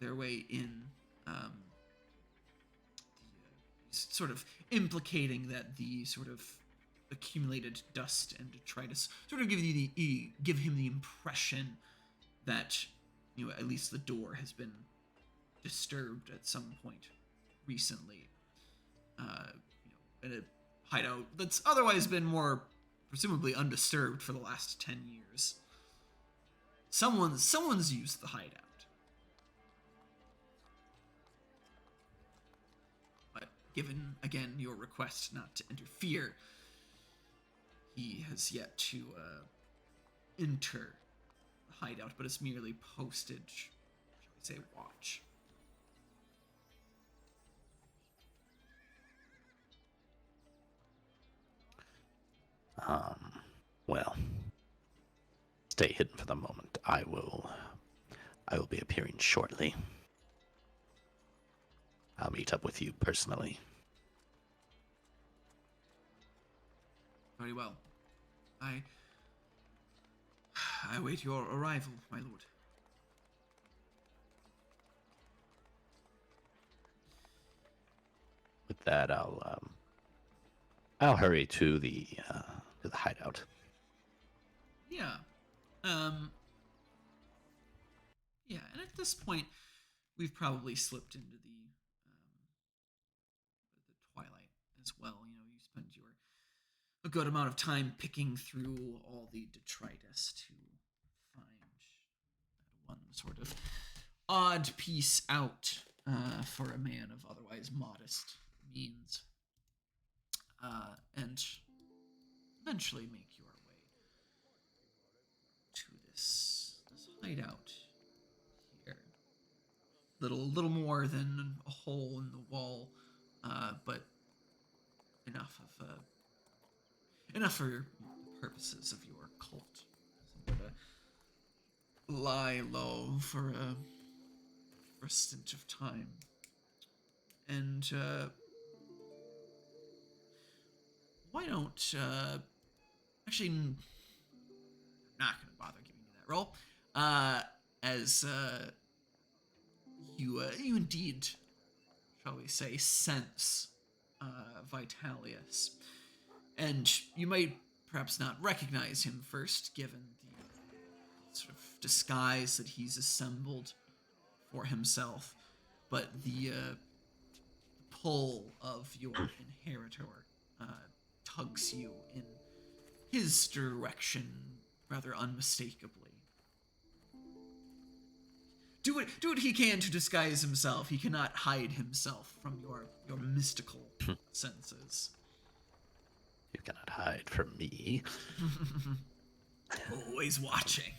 their way in, sort of implicating that the sort of accumulated dust and detritus sort of give him the impression that, you know, at least the door has been disturbed at some point recently. In a hideout that's otherwise been more presumably undisturbed for the last 10 years. Someone's used the hideout. But given, again, your request not to interfere, he has yet to enter the hideout, but it's merely posted, shall we say, watch. Well, stay hidden for the moment. I will be appearing shortly. I'll meet up with you personally. Very well. I await your arrival, my lord. With that, I'll hurry to the hideout. Yeah. Um, yeah, and at this point, we've probably slipped into the twilight as well. You know, you spend a good amount of time picking through all the detritus to find that one sort of odd piece out for a man of otherwise modest means, and eventually make your way to this hideout here. Little more than a hole in the wall, but enough for the purposes of your cult. Somewhere to lie low for a stint of time, and why don't actually I'm not going to bother giving you that roll, as you indeed, shall we say, sense Vitalius. And you might perhaps not recognize him first, given the sort of disguise that he's assembled for himself, but the pull of your inheritor tugs you in his direction rather unmistakably. Do what he can to disguise himself. He cannot hide himself from your mystical senses. You cannot hide from me. Always watching.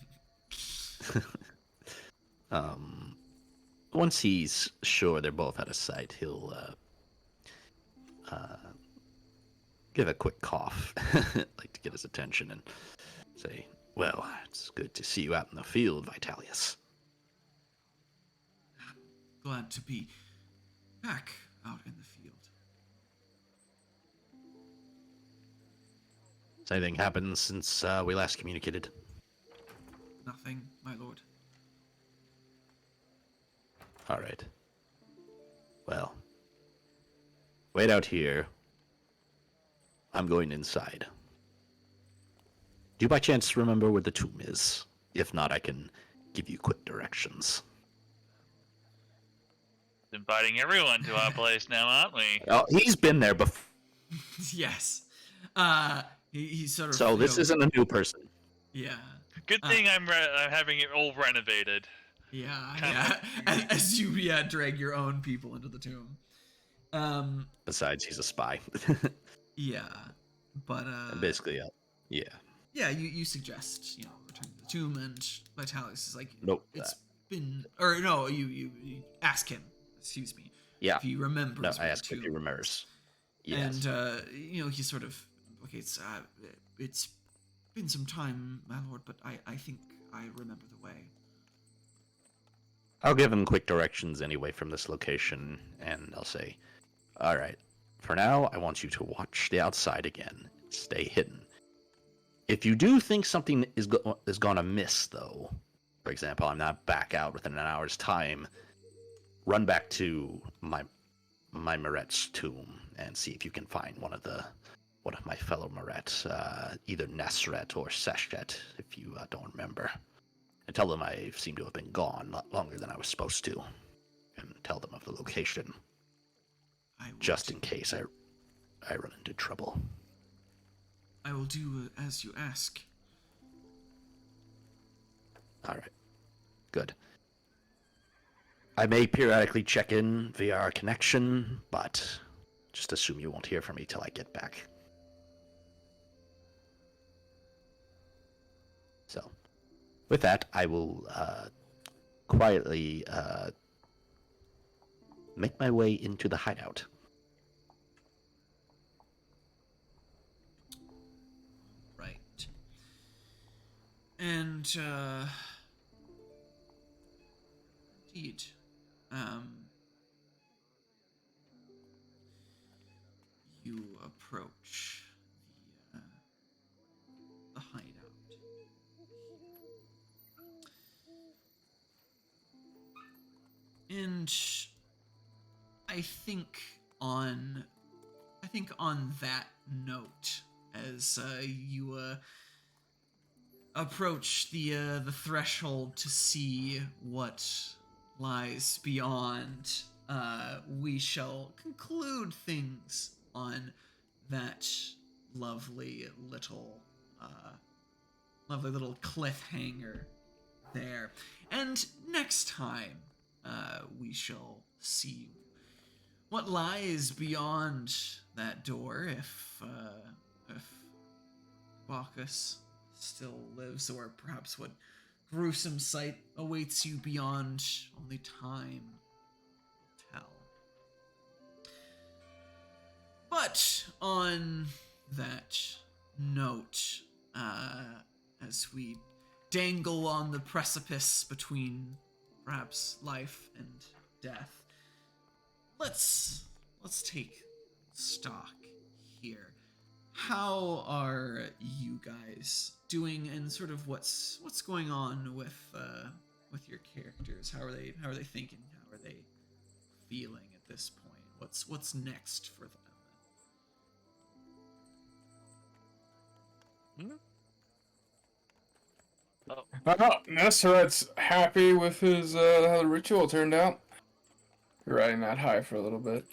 Once he's sure they're both out of sight, he'll give a quick cough, like to get his attention, and say, "Well, it's good to see you out in the field, Vitalius." Glad to be back out in the field. Has anything happened since we last communicated? Nothing, my lord. All right. Well, wait out here. I'm going inside. Do you by chance remember where the tomb is? If not, I can give you quick directions. Inviting everyone to our place now, aren't we? Oh, he's been there before. Yes. He sort of. So this isn't a new person. Yeah. Good thing I'm having it all renovated. Yeah. Kinda Yeah. As you drag your own people into the tomb. Besides, he's a spy. Yeah. But And basically, yeah. Yeah, you suggest, returning to the tomb, and Vitalis is like, Nope. It's been, or no, you ask him. Excuse me. Yeah. If he remembers. No, I where asked the if he tomb remembers. is. Yes. And he sort of implicates. It's been some time, my lord, but I think I remember the way. I'll give him quick directions anyway from this location, and I'll say, all right, for now, I want you to watch the outside again. Stay hidden. If you do think something is gonna miss, though, for example, I'm not back out within an hour's time, run back to my Moret's tomb and see if you can find one of my fellow Morets, either Nesret or Seshet, if you don't remember. And tell them I seem to have been gone a lot longer than I was supposed to. And tell them of the location. Just in case I run into trouble. I will do as you ask. Alright. Good. I may periodically check in via our connection, but just assume you won't hear from me till I get back. So, with that, I will quietly make my way into the hideout. Right. And, indeed, you approach the hideout. And I think on that note, as you approach the threshold to see what lies beyond, we shall conclude things on that lovely little cliffhanger there. And next time, we shall see what lies beyond that door, if Bacchus still lives, or perhaps what gruesome sight awaits you beyond only time will tell. But on that note, as we dangle on the precipice between perhaps life and death, let's take stock here. How are you guys doing, and sort of what's going on with your characters? How are they thinking? How are they feeling at this point? What's next for them? Nesseret's happy with his how the ritual turned out. Riding that high for a little bit.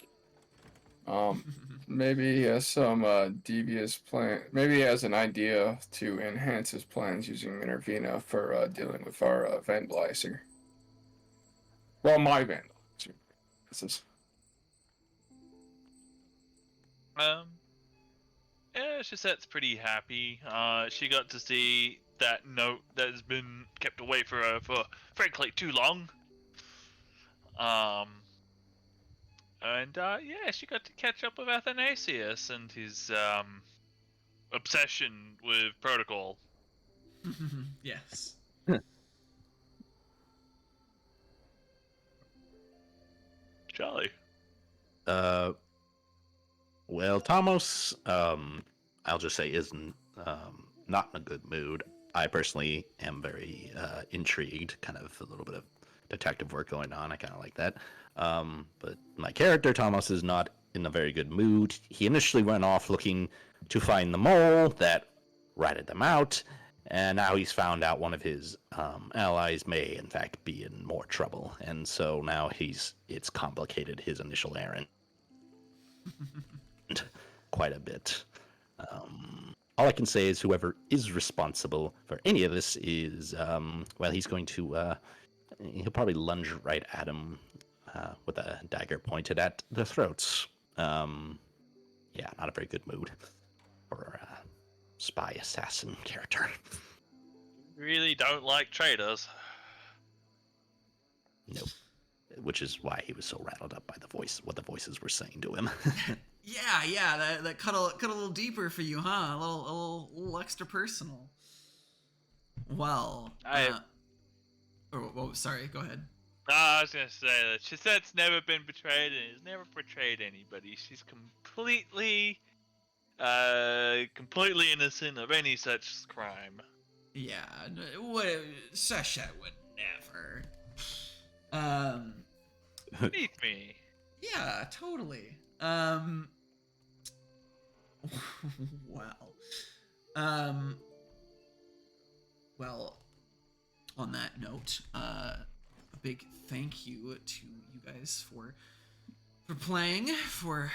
Maybe he has some devious plan. Maybe he has an idea to enhance his plans using Minervina for dealing with our vandalizer. Well, my vandalizer. This is. Yeah, Chasette's pretty happy. She got to see that note that has been kept away for frankly too long. And yeah, she got to catch up with Athanasius and his obsession with protocol. Yes. Charlie. Well, Thomas, I'll just say, isn't not in a good mood. I personally am very intrigued, kind of a little bit of detective work going on. I kind of like that. But my character, Thomas, is not in a very good mood. He initially went off looking to find the mole that ratted them out, and now he's found out one of his allies may, in fact, be in more trouble. And so now it's complicated his initial errand quite a bit. All I can say is whoever is responsible for any of this is, well, he's going to, he'll probably lunge right at him with a dagger pointed at the throats. Yeah, not a very good mood for a spy assassin character. Really don't like traitors. Nope. Which is why he was so rattled up by what the voices were saying to him. Yeah, that cut a little deeper for you, huh? A little extra personal. Well, sorry, go ahead. I was gonna say that Chasette's never been betrayed and has never betrayed anybody. She's completely innocent of any such crime. Yeah, Sasha would never. Beneath me. Yeah, totally. Well, on that note, a big thank you to you guys for playing, for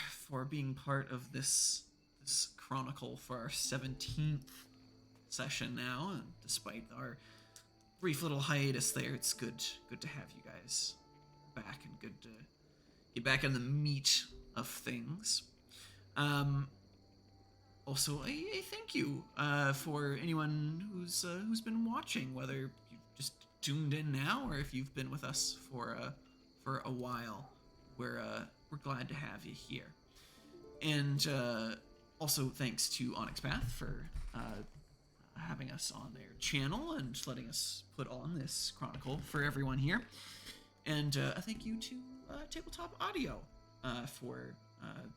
being part of this chronicle for our 17th session now. And despite our brief little hiatus there, it's good to have you guys back, and good to get back in the meat of things. Also, a thank you for anyone who's been watching, whether you've just tuned in now or if you've been with us for a while. We're glad to have you here. And also thanks to Onyx Path for having us on their channel and letting us put on this chronicle for everyone here. And a thank you to Tabletop Audio for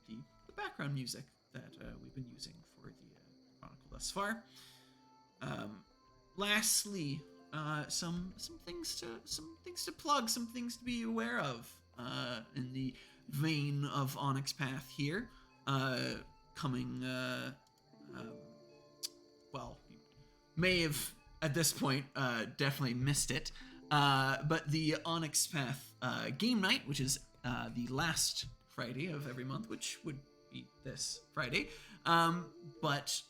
the background music that we've been using for the chronicle thus far. Lastly, some things to plug, some things to be aware of in the vein of Onyx Path here. Coming, well, you may have at this point definitely missed it. But the Onyx Path game night, which is the last Friday of every month, which would be this Friday, but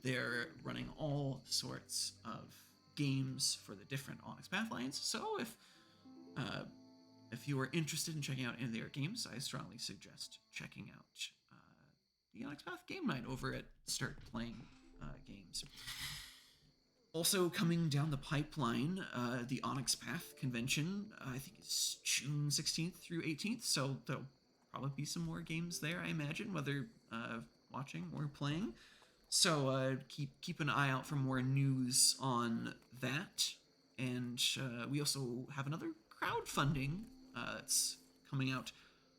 they're running all sorts of games for the different Onyx Path lines. So if you are interested in checking out any of their games, I strongly suggest checking out the Onyx Path game night over at Start Playing Games. Also coming down the pipeline, the Onyx Path convention, I think it's June 16th through 18th, so there'll probably be some more games there, I imagine, whether watching or playing. So keep an eye out for more news on that. And we also have another crowdfunding that's coming out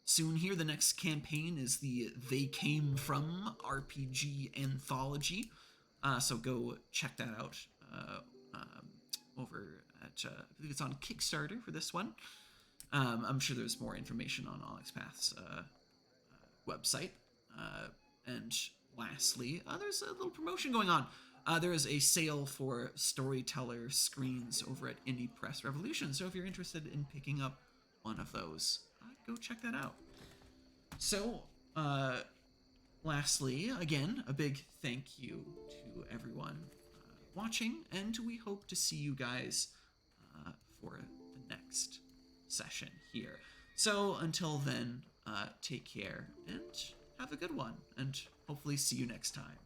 soon here. The next campaign is the They Came From RPG Anthology. So go check that out over at, I believe it's on Kickstarter for this one. I'm sure there's more information on Onyx Path's website. And lastly, there's a little promotion going on. There is a sale for Storyteller screens over at Indie Press Revolution. So if you're interested in picking up one of those, go check that out. So, lastly, again, a big thank you to everyone watching, and we hope to see you guys for the next session here. So until then, take care and have a good one, and hopefully see you next time.